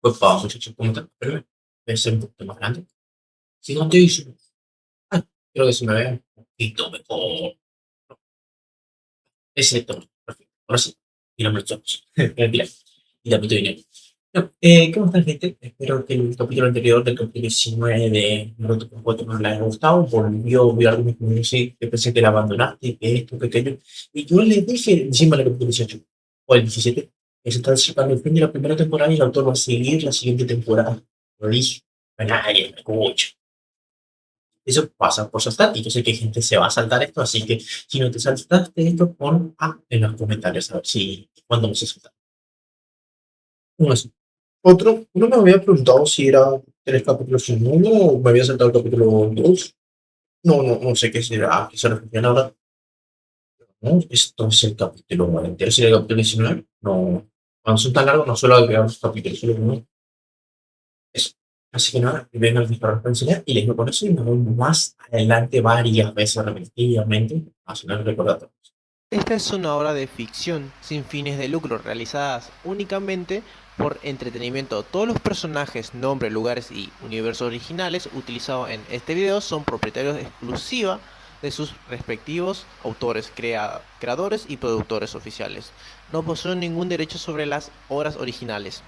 Opa, muchachos, ¿cómo están? Espérame, voy a hacer un poquito más grande. Gigantísimo. Ay, quiero que se me vea un poquito mejor. Exacto, perfecto. Ahora sí, miramos los ojos. Tranquila. Y dame tu dinero. No, ¿cómo están, gente? Espero que el capítulo anterior del capítulo 19 de Naruto por 4 no les haya gustado. Vio algo que me dice que pensé que la abandonaste, que esto, que aquello. Y yo les dije encima del capítulo 18 o el 17 que se está acercando el fin de la primera temporada y el autor va a seguir la siguiente temporada. Lo dije, a nadie me escucha. Eso pasa por saltar y yo sé que gente se va a saltar esto, así que si no te saltaste esto, pon A en los comentarios a ver si cuándo no se salta. Uno así. Otro, uno me había preguntado si era 3 capítulos en uno o me había saltado el capítulo 2. No sé qué será, a qué se referían ahora. No, esto es el capítulo entero, sería el capítulo 19. No, cuando son tan largos no suelo agregar los capítulos, solo uno. Eso. Así que nada, vengo al disparar para enseñar y les digo con eso y nos vemos más adelante varias veces repetidamente a sonar recordatorios. Esta es una obra de ficción sin fines de lucro realizadas únicamente por entretenimiento. Todos los personajes, nombres, lugares y universos originales utilizados en este video son propietarios exclusiva de sus respectivos autores, creadores y productores oficiales. No poseen ningún derecho sobre las obras originales.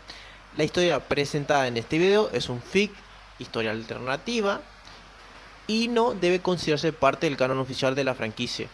La historia presentada en este video es un fic, historia alternativa, y no debe considerarse parte del canon oficial de la franquicia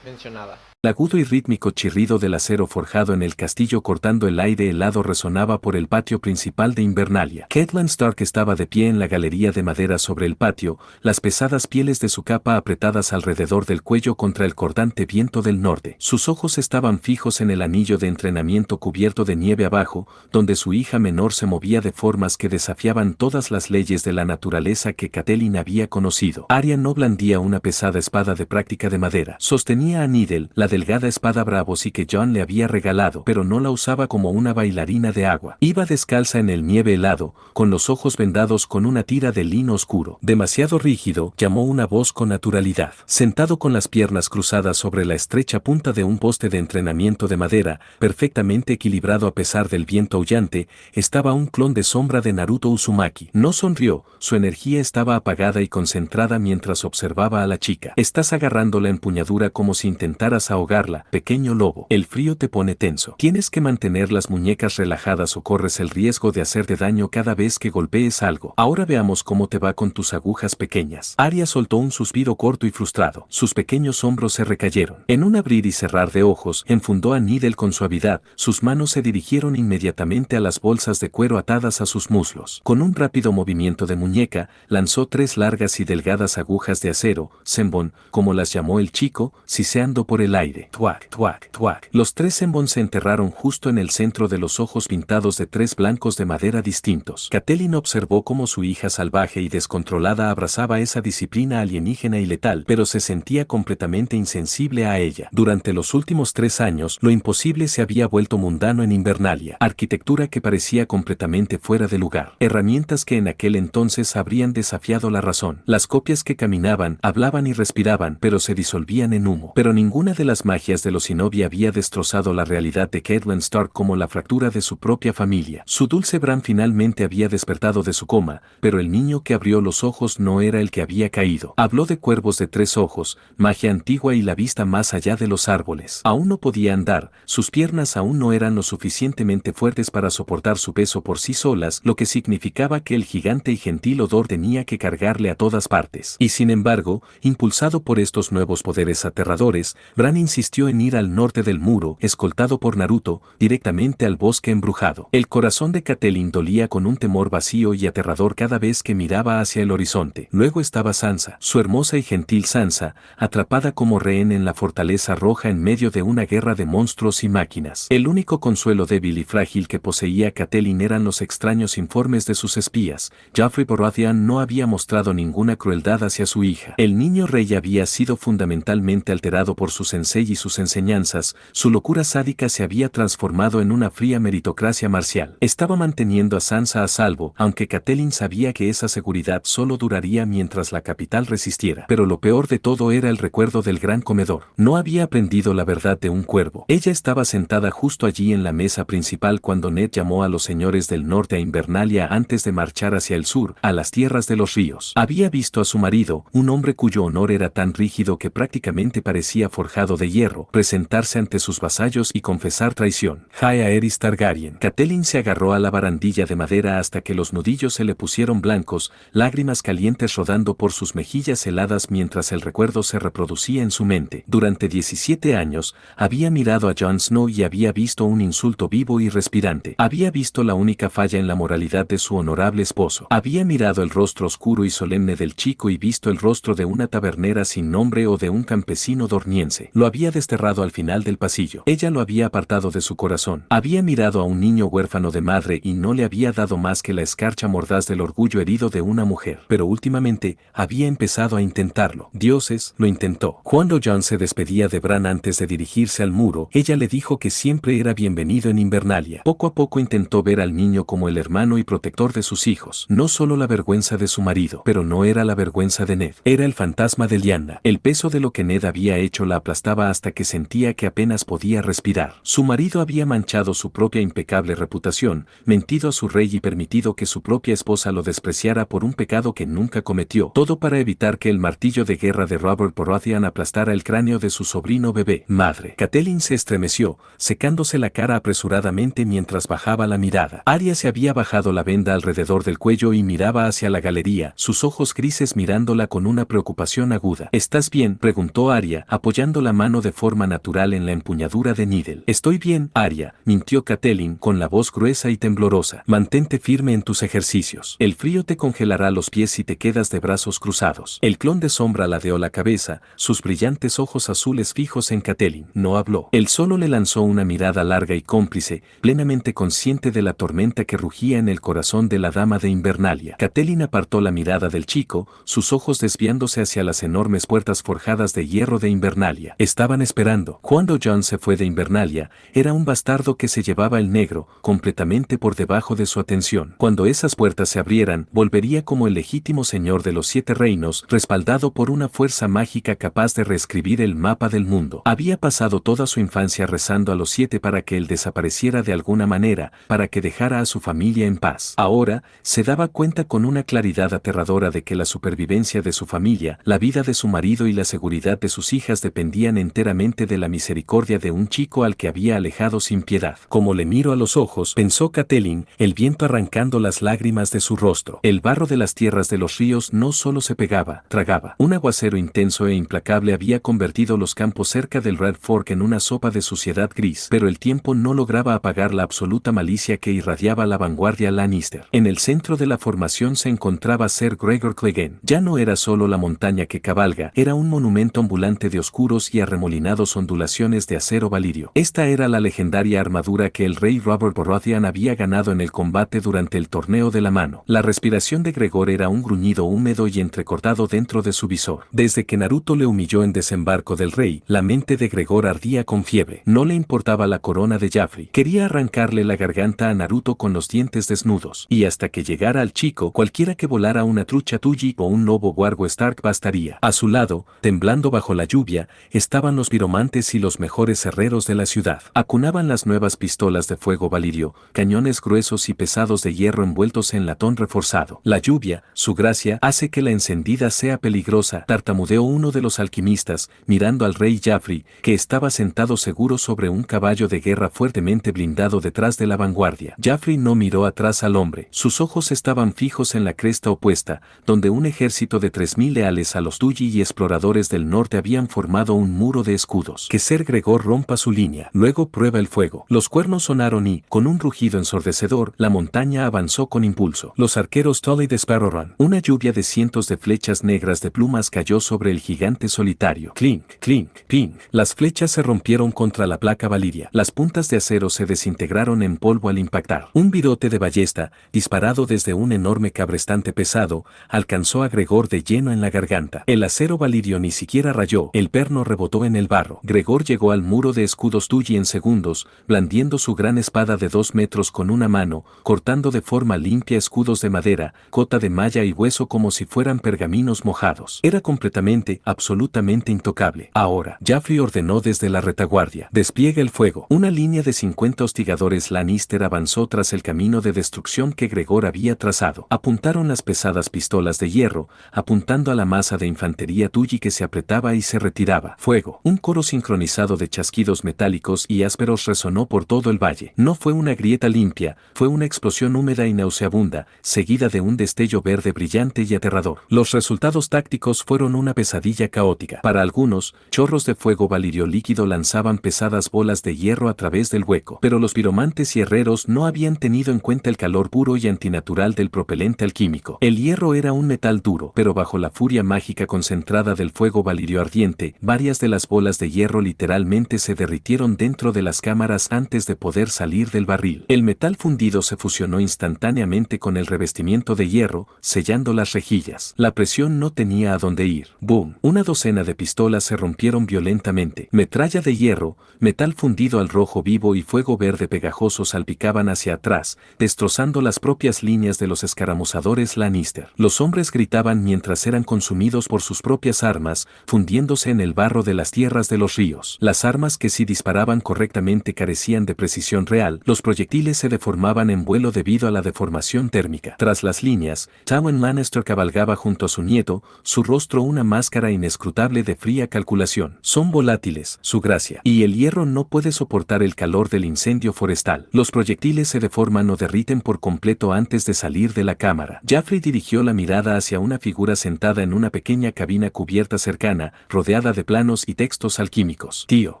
mencionada. El agudo y rítmico chirrido del acero forjado en el castillo cortando el aire helado resonaba por el patio principal de Invernalia. Catelyn Stark estaba de pie en la galería de madera sobre el patio, las pesadas pieles de su capa apretadas alrededor del cuello contra el cortante viento del norte. Sus ojos estaban fijos en el anillo de entrenamiento cubierto de nieve abajo, donde su hija menor se movía de formas que desafiaban todas las leyes de la naturaleza que Catelyn había conocido. Arya no blandía una pesada espada de práctica de madera. Sostenía a Needle, la delgada espada bravos y que Jon le había regalado, pero no la usaba como una bailarina de agua. Iba descalza en el nieve helado, con los ojos vendados con una tira de lino oscuro. Demasiado rígido, llamó una voz con naturalidad. Sentado con las piernas cruzadas sobre la estrecha punta de un poste de entrenamiento de madera, perfectamente equilibrado a pesar del viento aullante, estaba un clon de sombra de Naruto Uzumaki. No sonrió, su energía estaba apagada y concentrada mientras observaba a la chica. Estás agarrando la empuñadura como si intentaras ahogarla, pequeño lobo. El frío te pone tenso. Tienes que mantener las muñecas relajadas o corres el riesgo de hacerte daño cada vez que golpees algo. Ahora veamos cómo te va con tus agujas pequeñas. Arya soltó un suspiro corto y frustrado. Sus pequeños hombros se recayeron. En un abrir y cerrar de ojos, enfundó a Needle con suavidad. Sus manos se dirigieron inmediatamente a las bolsas de cuero atadas a sus muslos. Con un rápido movimiento de muñeca, lanzó 3 largas y delgadas agujas de acero, Senbon, como las llamó el chico, siseando por el aire. Tuac, tuac, tuac. Los 3 Senbon se enterraron justo en el centro de los ojos pintados de 3 blancos de madera distintos. Catelyn observó cómo su hija salvaje y descontrolada abrazaba esa disciplina alienígena y letal, pero se sentía completamente insensible a ella. Durante los últimos 3 años, lo imposible se había vuelto mundano en Invernalia. Arquitectura que parecía completamente fuera de lugar. Herramientas que en aquel entonces habrían desafiado la razón. Las copias que caminaban, hablaban y respiraban, pero se disolvían en humo. Pero ninguna de las magias de los Shinobi había destrozado la realidad de Catelyn Stark como la fractura de su propia familia. Su dulce Bran finalmente había despertado de su coma, pero el niño que abrió los ojos no era el que había caído. Habló de cuervos de 3 ojos, magia antigua y la vista más allá de los árboles. Aún no podía andar, sus piernas aún no eran lo suficientemente fuertes para soportar su peso por sí solas, lo que significaba que el gigante y gentil odor tenía que cargarle a todas partes. Y sin embargo, impulsado por estos nuevos poderes aterradores, Bran insistió en ir al norte del muro, escoltado por Naruto, directamente al bosque embrujado. El corazón de Catelyn dolía con un temor vacío y aterrador cada vez que miraba hacia el horizonte. Luego estaba Sansa, su hermosa y gentil Sansa, atrapada como rehén en la fortaleza roja en medio de una guerra de monstruos y máquinas. El único consuelo débil y frágil que poseía Catelyn eran los extraños informes de sus espías. Joffrey Baratheon no había mostrado ninguna crueldad hacia su hija. El niño rey había sido fundamentalmente alterado por su sensei Cersei y sus enseñanzas, su locura sádica se había transformado en una fría meritocracia marcial. Estaba manteniendo a Sansa a salvo, aunque Catelyn sabía que esa seguridad solo duraría mientras la capital resistiera. Pero lo peor de todo era el recuerdo del gran comedor. No había aprendido la verdad de un cuervo. Ella estaba sentada justo allí en la mesa principal cuando Ned llamó a los señores del norte a Invernalia antes de marchar hacia el sur, a las tierras de los ríos. Había visto a su marido, un hombre cuyo honor era tan rígido que prácticamente parecía forjado de hierro, presentarse ante sus vasallos y confesar traición. Jaehaerys Targaryen. Catelyn se agarró a la barandilla de madera hasta que los nudillos se le pusieron blancos, lágrimas calientes rodando por sus mejillas heladas mientras el recuerdo se reproducía en su mente. Durante 17 años, había mirado a Jon Snow y había visto un insulto vivo y respirante. Había visto la única falla en la moralidad de su honorable esposo. Había mirado el rostro oscuro y solemne del chico y visto el rostro de una tabernera sin nombre o de un campesino dorniense. Lo había desterrado al final del pasillo. Ella lo había apartado de su corazón. Había mirado a un niño huérfano de madre y no le había dado más que la escarcha mordaz del orgullo herido de una mujer. Pero últimamente, había empezado a intentarlo. Dioses, lo intentó. Cuando Jon se despedía de Bran antes de dirigirse al muro, ella le dijo que siempre era bienvenido en Invernalia. Poco a poco intentó ver al niño como el hermano y protector de sus hijos. No solo la vergüenza de su marido, pero no era la vergüenza de Ned. Era el fantasma de Lyanna. El peso de lo que Ned había hecho la aplastaba hasta que sentía que apenas podía respirar. Su marido había manchado su propia impecable reputación, mentido a su rey y permitido que su propia esposa lo despreciara por un pecado que nunca cometió. Todo para evitar que el martillo de guerra de Robert Baratheon aplastara el cráneo de su sobrino bebé. Madre. Catelyn se estremeció, secándose la cara apresuradamente mientras bajaba la mirada. Arya se había bajado la venda alrededor del cuello y miraba hacia la galería, sus ojos grises mirándola con una preocupación aguda. ¿Estás bien?, preguntó Arya, apoyando la mano de forma natural en la empuñadura de Needle. Estoy bien, Arya, mintió Catelyn con la voz gruesa y temblorosa. Mantente firme en tus ejercicios. El frío te congelará los pies si te quedas de brazos cruzados. El clon de sombra ladeó la cabeza, sus brillantes ojos azules fijos en Catelyn. No habló. Él solo le lanzó una mirada larga y cómplice, plenamente consciente de la tormenta que rugía en el corazón de la dama de Invernalia. Catelyn apartó la mirada del chico, sus ojos desviándose hacia las enormes puertas forjadas de hierro de Invernalia. Estaban esperando. Cuando Jon se fue de Invernalia, era un bastardo que se llevaba el negro, completamente por debajo de su atención. Cuando esas puertas se abrieran, volvería como el legítimo señor de los 7 reinos, respaldado por una fuerza mágica capaz de reescribir el mapa del mundo. Había pasado toda su infancia rezando a los 7 para que él desapareciera de alguna manera, para que dejara a su familia en paz. Ahora, se daba cuenta con una claridad aterradora de que la supervivencia de su familia, la vida de su marido y la seguridad de sus hijas dependían enteramente de la misericordia de un chico al que había alejado sin piedad. Como le miro a los ojos, pensó Catelyn, el viento arrancando las lágrimas de su rostro. El barro de las tierras de los ríos no solo se pegaba, tragaba. Un aguacero intenso e implacable había convertido los campos cerca del Red Fork en una sopa de suciedad gris, pero el tiempo no lograba apagar la absoluta malicia que irradiaba la vanguardia Lannister. En el centro de la formación se encontraba Ser Gregor Clegane. Ya no era solo la montaña que cabalga, era un monumento ambulante de oscuros y arremolinados ondulaciones de acero valirio. Esta era la legendaria armadura que el rey Robert Baratheon había ganado en el combate durante el torneo de la mano. La respiración de Gregor era un gruñido húmedo y entrecortado dentro de su visor. Desde que Naruto le humilló en Desembarco del Rey, la mente de Gregor ardía con fiebre. No le importaba la corona de Joffrey. Quería arrancarle la garganta a Naruto con los dientes desnudos. Y hasta que llegara al chico, cualquiera que volara una trucha Tully o un lobo Wargo Stark bastaría. A su lado, temblando bajo la lluvia, estaban los piromantes y los mejores herreros de la ciudad. Acunaban las nuevas pistolas de fuego valirio, cañones gruesos y pesados de hierro envueltos en latón reforzado. La lluvia, su gracia, hace que la encendida sea peligrosa, tartamudeó uno de los alquimistas, mirando al rey Joffrey, que estaba sentado seguro sobre un caballo de guerra fuertemente blindado detrás de la vanguardia. Joffrey no miró atrás al hombre. Sus ojos estaban fijos en la cresta opuesta, donde un ejército de 3000 leales a los Tully y exploradores del norte habían formado un muro de escudos. Que Ser Gregor rompa su línea. Luego prueba el fuego. Los cuernos sonaron y, con un rugido ensordecedor, la montaña avanzó con impulso. Los arqueros Tully de Sparrowrun. Una lluvia de cientos de flechas negras de plumas cayó sobre el gigante solitario. Clink, clink, ping. Las flechas se rompieron contra la placa valiria. Las puntas de acero se desintegraron en polvo al impactar. Un virote de ballesta, disparado desde un enorme cabrestante pesado, alcanzó a Gregor de lleno en la garganta. El acero valirio ni siquiera rayó. El perno rebotó en el barro. Gregor llegó al muro de escudos Tully en segundos, blandiendo su gran espada de 2 metros con una mano, cortando de forma limpia escudos de madera, cota de malla y hueso como si fueran pergaminos mojados. Era completamente, absolutamente intocable. Ahora, Joffrey ordenó desde la retaguardia: despliegue el fuego. Una línea de 50 hostigadores Lannister avanzó tras el camino de destrucción que Gregor había trazado. Apuntaron las pesadas pistolas de hierro, apuntando a la masa de infantería Tully que se apretaba y se retiraba. Fuego. Un coro sincronizado de chasquidos metálicos y ásperos resonó por todo el valle. No fue una grieta limpia, fue una explosión húmeda y nauseabunda, seguida de un destello verde brillante y aterrador. Los resultados tácticos fueron una pesadilla caótica. Para algunos, chorros de fuego valirio líquido lanzaban pesadas bolas de hierro a través del hueco. Pero los piromantes y herreros no habían tenido en cuenta el calor puro y antinatural del propelente alquímico. El hierro era un metal duro, pero bajo la furia mágica concentrada del fuego valirio ardiente, varias de las bolas de hierro literalmente se derritieron dentro de las cámaras antes de poder salir del barril. El metal fundido se fusionó instantáneamente con el revestimiento de hierro, sellando las rejillas. La presión no tenía a dónde ir. ¡Boom! Una docena de pistolas se rompieron violentamente. Metralla de hierro, metal fundido al rojo vivo y fuego verde pegajoso salpicaban hacia atrás, destrozando las propias líneas de los escaramuzadores Lannister. Los hombres gritaban mientras eran consumidos por sus propias armas, fundiéndose en el barro de las tierras de los ríos. Las armas que sí disparaban correctamente carecían de precisión real, los proyectiles se deformaban en vuelo debido a la deformación térmica. Tras las líneas, Tywin Lannister cabalgaba junto a su nieto, su rostro una máscara inescrutable de fría calculación. Son volátiles, su gracia, y el hierro no puede soportar el calor del incendio forestal. Los proyectiles se deforman o derriten por completo antes de salir de la cámara. Joffrey dirigió la mirada hacia una figura sentada en una pequeña cabina cubierta cercana, rodeada de planos y textos alquímicos. Tío,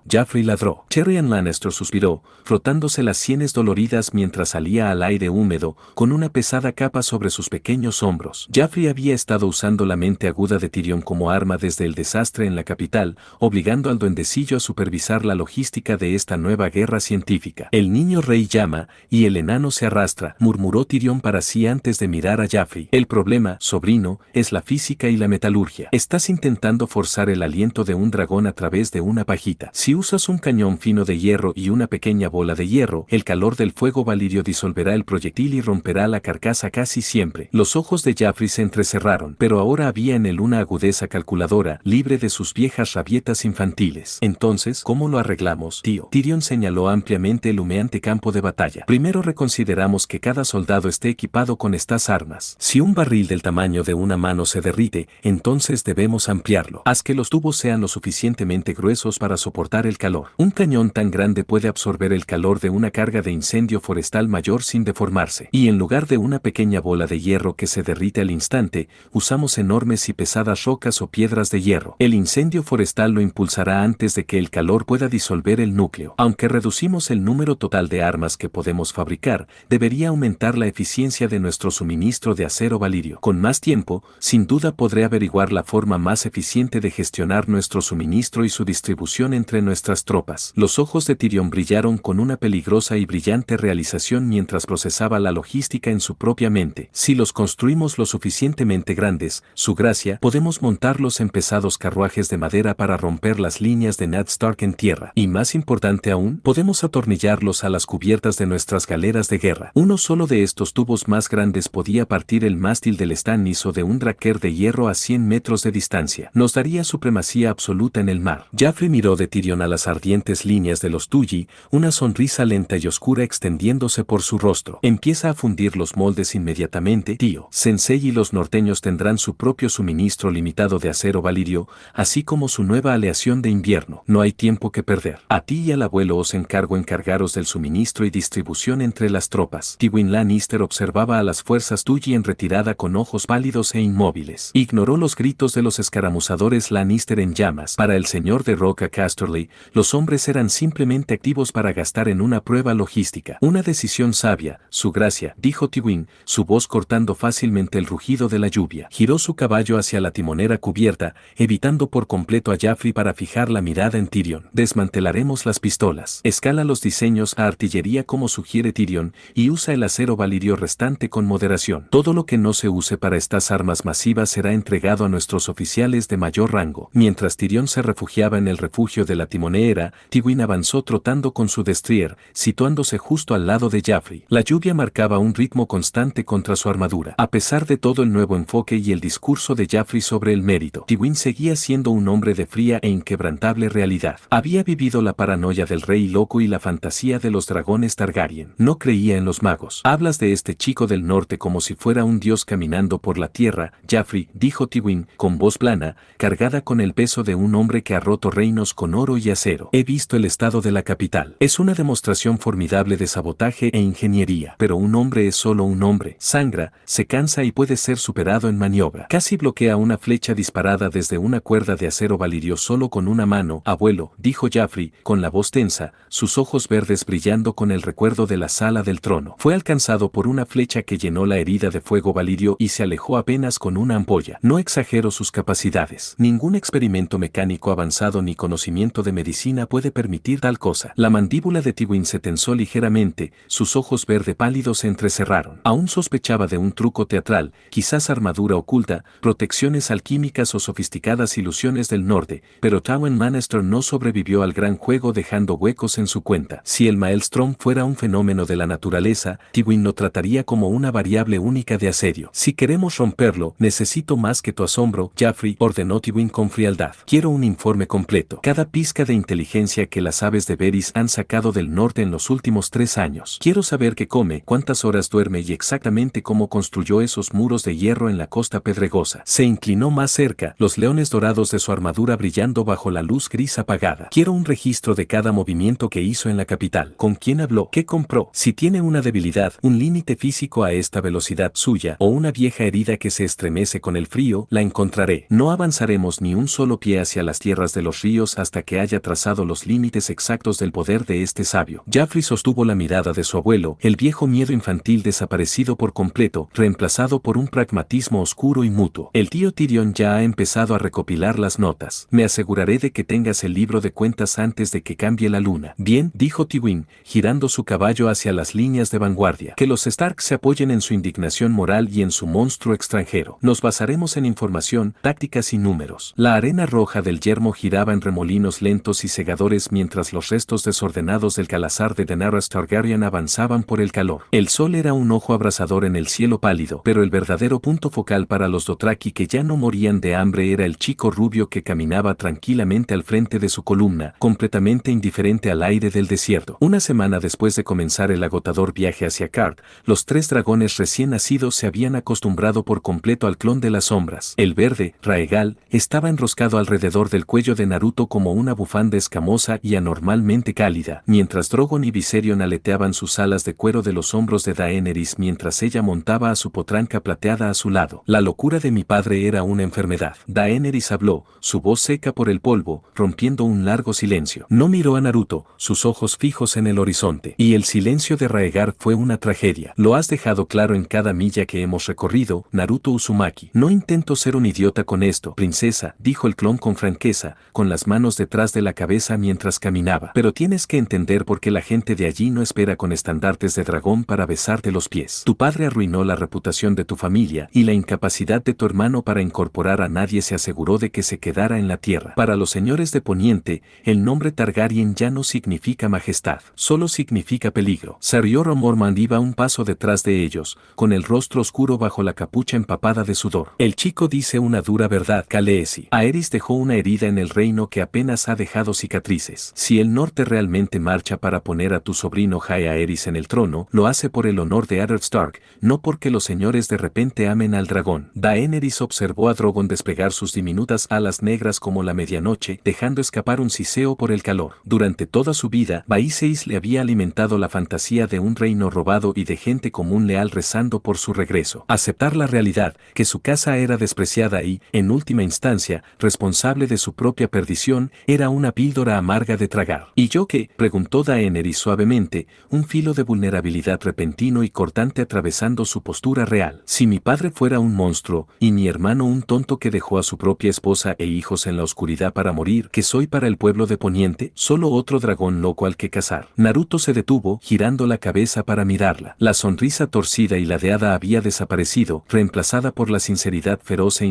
Joffrey ladró. Tyrion Lannister suspiró, frotándose las sienes doloridas mientras salía al aire húmedo, con una pesada capa sobre sus pequeños hombros. Joffrey había estado usando la mente aguda de Tyrion como arma desde el desastre en la capital, obligando al duendecillo a supervisar la logística de esta nueva guerra científica. El niño rey llama, y el enano se arrastra, murmuró Tyrion para sí antes de mirar a Joffrey. El problema, sobrino, es la física y la metalurgia. Estás intentando forzar el aliento de un dragón a través de una pajita. Si usas un cañón fino de hierro y una pequeña bola de hierro, el calor del fuego valirio disolverá el proyectil y romperá la carcasa casi siempre. Los ojos de Joffrey se entrecerraron, pero ahora había en él una agudeza calculadora, libre de sus viejas rabietas infantiles. Entonces, ¿cómo lo arreglamos, tío? Tyrion señaló ampliamente el humeante campo de batalla. Primero reconsideramos que cada soldado esté equipado con estas armas. Si un barril del tamaño de una mano se derrite, entonces debemos ampliarlo. Haz que los tubos sean lo suficientemente gruesos para soportar el calor. Un cañón tan grande puede absorber el calor de una carga de incendio forestal mayor sin deformarse. Y en lugar de una pequeña bola de hierro que se derrite al instante, usamos enormes y pesadas rocas o piedras de hierro. El incendio forestal lo impulsará antes de que el calor pueda disolver el núcleo. Aunque reducimos el número total de armas que podemos fabricar, debería aumentar la eficiencia de nuestro suministro de acero valirio. Con más tiempo, sin duda podré averiguar la forma más eficiente de gestionar nuestro suministro y su distribución entre nuestras tropas. Los ojos de Tyrion brillaron con una peligrosa y brillante realización mientras procesaba la logística en su propia mente. Si los construimos lo suficientemente grandes, su gracia, podemos montarlos en pesados carruajes de madera para romper las líneas de Ned Stark en tierra. Y más importante aún, podemos atornillarlos a las cubiertas de nuestras galeras de guerra. Uno solo de estos tubos más grandes podía partir el mástil del Stannis o de un draker de hierro a 100 metros de distancia. Nos daría supremacía absoluta en el mar. Joffrey miró de Tyrion a las ardientes líneas de los Tully, una sonrisa lenta y oscura extendiéndose por su rostro. Empieza a fundir los moldes inmediatamente, tío. Sensei y los norteños tendrán su propio suministro limitado de acero valirio, así como su nueva aleación de invierno. No hay tiempo que perder. A ti y al abuelo os encargaros del suministro y distribución entre las tropas. Tywin Lannister observaba a las fuerzas Tully en retirada con ojos pálidos e inmóviles. Ignoró los gritos de los escaramuzadores Lannister en llamas. Para el señor de Roca Casterly, los hombres eran simplemente activos para gastar en una prueba logística. Una decisión sabia, su gracia, dijo Tywin, su voz cortando fácilmente el rugido de la lluvia. Giró su caballo hacia la timonera cubierta, evitando por completo a Joffrey para fijar la mirada en Tyrion. Desmantelaremos las pistolas. Escala los diseños a artillería como sugiere Tyrion, y usa el acero valirio restante con moderación. Todo lo que no se use para estas armas masivas será entregado a nuestros oficiales de mayor rango. Mientras Tyrion se refugiaba en el refugio de la timonera, Tywin avanzó trotando con su destrier, situándose justo al lado de Joffrey. La lluvia marcaba un ritmo constante contra su armadura. A pesar de todo el nuevo enfoque y el discurso de Joffrey sobre el mérito, Tywin seguía siendo un hombre de fría e inquebrantable realidad. Había vivido la paranoia del rey loco y la fantasía de los dragones Targaryen. No creía en los magos. Hablas de este chico del norte como si fuera un dios caminando por la tierra, Joffrey, dijo Tywin, con voz plana, cargada con el peso de un hombre que ha roto reinos con oro y acero. He visto el estado de la capital. Es una demostración formidable de sabotaje e ingeniería. Pero un hombre es solo un hombre. Sangra, se cansa y puede ser superado en maniobra. Casi bloquea una flecha disparada desde una cuerda de acero Valyrio solo con una mano. Abuelo, dijo Joffrey, con la voz tensa, sus ojos verdes brillando con el recuerdo de la sala del trono. Fue alcanzado por una flecha que llenó la herida de fuego Valyrio y se alejó apenas con una ampolla. No exagero sus capacidades. Ningún experimento mecánico avanzado ni conocimiento de medicina puede permitir tal cosa. La mandíbula de Tywin se tensó ligeramente, sus ojos verde pálidos se entrecerraron. Aún sospechaba de un truco teatral, quizás armadura oculta, protecciones alquímicas o sofisticadas ilusiones del norte, pero Tywin Lannister no sobrevivió al gran juego dejando huecos en su cuenta. Si el Maelstrom fuera un fenómeno de la naturaleza, Tywin lo trataría como una variable única de asedio. Si queremos romperlo, necesito más que tu asombro, Joffrey, ordenó Tywin con frialdad. Quiero un informe completo. Cada pizca de inteligencia que las aves de Varys han sacado del norte en los últimos 3 años. Quiero saber qué come, cuántas horas duerme y exactamente cómo construyó esos muros de hierro en la costa pedregosa. Se inclinó más cerca, los leones dorados de su armadura brillando bajo la luz gris apagada. Quiero un registro de cada movimiento que hizo en la capital. ¿Con quién habló? ¿Qué compró? Si tiene una debilidad, un límite físico a esta velocidad suya, o una vieja herida que se estremece con el frío, la encontraré. No avanzaremos ni un solo pie hacia las tierras de los ríos hasta que haya trazado los límites exactos del poder de este sabio. Joffrey sostuvo la mirada de su abuelo, el viejo miedo infantil desaparecido por completo, reemplazado por un pragmatismo oscuro y mutuo. El tío Tyrion ya ha empezado a recopilar las notas. Me aseguraré de que tengas el libro de cuentas antes de que cambie la luna. Bien, dijo Tywin, girando su caballo hacia las líneas de vanguardia. Que los Stark se apoyen en su indignación moral y en su monstruo extranjero. Nos basaremos en información, tácticas y números. La arena roja del yermo giraba en remolinos lentos y segadores mientras los restos desordenados del calazar de Daenerys Targaryen avanzaban por el calor. El sol era un ojo abrasador en el cielo pálido, pero el verdadero punto focal para los Dothraki que ya no morían de hambre era el chico rubio que caminaba tranquilamente al frente de su columna, completamente indiferente al aire del desierto. Una semana después de comenzar el agotador viaje hacia Karth, los 3 dragones recién nacidos se habían acostumbrado por completo al clon de las sombras. El verde, Raegal, estaba enroscado alrededor del cuello de Naruto como una bufanda escamosa y anormalmente cálida, mientras Drogon y Viserion aleteaban sus alas de cuero de los hombros de Daenerys mientras ella montaba a su potranca plateada a su lado. La locura de mi padre era una enfermedad. Daenerys habló, su voz seca por el polvo, rompiendo un largo silencio. No miró a Naruto, sus ojos fijos en el horizonte. Y el silencio de Raegar fue una tragedia. Lo has dejado claro en cada milla que hemos recorrido, Naruto Uzumaki. No intento ser un idiota con esto, princesa, dijo el clon con franqueza, con las manos detrás de la cabeza mientras caminaba. Pero tienes que entender por qué la gente de allí no espera con estandartes de dragón para besarte los pies. Tu padre arruinó la reputación de tu familia y la incapacidad de tu hermano para incorporar a nadie se aseguró de que se quedara en la tierra. Para los señores de Poniente, el nombre Targaryen ya no significa majestad, solo significa peligro. Sarior Mormont iba un paso detrás de ellos, con el rostro oscuro bajo la capucha empapada de sudor. El chico dice una dura verdad, Khaleesi. Aerys dejó una herida en el reino que apenas ha dejado cicatrices. Si el norte realmente marcha para poner a tu sobrino Jaehaerys en el trono, lo hace por el honor de Eddard Stark, no porque los señores de repente amen al dragón. Daenerys observó a Drogon desplegar sus diminutas alas negras como la medianoche, dejando escapar un siseo por el calor. Durante toda su vida, Vaeseis le había alimentado la fantasía de un reino robado y de gente común leal rezando por su regreso. Aceptar la realidad, que su casa era despreciada y, en última instancia, responsable de su propia perdición, era una píldora amarga de tragar. ¿Y yo qué? Preguntó Daenerys suavemente, un filo de vulnerabilidad repentino y cortante atravesando su postura real. Si mi padre fuera un monstruo, y mi hermano un tonto que dejó a su propia esposa e hijos en la oscuridad para morir, ¿qué soy para el pueblo de Poniente? Solo otro dragón loco al que cazar. Naruto se detuvo, girando la cabeza para mirarla. La sonrisa torcida y ladeada había desaparecido, reemplazada por la sinceridad feroz e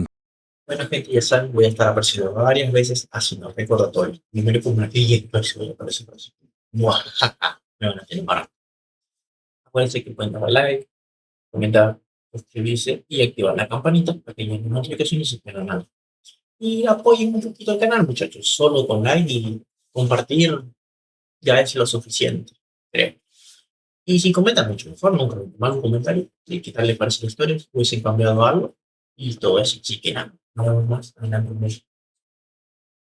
Bueno, gente, ya saben, voy a estar apareciendo varias veces haciendo recordatorios. Primero con una y después voy a aparecer así. Muajaja. Me van a tener para. Acuérdense que pueden dar like, comentar, suscribirse y activar la campanita para que lleguen las notificaciones y se pierdan nada. Y apoyen un poquito el canal, muchachos. Solo con like y compartir ya es lo suficiente, creo. Y si comentan mucho mejor, nunca me toman un comentario de qué tal les parece la historia, hubiesen cambiado algo y todo eso. Así que nada más, adelante.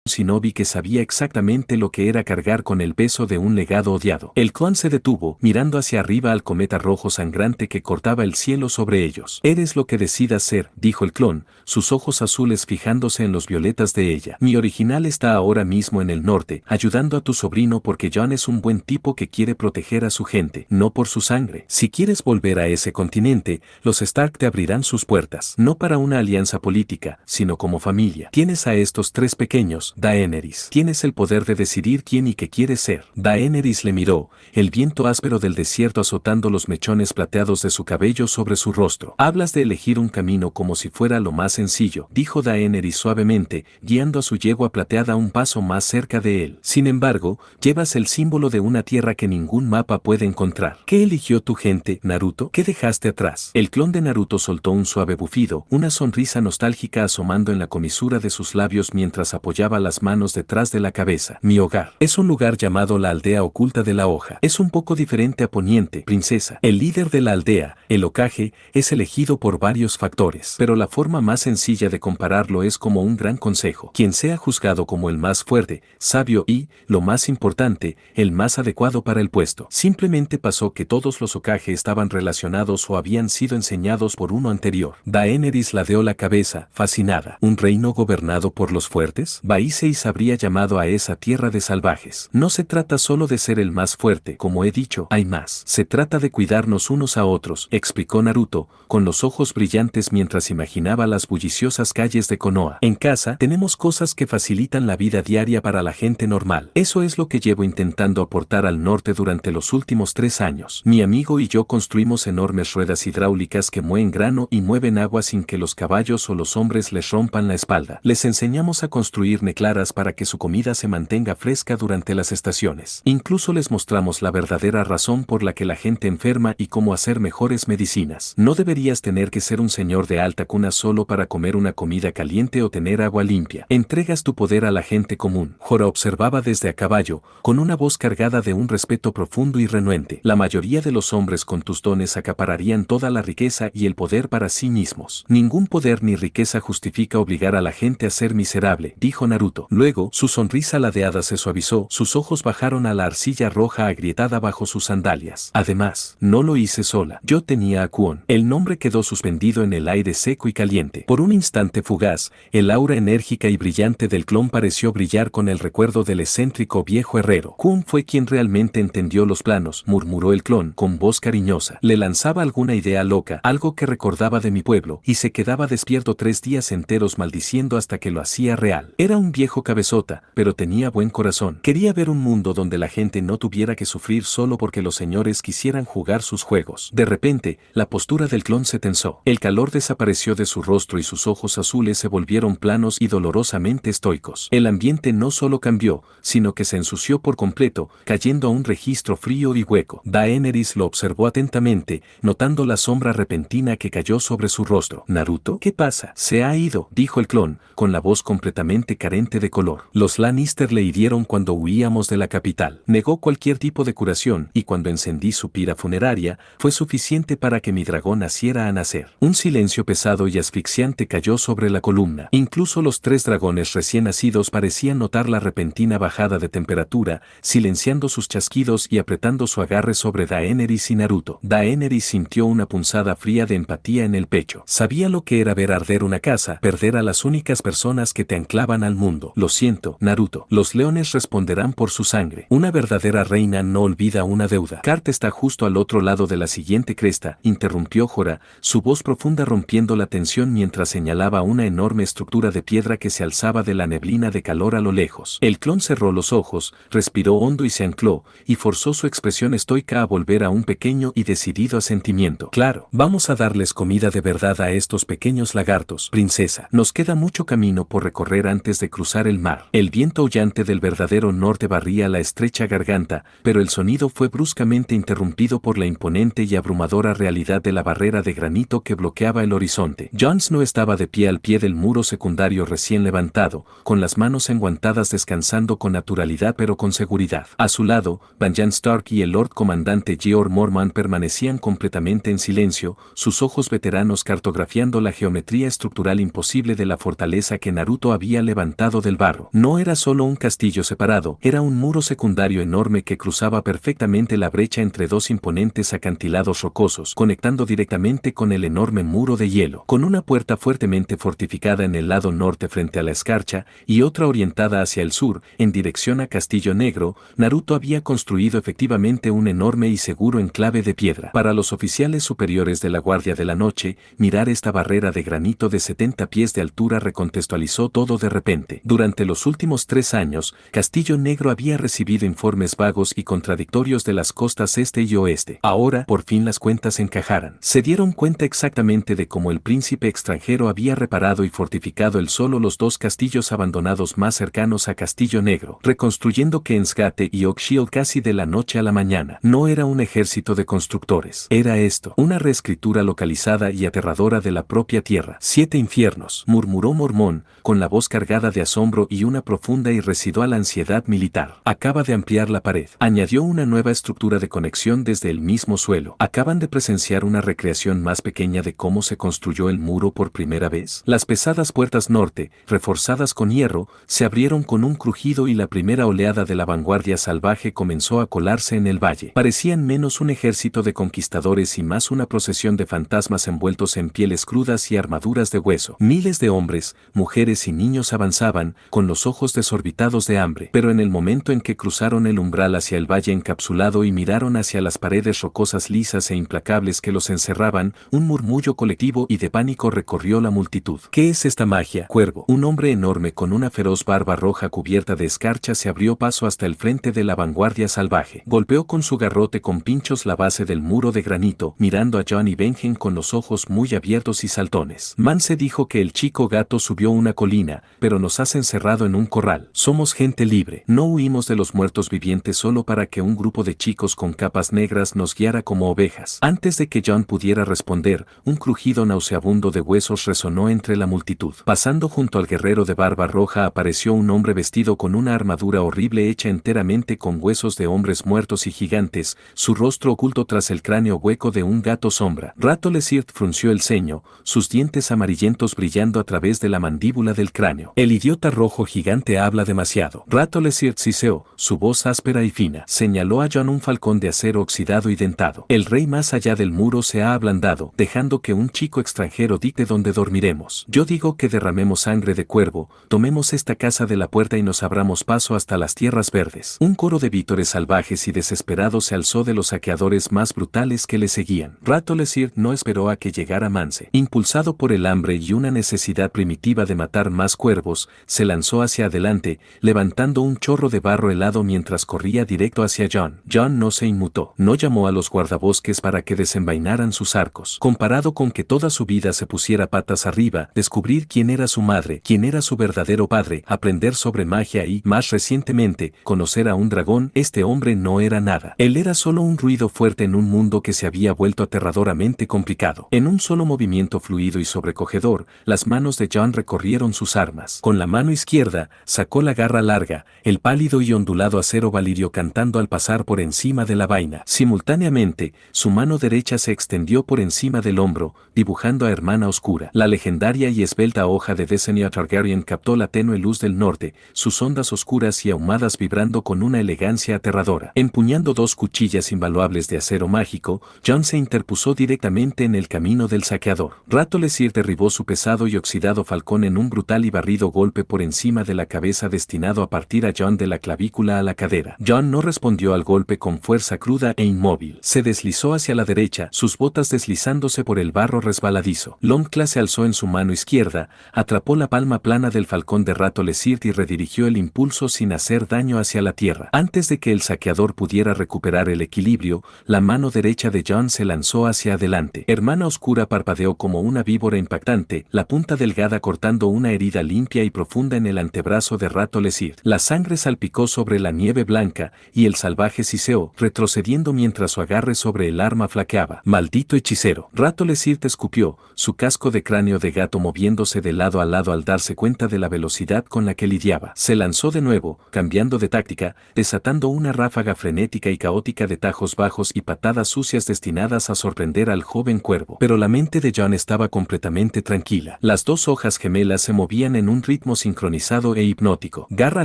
Shinobi que sabía exactamente lo que era cargar con el peso de un legado odiado. El clon se detuvo, mirando hacia arriba al cometa rojo sangrante que cortaba el cielo sobre ellos. Eres lo que decidas ser, dijo el clon, sus ojos azules fijándose en los violetas de ella. Mi original está ahora mismo en el norte, ayudando a tu sobrino porque John es un buen tipo que quiere proteger a su gente, no por su sangre. Si quieres volver a ese continente, los Stark te abrirán sus puertas, no para una alianza política, sino como familia. Tienes a estos tres pequeños, Daenerys. Tienes el poder de decidir quién y qué quieres ser. Daenerys le miró, el viento áspero del desierto azotando los mechones plateados de su cabello sobre su rostro. Hablas de elegir un camino como si fuera lo más sencillo, dijo Daenerys suavemente, guiando a su yegua plateada un paso más cerca de él. Sin embargo, llevas el símbolo de una tierra que ningún mapa puede encontrar. ¿Qué eligió tu gente, Naruto? ¿Qué dejaste atrás? El clon de Naruto soltó un suave bufido, una sonrisa nostálgica asomando en la comisura de sus labios mientras apoyaba las manos detrás de la cabeza. Mi hogar es un lugar llamado la aldea oculta de la hoja. Es un poco diferente a Poniente, princesa. El líder de la aldea, el Hokage, es elegido por varios factores, pero la forma más sencilla de compararlo es como un gran consejo. Quien sea juzgado como el más fuerte, sabio y, lo más importante, el más adecuado para el puesto. Simplemente pasó que todos los Hokage estaban relacionados o habían sido enseñados por uno anterior. Daenerys ladeó la cabeza, fascinada. ¿Un reino gobernado por los fuertes? Viserys habría llamado a esa tierra de salvajes. No se trata solo de ser el más fuerte, como he dicho, hay más. Se trata de cuidarnos unos a otros, explicó Naruto, con los ojos brillantes mientras imaginaba las bulliciosas calles de Konoha. En casa, tenemos cosas que facilitan la vida diaria para la gente normal. Eso es lo que llevo intentando aportar al norte durante los últimos 3 años. Mi amigo y yo construimos enormes ruedas hidráulicas que mueven grano y mueven agua sin que los caballos o los hombres les rompan la espalda. Les enseñamos a construir neclaras para que su comida se mantenga fresca durante las estaciones. Incluso les mostramos la verdadera razón por la que la gente enferma y cómo hacer mejores medicinas. No deberías tener que ser un señor de alta cuna solo para comer una comida caliente o tener agua limpia. Entregas tu poder a la gente común. Jorah observaba desde a caballo, con una voz cargada de un respeto profundo y renuente. La mayoría de los hombres con tus dones acapararían toda la riqueza y el poder para sí mismos. Ningún poder ni riqueza justifica obligar a la gente a ser miserable, dijo Naruto. Luego, su sonrisa ladeada se suavizó, sus ojos bajaron a la arcilla roja agrietada bajo sus sandalias. Además, no lo hice sola. Yo tenía a Kwon. El nombre quedó suspendido en el aire seco y caliente. Por un instante fugaz, el aura enérgica y brillante del clon pareció brillar con el recuerdo del excéntrico viejo herrero. Kwon fue quien realmente entendió los planos, murmuró el clon, con voz cariñosa. Le lanzaba alguna idea loca, algo que recordaba de mi pueblo, y se quedaba despierto 3 días enteros maldiciendo hasta que lo hacía real. Era un viejo cabezota, pero tenía buen corazón. Quería ver un mundo donde la gente no tuviera que sufrir solo porque los señores quisieran jugar sus juegos. De repente, la postura del clon se tensó. El calor desapareció de su rostro y sus ojos azules se volvieron planos y dolorosamente estoicos. El ambiente no solo cambió, sino que se ensució por completo, cayendo a un registro frío y hueco. Daenerys lo observó atentamente, notando la sombra repentina que cayó sobre su rostro. ¿Naruto? ¿Qué pasa? Se ha ido, dijo el clon, con la voz completamente carente de color. Los Lannister le hirieron cuando huíamos de la capital. Negó cualquier tipo de curación, y cuando encendí su pira funeraria, fue suficiente para que mi dragón naciera a nacer. Un silencio pesado y asfixiante cayó sobre la columna. Incluso los 3 dragones recién nacidos parecían notar la repentina bajada de temperatura, silenciando sus chasquidos y apretando su agarre sobre Daenerys y Naruto. Daenerys sintió una punzada fría de empatía en el pecho. Sabía lo que era ver arder una casa, perder a las únicas personas que te anclaban al mundo. mundo. Lo siento, Naruto. Los leones responderán por su sangre. Una verdadera reina no olvida una deuda. Cart está justo al otro lado de la siguiente cresta, interrumpió Jorah, su voz profunda rompiendo la tensión mientras señalaba una enorme estructura de piedra que se alzaba de la neblina de calor a lo lejos. El clon cerró los ojos, respiró hondo y se ancló, y forzó su expresión estoica a volver a un pequeño y decidido asentimiento. Claro, vamos a darles comida de verdad a estos pequeños lagartos, princesa. Nos queda mucho camino por recorrer antes de cruzar el mar. El viento aullante del verdadero norte barría la estrecha garganta, pero el sonido fue bruscamente interrumpido por la imponente y abrumadora realidad de la barrera de granito que bloqueaba el horizonte. Jon Snow estaba de pie al pie del muro secundario recién levantado, con las manos enguantadas descansando con naturalidad pero con seguridad. A su lado, Benjen Stark y el Lord Comandante Jeor Mormont permanecían completamente en silencio, sus ojos veteranos cartografiando la geometría estructural imposible de la fortaleza que Naruto había levantado del barro. No era solo un castillo separado, era un muro secundario enorme que cruzaba perfectamente la brecha entre dos imponentes acantilados rocosos, conectando directamente con el enorme muro de hielo, con una puerta fuertemente fortificada en el lado norte frente a la escarcha y otra orientada hacia el sur, en dirección a Castillo Negro. Naruto había construido efectivamente un enorme y seguro enclave de piedra. Para los oficiales superiores de la Guardia de la Noche, mirar esta barrera de granito de 70 pies de altura recontextualizó todo de repente. Durante los últimos 3 años, Castillo Negro había recibido informes vagos y contradictorios de las costas este y oeste. Ahora, por fin las cuentas encajaran. Se dieron cuenta exactamente de cómo el príncipe extranjero había reparado y fortificado el solo los 2 castillos abandonados más cercanos a Castillo Negro, reconstruyendo Kingsgate y Oakshield casi de la noche a la mañana. No era un ejército de constructores. Era esto, una reescritura localizada y aterradora de la propia tierra. 7 infiernos, murmuró Mormont, con la voz cargada de asombro y una profunda y residual ansiedad militar. Acaba de ampliar la pared. Añadió una nueva estructura de conexión desde el mismo suelo. Acaban de presenciar una recreación más pequeña de cómo se construyó el muro por primera vez. Las pesadas puertas norte, reforzadas con hierro, se abrieron con un crujido y la primera oleada de la vanguardia salvaje comenzó a colarse en el valle. Parecían menos un ejército de conquistadores y más una procesión de fantasmas envueltos en pieles crudas y armaduras de hueso. Miles de hombres, mujeres y niños avanzaban, con los ojos desorbitados de hambre, pero en el momento en que cruzaron el umbral hacia el valle encapsulado y miraron hacia las paredes rocosas lisas e implacables que los encerraban, un murmullo colectivo y de pánico recorrió la multitud. ¿Qué es esta magia, cuervo? Un hombre enorme con una feroz barba roja cubierta de escarcha se abrió paso hasta el frente de la vanguardia salvaje. Golpeó con su garrote con pinchos la base del muro de granito, mirando a Jon y Benjen con los ojos muy abiertos y saltones. Mance dijo que el chico gato subió una colina, pero nos has encerrado en un corral. Somos gente libre. No huimos de los muertos vivientes solo para que un grupo de chicos con capas negras nos guiara como ovejas. Antes de que Jon pudiera responder, un crujido nauseabundo de huesos resonó entre la multitud. Pasando junto al guerrero de barba roja apareció un hombre vestido con una armadura horrible hecha enteramente con huesos de hombres muertos y gigantes, su rostro oculto tras el cráneo hueco de un gato sombra. Rattlesir frunció el ceño, sus dientes amarillentos brillando a través de la mandíbula del cráneo. El idiota rojo gigante habla demasiado. Rattlesir siseó, su voz áspera y fina. Señaló a Jon un falcón de acero oxidado y dentado. El rey más allá del muro se ha ablandado, dejando que un chico extranjero dicte dónde dormiremos. Yo digo que derramemos sangre de cuervo, tomemos esta casa de la puerta y nos abramos paso hasta las tierras verdes. Un coro de vítores salvajes y desesperados se alzó de los saqueadores más brutales que le seguían. Rattlesir no esperó a que llegara Mance. Impulsado por el hambre y una necesidad primitiva de matar más cuervos, se lanzó hacia adelante, levantando un chorro de barro helado mientras corría directo hacia Jon. Jon no se inmutó. No llamó a los guardabosques para que desenvainaran sus arcos. Comparado con que toda su vida se pusiera patas arriba, descubrir quién era su madre, quién era su verdadero padre, aprender sobre magia y, más recientemente, conocer a un dragón, este hombre no era nada. Él era solo un ruido fuerte en un mundo que se había vuelto aterradoramente complicado. En un solo movimiento fluido y sobrecogedor, las manos de Jon recorrieron sus armas. Con la mano izquierda, sacó la garra larga, el pálido y ondulado acero valirio cantando al pasar por encima de la vaina. Simultáneamente, su mano derecha se extendió por encima del hombro, dibujando a Hermana Oscura. La legendaria y esbelta hoja de Destiny Targaryen captó la tenue luz del norte, sus ondas oscuras y ahumadas vibrando con una elegancia aterradora. Empuñando 2 cuchillas invaluables de acero mágico, Jon se interpuso directamente en el camino del saqueador. Rattlesir derribó su pesado y oxidado falcón en un brutal y barrido golpe golpe por encima de la cabeza destinado a partir a John de la clavícula a la cadera. John no respondió al golpe con fuerza cruda e inmóvil. Se deslizó hacia la derecha, sus botas deslizándose por el barro resbaladizo. Longclaw se alzó en su mano izquierda, atrapó la palma plana del falcón de Rattlesnake y redirigió el impulso sin hacer daño hacia la tierra. Antes de que el saqueador pudiera recuperar el equilibrio, la mano derecha de John se lanzó hacia adelante. Hermana Oscura parpadeó como una víbora impactante, la punta delgada cortando una herida limpia y profunda en el antebrazo de Rattlesnake. La sangre salpicó sobre la nieve blanca y el salvaje siseó, retrocediendo mientras su agarre sobre el arma flaqueaba. ¡Maldito hechicero! Rattlesnake escupió, su casco de cráneo de gato moviéndose de lado a lado al darse cuenta de la velocidad con la que lidiaba. Se lanzó de nuevo, cambiando de táctica, desatando una ráfaga frenética y caótica de tajos bajos y patadas sucias destinadas a sorprender al joven cuervo. Pero la mente de John estaba completamente tranquila. Las dos hojas gemelas se movían en un ritmo sincronizado e hipnótico. Garra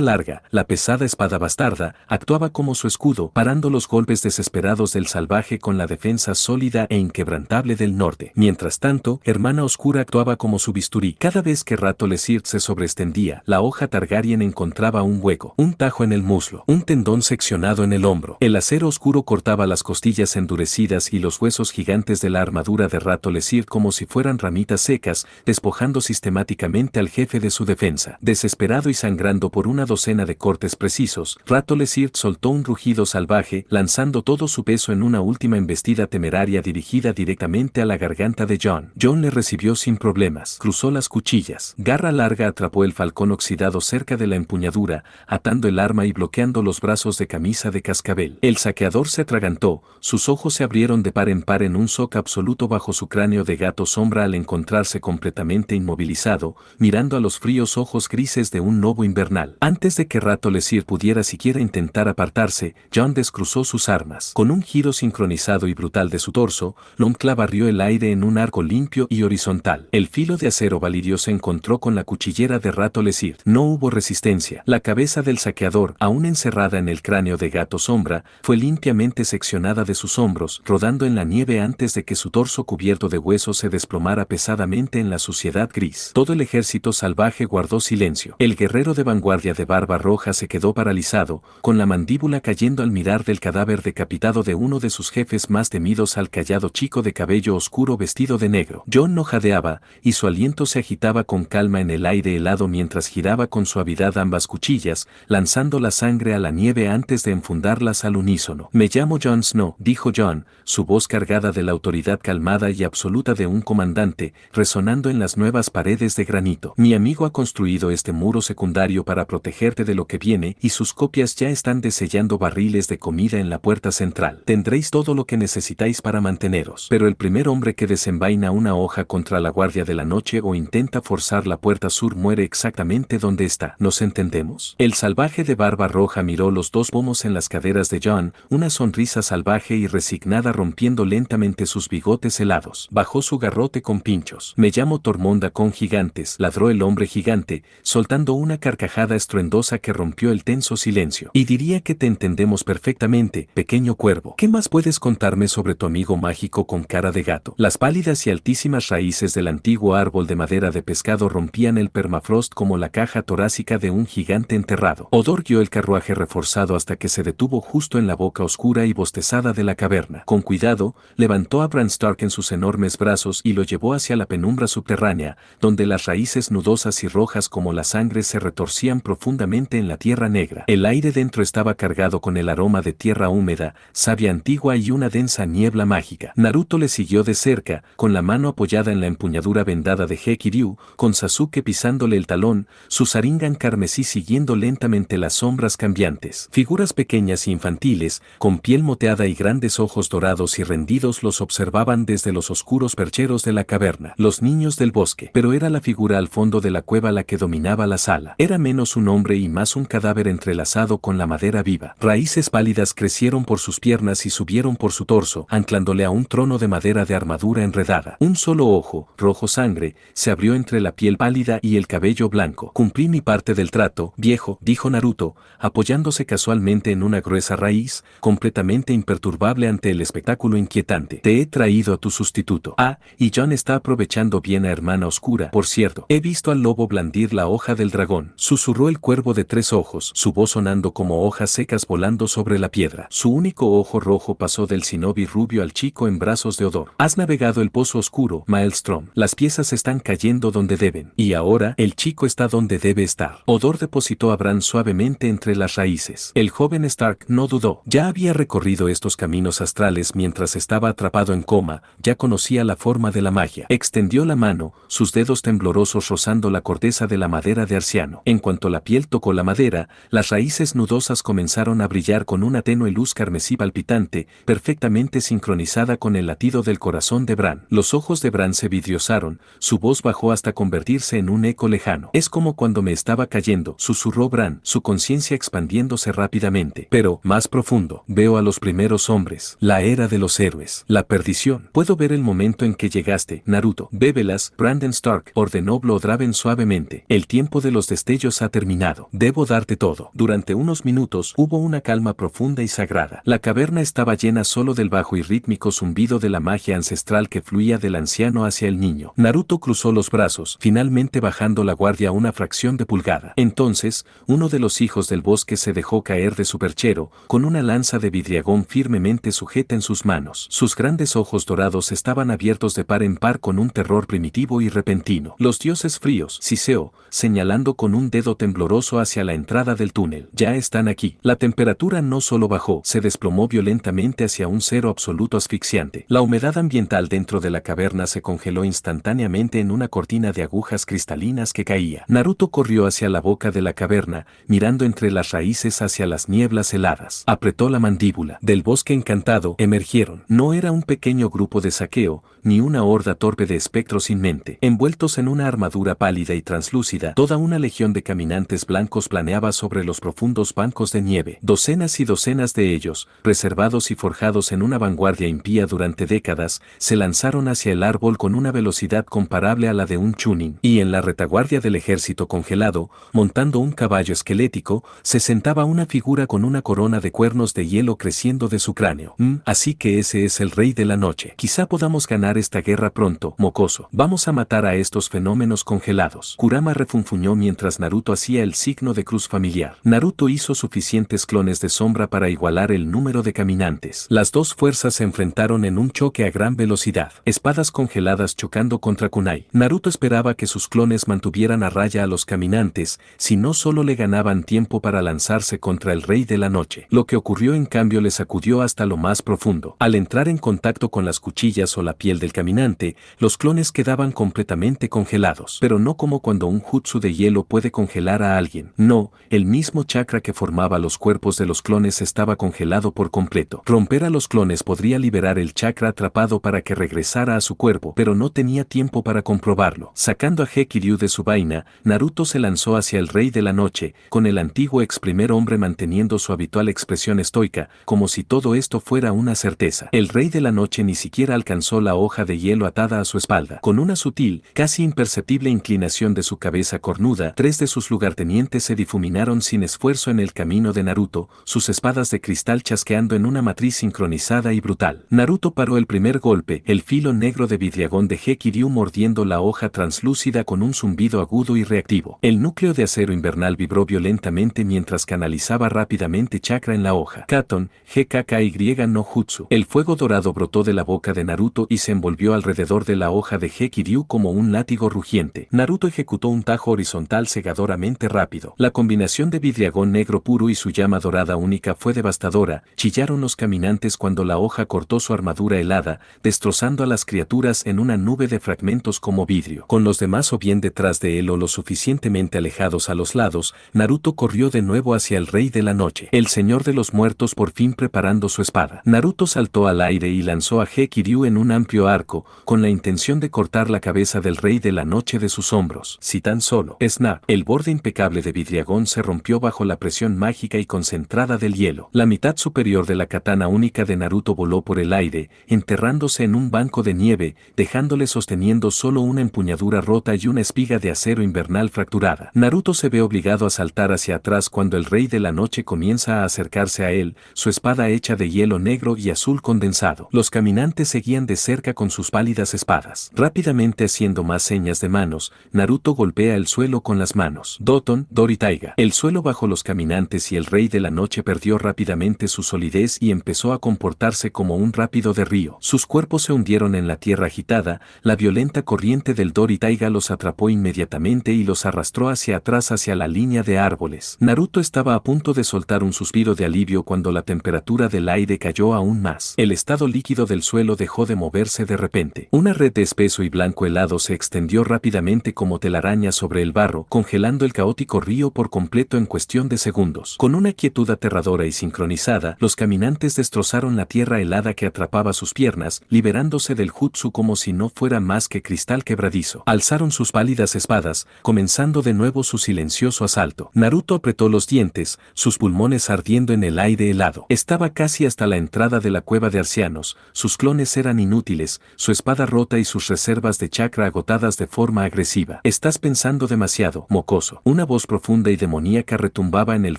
larga, la pesada espada bastarda, actuaba como su escudo, parando los golpes desesperados del salvaje con la defensa sólida e inquebrantable del norte. Mientras tanto, Hermana Oscura actuaba como su bisturí. Cada vez que Rattlesnake se sobreextendía, la hoja Targaryen encontraba un hueco, un tajo en el muslo, un tendón seccionado en el hombro. El acero oscuro cortaba las costillas endurecidas y los huesos gigantes de la armadura de Rattlesnake como si fueran ramitas secas, despojando sistemáticamente al jefe de su defensa. Desesperado y sangrando por una docena de cortes precisos, Rattlesnake soltó un rugido salvaje, lanzando todo su peso en una última embestida temeraria dirigida directamente a la garganta de John. John le recibió sin problemas. Cruzó las cuchillas. Garra larga atrapó el falcón oxidado cerca de la empuñadura, atando el arma y bloqueando los brazos de camisa de cascabel. El saqueador se atragantó, sus ojos se abrieron de par en un shock absoluto bajo su cráneo de gato sombra al encontrarse completamente inmovilizado, mirando a los fríos ojos grises de un lobo invernal. Antes de que Rattlesnake pudiera siquiera intentar apartarse, John descruzó sus armas. Con un giro sincronizado y brutal de su torso, Longclaw barrió el aire en un arco limpio y horizontal. El filo de acero valirio se encontró con la cuchillera de Rattlesnake. No hubo resistencia. La cabeza del saqueador, aún encerrada en el cráneo de gato sombra, fue limpiamente seccionada de sus hombros, rodando en la nieve antes de que su torso cubierto de huesos se desplomara pesadamente en la suciedad gris. Todo el ejército salvaje guardó silencio. El guerrero de vanguardia de barba roja se quedó paralizado, con la mandíbula cayendo al mirar del cadáver decapitado de uno de sus jefes más temidos, al callado chico de cabello oscuro vestido de negro. John no jadeaba, y su aliento se agitaba con calma en el aire helado mientras giraba con suavidad ambas cuchillas, lanzando la sangre a la nieve antes de enfundarlas al unísono. Me llamo Jon Snow, dijo John, su voz cargada de la autoridad calmada y absoluta de un comandante, resonando en las nuevas paredes de granito. Mi amigo ha construido este muro secundario para protegerte de lo que viene, y sus copias ya están desellando barriles de comida en la puerta central. Tendréis todo lo que necesitáis para manteneros. Pero el primer hombre que desenvaina una hoja contra la guardia de la noche o intenta forzar la puerta sur muere exactamente donde está. ¿Nos entendemos? El salvaje de barba roja miró los dos pomos en las caderas de John, una sonrisa salvaje y resignada rompiendo lentamente sus bigotes helados. Bajó su garrote con pinchos. Me llamo Tormonda con gigantes, ladró el hombre gigante, soltando una carcajada estruendosa que rompió el tenso silencio. Y diría que te entendemos perfectamente, pequeño cuervo. ¿Qué más puedes contarme sobre tu amigo mágico con cara de gato? Las pálidas y altísimas raíces del antiguo árbol de madera de pescado rompían el permafrost como la caja torácica de un gigante enterrado. Odor guió el carruaje reforzado hasta que se detuvo justo en la boca oscura y bostezada de la caverna. Con cuidado, levantó a Bran Stark en sus enormes brazos y lo llevó hacia la penumbra subterránea, donde las raíces nudosas y rojas como la sangre se retorcían profundamente en la tierra negra. El aire dentro estaba cargado con el aroma de tierra húmeda, savia antigua y una densa niebla mágica. Naruto le siguió de cerca, con la mano apoyada en la empuñadura vendada de Hekiryu, con Sasuke pisándole el talón, su Sharingan carmesí siguiendo lentamente las sombras cambiantes. Figuras pequeñas e infantiles, con piel moteada y grandes ojos dorados y rendidos los observaban desde los oscuros percheros de la caverna. Los niños del bosque. Pero era la figura al fondo de la cueva la que dominaba la sala. Era menos un hombre y más un cadáver entrelazado con la madera viva. Raíces pálidas crecieron por sus piernas y subieron por su torso, anclándole a un trono de madera de armadura enredada. Un solo ojo, rojo sangre, se abrió entre la piel pálida y el cabello blanco. Cumplí mi parte del trato, viejo, dijo Naruto, apoyándose casualmente en una gruesa raíz, completamente imperturbable ante el espectáculo inquietante. Te he traído a tu sustituto. Ah, y John está aprovechando bien a Hermana Oscura. Por cierto, he visto al lobo blandir conseguir la hoja del dragón, susurró el cuervo de 3 ojos, su voz sonando como hojas secas volando sobre la piedra. Su único ojo rojo pasó del shinobi rubio al chico en brazos de Odor. Has navegado el pozo oscuro, Maelstrom. Las piezas están cayendo donde deben. Y ahora, el chico está donde debe estar. Odor depositó a Bran suavemente entre las raíces. El joven Stark no dudó. Ya había recorrido estos caminos astrales mientras estaba atrapado en coma, ya conocía la forma de la magia. Extendió la mano, sus dedos temblorosos rozando la corteza de la madera de Arciano. En cuanto la piel tocó la madera, las raíces nudosas comenzaron a brillar con una tenue luz carmesí palpitante, perfectamente sincronizada con el latido del corazón de Bran. Los ojos de Bran se vidriosaron, su voz bajó hasta convertirse en un eco lejano. Es como cuando me estaba cayendo, susurró Bran, su conciencia expandiéndose rápidamente. Pero, más profundo, veo a los primeros hombres, la era de los héroes, la perdición. Puedo ver el momento en que llegaste, Naruto. Bébelas, Brandon Stark, ordenó Bloodraven suavemente. El tiempo de los destellos ha terminado. Debo darte todo. Durante unos minutos hubo una calma profunda y sagrada. La caverna estaba llena solo del bajo y rítmico zumbido de la magia ancestral que fluía del anciano hacia el niño. Naruto cruzó los brazos, finalmente bajando la guardia una fracción de pulgada. Entonces, uno de los hijos del bosque se dejó caer de su perchero, con una lanza de vidriagón firmemente sujeta en sus manos. Sus grandes ojos dorados estaban abiertos de par en par con un terror primitivo y repentino. Los dioses fríos, siseó, señalando con un dedo tembloroso hacia la entrada del túnel. Ya están aquí. La temperatura no solo bajó, se desplomó violentamente hacia un cero absoluto asfixiante. La humedad ambiental dentro de la caverna se congeló instantáneamente en una cortina de agujas cristalinas que caía. Naruto corrió hacia la boca de la caverna, mirando entre las raíces hacia las nieblas heladas. Apretó la mandíbula. Del bosque encantado emergieron. No era un pequeño grupo de saqueo, ni una horda torpe de espectros sin mente. Envueltos en una armadura pálida y translúcida, toda una legión de caminantes blancos planeaba sobre los profundos bancos de nieve. Docenas y docenas de ellos, reservados y forjados en una vanguardia impía durante décadas, se lanzaron hacia el árbol con una velocidad comparable a la de un chunin. Y en la retaguardia del ejército congelado, montando un caballo esquelético, se sentaba una figura con una corona de cuernos de hielo creciendo de su cráneo. Así que ese es el rey de la noche. Quizá podamos ganar esta guerra pronto, mocoso. Vamos a matar a estos fenómenos congelados. Kurama refunfuñó mientras Naruto hacía el signo de cruz familiar. Naruto hizo suficientes clones de sombra para igualar el número de caminantes. Las dos fuerzas se enfrentaron en un choque a gran velocidad. Espadas congeladas chocando contra kunai. Naruto esperaba que sus clones mantuvieran a raya a los caminantes, si no solo le ganaban tiempo para lanzarse contra el rey de la noche. Lo que ocurrió en cambio le sacudió hasta lo más profundo. Al entrar en contacto con las cuchillas o la piel del caminante, los clones quedaban completamente congelados. Pero no como cuando un jutsu de hielo puede congelar a alguien. No, el mismo chakra que formaba los cuerpos de los clones estaba congelado por completo. Romper a los clones podría liberar el chakra atrapado para que regresara a su cuerpo, pero no tenía tiempo para comprobarlo. Sacando a Hekiryu de su vaina, Naruto se lanzó hacia el rey de la noche, con el antiguo ex primer hombre manteniendo su habitual expresión estoica, como si todo esto fuera una certeza. El rey de la noche ni siquiera alcanzó la hoja de hielo atada a su espalda. Con una sutil, casi imperceptible inclinación de su cabeza cornuda, 3 de sus lugartenientes se difuminaron sin esfuerzo en el camino de Naruto, sus espadas de cristal chasqueando en una matriz sincronizada y brutal. Naruto paró el primer golpe, el filo negro de vidriagón de Hekiryu mordiendo la hoja translúcida con un zumbido agudo y reactivo. El núcleo de acero invernal vibró violentamente mientras canalizaba rápidamente chakra en la hoja. Katon, GKKY no Jutsu. El fuego dorado brotó de la boca de Naruto y se envolvió alrededor de la hoja de Hekiryu como un látigo rugiente. Naruto ejecutó un tajo horizontal cegadoramente rápido. La combinación de vidriagón negro puro y su llama dorada única fue devastadora. Chillaron los caminantes cuando la hoja cortó su armadura helada, destrozando a las criaturas en una nube de fragmentos como vidrio. Con los demás o bien detrás de él o lo suficientemente alejados a los lados, Naruto corrió de nuevo hacia el rey de la noche. El señor de los muertos por fin preparando su espada. Naruto saltó al aire y lanzó a Hekiryu en un amplio arco, con la intención de cortar la cabeza del rey de la noche de sus hombros. Si tan solo, snap, el borde impecable de vidriagón se rompió bajo la presión mágica y concentrada del hielo. La mitad superior de la katana única de Naruto voló por el aire, enterrándose en un banco de nieve, dejándole sosteniendo solo una empuñadura rota y una espiga de acero invernal fracturada. Naruto se ve obligado a saltar hacia atrás cuando el rey de la noche comienza a acercarse a él, su espada hecha de hielo negro y azul condensado. Los caminantes seguían de cerca con sus pálidas espadas. Rápidamente haciendo más señas de manos, Naruto golpeó golpea el suelo con las manos. Doton, Dor y Taiga. El suelo bajo los caminantes y el rey de la noche perdió rápidamente su solidez y empezó a comportarse como un rápido de río. Sus cuerpos se hundieron en la tierra agitada, la violenta corriente del Dor y Taiga los atrapó inmediatamente y los arrastró hacia atrás hacia la línea de árboles. Naruto estaba a punto de soltar un suspiro de alivio cuando la temperatura del aire cayó aún más. El estado líquido del suelo dejó de moverse de repente. Una red de espeso y blanco helado se extendió rápidamente como telaraña sobre el barro, congelando el caótico río por completo en cuestión de segundos. Con una quietud aterradora y sincronizada, los caminantes destrozaron la tierra helada que atrapaba sus piernas, liberándose del jutsu como si no fuera más que cristal quebradizo. Alzaron sus pálidas espadas, comenzando de nuevo su silencioso asalto. Naruto apretó los dientes, sus pulmones ardiendo en el aire helado. Estaba casi hasta la entrada de la cueva de Arcianos, sus clones eran inútiles, su espada rota y sus reservas de chakra agotadas de forma agresiva. Estás pensando demasiado, mocoso. Una voz profunda y demoníaca retumbaba en el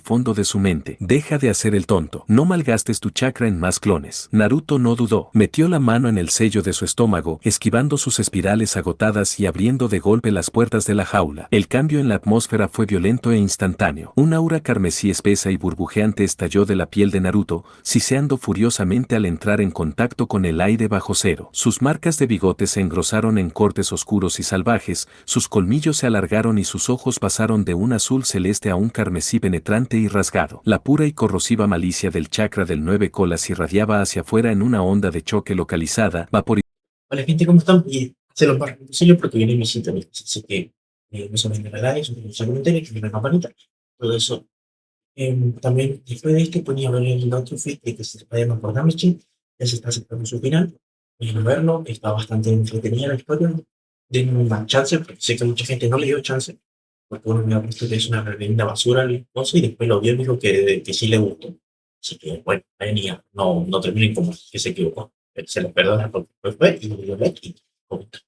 fondo de su mente. Deja de hacer el tonto. No malgastes tu chakra en más clones. Naruto no dudó. Metió la mano en el sello de su estómago, esquivando sus espirales agotadas y abriendo de golpe las puertas de la jaula. El cambio en la atmósfera fue violento e instantáneo. Un aura carmesí espesa y burbujeante estalló de la piel de Naruto, siseando furiosamente al entrar en contacto con el aire bajo cero. Sus marcas de bigote se engrosaron en cortes oscuros y salvajes, sus colmillos se alargaron y sus ojos pasaron de un azul celeste a un carmesí penetrante y rasgado. La pura y corrosiva malicia del chakra del 9 colas irradiaba hacia afuera en una onda de choque localizada, vaporizando. Hola gente, ¿cómo están? Y hace lo más rápido posible porque viene mi cita, así que no se olviden de la like, suscribirse al comentario, activar la campanita, todo eso. También después de este ponía a ver el otro feed de que se puede por Damage, ya se está acercando su final. Vayan a verlo, está bastante entretenida la historia. Denme una chance, porque sé que mucha gente no le dio chance, porque uno me ha visto que es una tremenda basura el coso y después lo vio y dijo que sí le gustó. Así que bueno, venía, no terminen como que se equivocó. Se lo perdona porque fue y le dio like y comenta.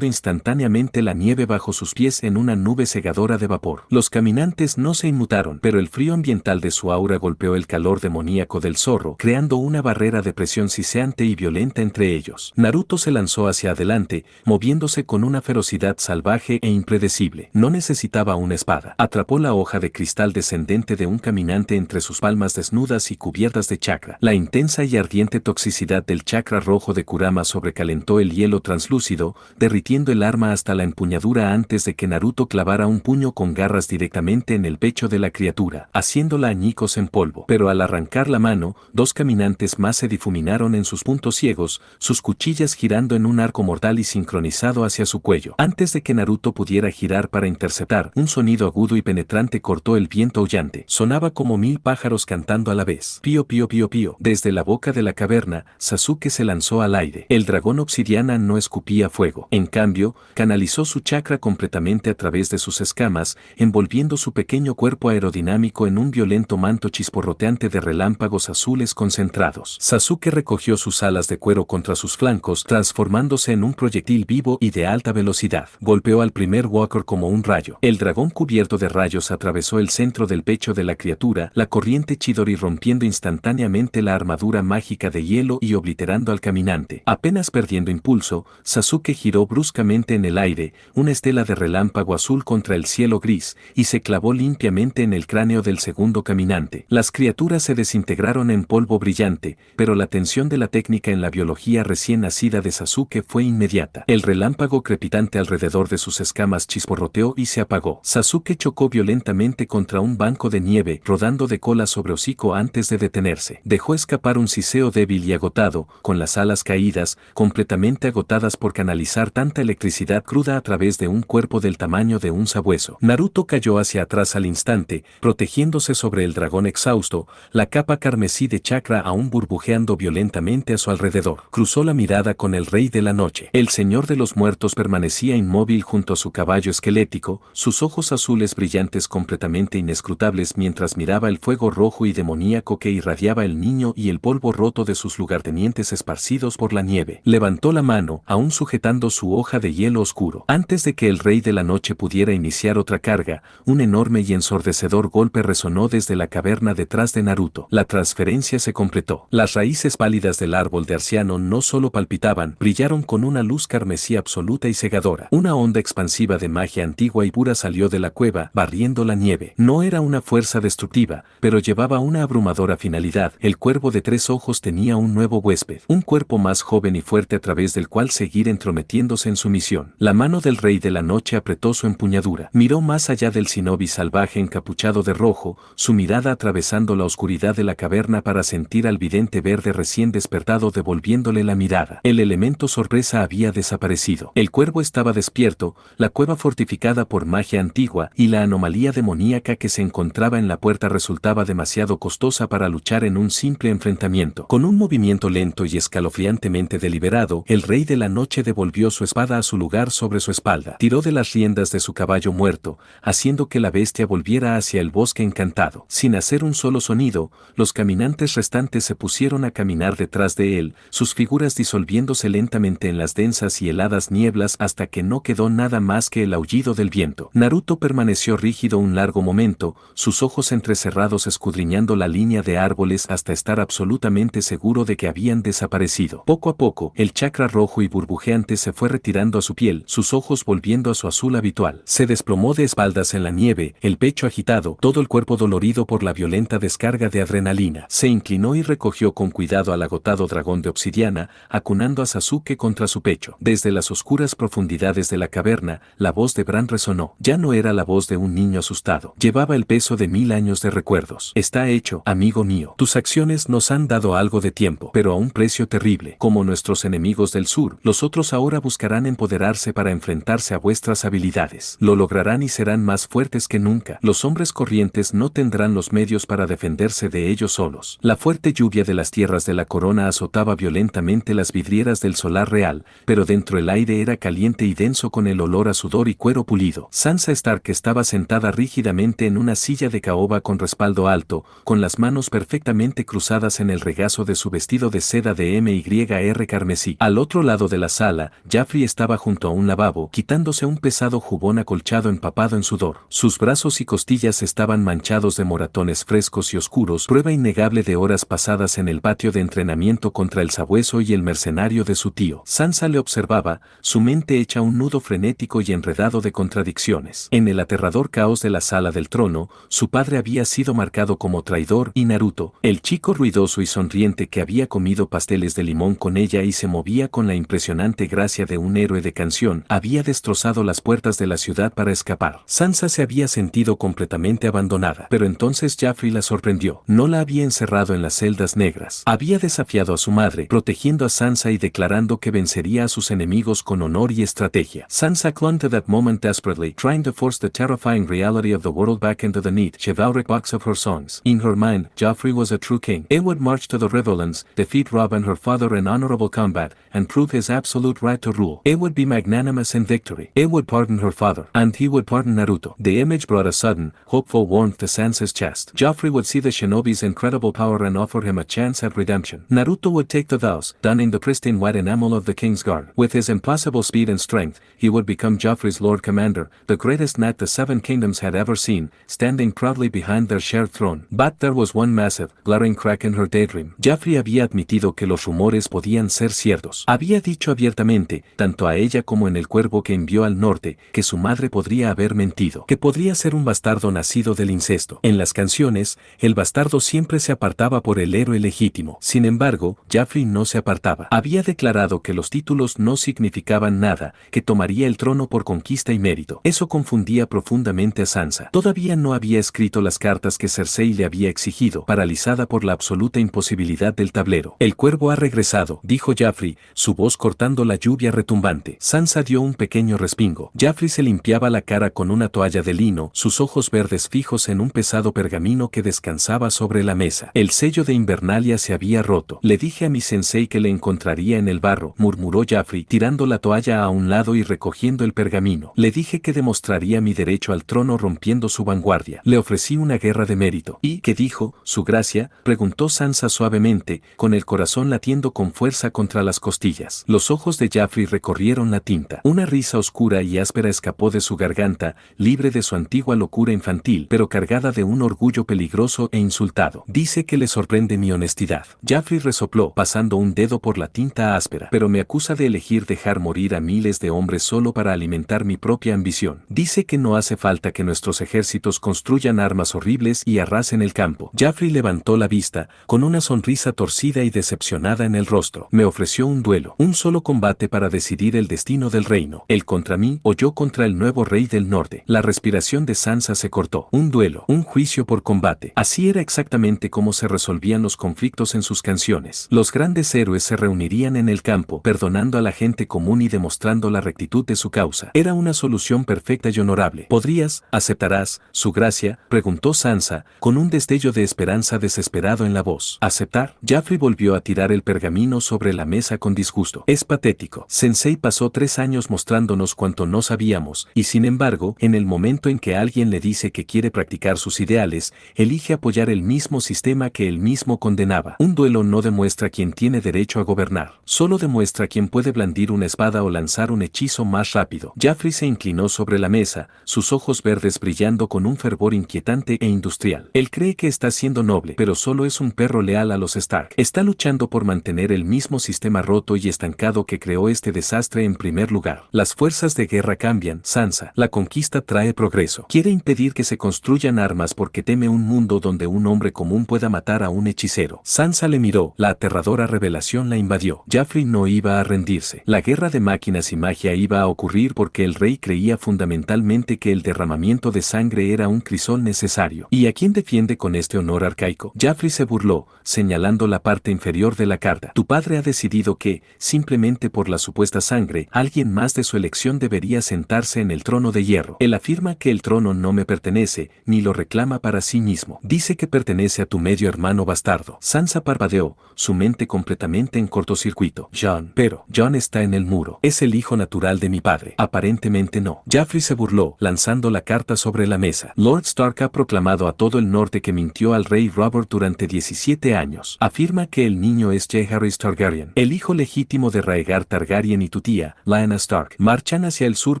Instantáneamente la nieve bajo sus pies en una nube cegadora de vapor. Los caminantes no se inmutaron, pero el frío ambiental de su aura golpeó el calor demoníaco del zorro, creando una barrera de presión siseante y violenta entre ellos. Naruto se lanzó hacia adelante, moviéndose con una ferocidad salvaje e impredecible. No necesitaba una espada. Atrapó la hoja de cristal descendente de un caminante entre sus palmas desnudas y cubiertas de chakra. La intensa y ardiente toxicidad del chakra rojo de Kurama sobrecalentó el hielo translúcido, derritiendo el arma hasta la empuñadura antes de que Naruto clavara un puño con garras directamente en el pecho de la criatura, haciéndola añicos en polvo. Pero al arrancar la mano, dos caminantes más se difuminaron en sus puntos ciegos, sus cuchillas girando en un arco mortal y sincronizado hacia su cuello. Antes de que Naruto pudiera girar para interceptar, un sonido agudo y penetrante cortó el viento aullante. Sonaba como 1000 pájaros cantando a la vez. Pío pío pío pío. Desde la boca de la caverna, Sasuke se lanzó al aire. El dragón obsidiana no escupía fuego. En cambio, canalizó su chakra completamente a través de sus escamas, envolviendo su pequeño cuerpo aerodinámico en un violento manto chisporroteante de relámpagos azules concentrados. Sasuke recogió sus alas de cuero contra sus flancos, transformándose en un proyectil vivo y de alta velocidad. Golpeó al primer Walker como un rayo. El dragón cubierto de rayos atravesó el centro del pecho de la criatura, la corriente Chidori rompiendo instantáneamente la armadura mágica de hielo y obliterando al caminante. Apenas perdiendo impulso, Sasuke giró bruscamente en el aire, una estela de relámpago azul contra el cielo gris, y se clavó limpiamente en el cráneo del segundo caminante. Las criaturas se desintegraron en polvo brillante, pero la tensión de la técnica en la biología recién nacida de Sasuke fue inmediata. El relámpago crepitante alrededor de sus escamas chisporroteó y se apagó. Sasuke chocó violentamente contra un banco de nieve, rodando de cola sobre hocico antes de detenerse. Dejó escapar un siseo débil y agotado, con las alas caídas, completamente agotadas por canalizar tanta electricidad cruda a través de un cuerpo del tamaño de un sabueso. Naruto cayó hacia atrás al instante, protegiéndose sobre el dragón exhausto, la capa carmesí de chakra aún burbujeando violentamente a su alrededor. Cruzó la mirada con el rey de la noche. El señor de los muertos permanecía inmóvil junto a su caballo esquelético, sus ojos azules brillantes completamente inescrutables mientras miraba el fuego rojo y demoníaco que irradiaba el niño y el polvo roto de sus lugartenientes esparcidos por la nieve. Levantó la mano, aún sujetando su hoja de hielo oscuro. Antes de que el Rey de la Noche pudiera iniciar otra carga, un enorme y ensordecedor golpe resonó desde la caverna detrás de Naruto. La transferencia se completó. Las raíces pálidas del árbol de Arciano no solo palpitaban, brillaron con una luz carmesí absoluta y cegadora. Una onda expansiva de magia antigua y pura salió de la cueva, barriendo la nieve. No era una fuerza destructiva, pero llevaba una abrumadora finalidad. El cuervo de 3 ojos tenía un nuevo huésped, un cuerpo más joven y fuerte a través del cual seguir entrometiéndose en su misión. La mano del Rey de la Noche apretó su empuñadura. Miró más allá del shinobi salvaje encapuchado de rojo, su mirada atravesando la oscuridad de la caverna para sentir al vidente verde recién despertado devolviéndole la mirada. El elemento sorpresa había desaparecido. El cuervo estaba despierto, la cueva fortificada por magia antigua y la anomalía demoníaca que se encontraba en la puerta resultaba demasiado costosa para luchar en un simple enfrentamiento. Con un movimiento lento y escalofriantemente deliberado, el Rey de la Noche devolvió su espada a su lugar sobre su espalda. Tiró de las riendas de su caballo muerto, haciendo que la bestia volviera hacia el bosque encantado. Sin hacer un solo sonido, los caminantes restantes se pusieron a caminar detrás de él, sus figuras disolviéndose lentamente en las densas y heladas nieblas hasta que no quedó nada más que el aullido del viento. Naruto permaneció rígido un largo momento, sus ojos entrecerrados escudriñando la línea de árboles hasta estar absolutamente seguro de que habían desaparecido. Poco a poco, el chakra rojo y burbujeante se fue retirando a su piel, sus ojos volviendo a su azul habitual. Se desplomó de espaldas en la nieve, el pecho agitado, todo el cuerpo dolorido por la violenta descarga de adrenalina. Se inclinó y recogió con cuidado al agotado dragón de obsidiana, acunando a Sasuke contra su pecho. Desde las oscuras profundidades de la caverna, la voz de Bran resonó. Ya no era la voz de un niño asustado. Llevaba el peso de 1000 años de recuerdos. Está hecho, amigo mío. Tus acciones nos han dado algo de tiempo, pero a un precio terrible. Como nuestros enemigos del sur, los otros ahora buscarán empoderarse para enfrentarse a vuestras habilidades. Lo lograrán y serán más fuertes que nunca. Los hombres corrientes no tendrán los medios para defenderse de ellos solos. La fuerte lluvia de las tierras de la corona azotaba violentamente las vidrieras del solar real, pero dentro el aire era caliente y denso con el olor a sudor y cuero pulido. Sansa Stark estaba sentada rígidamente en una silla de caoba con respaldo alto, con las manos perfectamente cruzadas en el regazo de su vestido de seda de MYR carmesí. Al otro lado de la sala, Jaffrey estaba junto a un lavabo, quitándose un pesado jubón acolchado empapado en sudor. Sus brazos y costillas estaban manchados de moratones frescos y oscuros, prueba innegable de horas pasadas en el patio de entrenamiento contra el sabueso y el mercenario de su tío. Sansa le observaba, su mente hecha un nudo frenético y enredado de contradicciones. En el aterrador caos de la sala del trono, su padre había sido marcado como traidor y Naruto, el chico ruidoso y sonriente que había comido pasteles de limón con ella y se movía con la impresionante gracia de un héroe de canción, había destrozado las puertas de la ciudad para escapar. Sansa se había sentido completamente abandonada, pero entonces Jaffrey la sorprendió. No la había encerrado en las celdas negras. Había desafiado a su madre, protegiendo a Sansa y declarando que vencería a sus enemigos con honor y estrategia. Sansa clung to that moment desperately, trying to force the terrifying reality of the world back into the neat, chivalric box of her songs. In her mind, Joffrey was a true king. He would march to the Riverlands, defeat Robb and her father in honorable combat, and prove his absolute right to rule. He would be magnanimous in victory. He would pardon her father, and he would pardon Naruto. The image brought a sudden, hopeful warmth to Sansa's chest. Joffrey would see the shinobi's incredible power and offer him a chance at redemption. Naruto would take the vows, donning the pristine white enamel of the King's Guard. With his impossible speed and strength, he would become Joffrey's Lord Commander, the greatest knight the Seven Kingdoms had ever seen, standing proudly behind their shared throne. But there was one massive, glaring crack in her daydream. Joffrey había admitido que los rumores podían ser ciertos. Había dicho abiertamente, tanto a ella como en el cuervo que envió al norte, que su madre podría haber mentido, que podría ser un bastardo nacido del incesto. En las canciones, el bastardo siempre se apartaba por el héroe legítimo. Sin embargo, Joffrey no se apartaba. Había declarado que los títulos no significaban nada, que tomaría el trono por conquista y mérito. Eso confundía profundamente a Sansa. Todavía no había escrito las cartas que Cersei le había exigido, paralizada por la absoluta imposibilidad del tablero. El cuervo ha regresado, dijo Joffrey, su voz cortando la lluvia retumbante. Sansa dio un pequeño respingo. Joffrey se limpiaba la cara con una toalla de lino, sus ojos verdes fijos en un pesado pergamino que descansaba sobre la mesa. El sello de Invernalia se había roto. Le dije a mi sensei que le encontraría en el barro, murmuró Joffrey, tirando la toalla a un lado y recogiendo el pergamino. Le dije que demostraría mi derecho al trono rompiendo su vanguardia. Le ofrecí una guerra de mérito. ¿Y qué dijo, su gracia? Preguntó Sansa suavemente, con el corazón latiendo con fuerza contra las costillas. Los ojos de Joffrey corrieron la tinta. Una risa oscura y áspera escapó de su garganta, libre de su antigua locura infantil, pero cargada de un orgullo peligroso e insultado. Dice que le sorprende mi honestidad. Jaffrey resopló, pasando un dedo por la tinta áspera. Pero me acusa de elegir dejar morir a miles de hombres solo para alimentar mi propia ambición. Dice que no hace falta que nuestros ejércitos construyan armas horribles y arrasen el campo. Jaffrey levantó la vista, con una sonrisa torcida y decepcionada en el rostro. Me ofreció un duelo, un solo combate para decidir el destino del reino. Él contra mí o yo contra el nuevo rey del norte. La respiración de Sansa se cortó. Un duelo, un juicio por combate. Así era exactamente como se resolvían los conflictos en sus canciones. Los grandes héroes se reunirían en el campo, perdonando a la gente común y demostrando la rectitud de su causa. Era una solución perfecta y honorable. ¿Podrías, aceptarás, su gracia?, preguntó Sansa, con un destello de esperanza desesperado en la voz. ¿Aceptar? Jaffrey volvió a tirar el pergamino sobre la mesa con disgusto. Es patético. Sensei pasó 3 años mostrándonos cuanto no sabíamos, y sin embargo, en el momento en que alguien le dice que quiere practicar sus ideales, elige apoyar el mismo sistema que él mismo condenaba. Un duelo no demuestra quién tiene derecho a gobernar, solo demuestra quién puede blandir una espada o lanzar un hechizo más rápido. Jaffrey se inclinó sobre la mesa, sus ojos verdes brillando con un fervor inquietante e industrial. Él cree que está siendo noble, pero solo es un perro leal a los Stark. Está luchando por mantener el mismo sistema roto y estancado que creó este desastre en primer lugar. Las fuerzas de guerra cambian, Sansa. La conquista trae progreso. Quiere impedir que se construyan armas porque teme un mundo donde un hombre común pueda matar a un hechicero. Sansa le miró. La aterradora revelación la invadió. Jaffrey no iba a rendirse. La guerra de máquinas y magia iba a ocurrir porque el rey creía fundamentalmente que el derramamiento de sangre era un crisol necesario. ¿Y a quién defiende con este honor arcaico? Jaffrey se burló, señalando la parte inferior de la carta. Tu padre ha decidido que, simplemente por la supuesta sangre, alguien más de su elección debería sentarse en el trono de hierro. Él afirma que el trono no me pertenece, ni lo reclama para sí mismo. Dice que pertenece a tu medio hermano bastardo. Sansa parpadeó, su mente completamente en cortocircuito. Jon. Pero, Jon está en el muro. Es el hijo natural de mi padre. Aparentemente no. Jaffrey se burló, lanzando la carta sobre la mesa. Lord Stark ha proclamado a todo el norte que mintió al rey Robert durante 17 años. Afirma que el niño es Jaehaerys Targaryen, el hijo legítimo de Rhaegar Targaryen, y tu tía, Lyanna Stark, marchan hacia el sur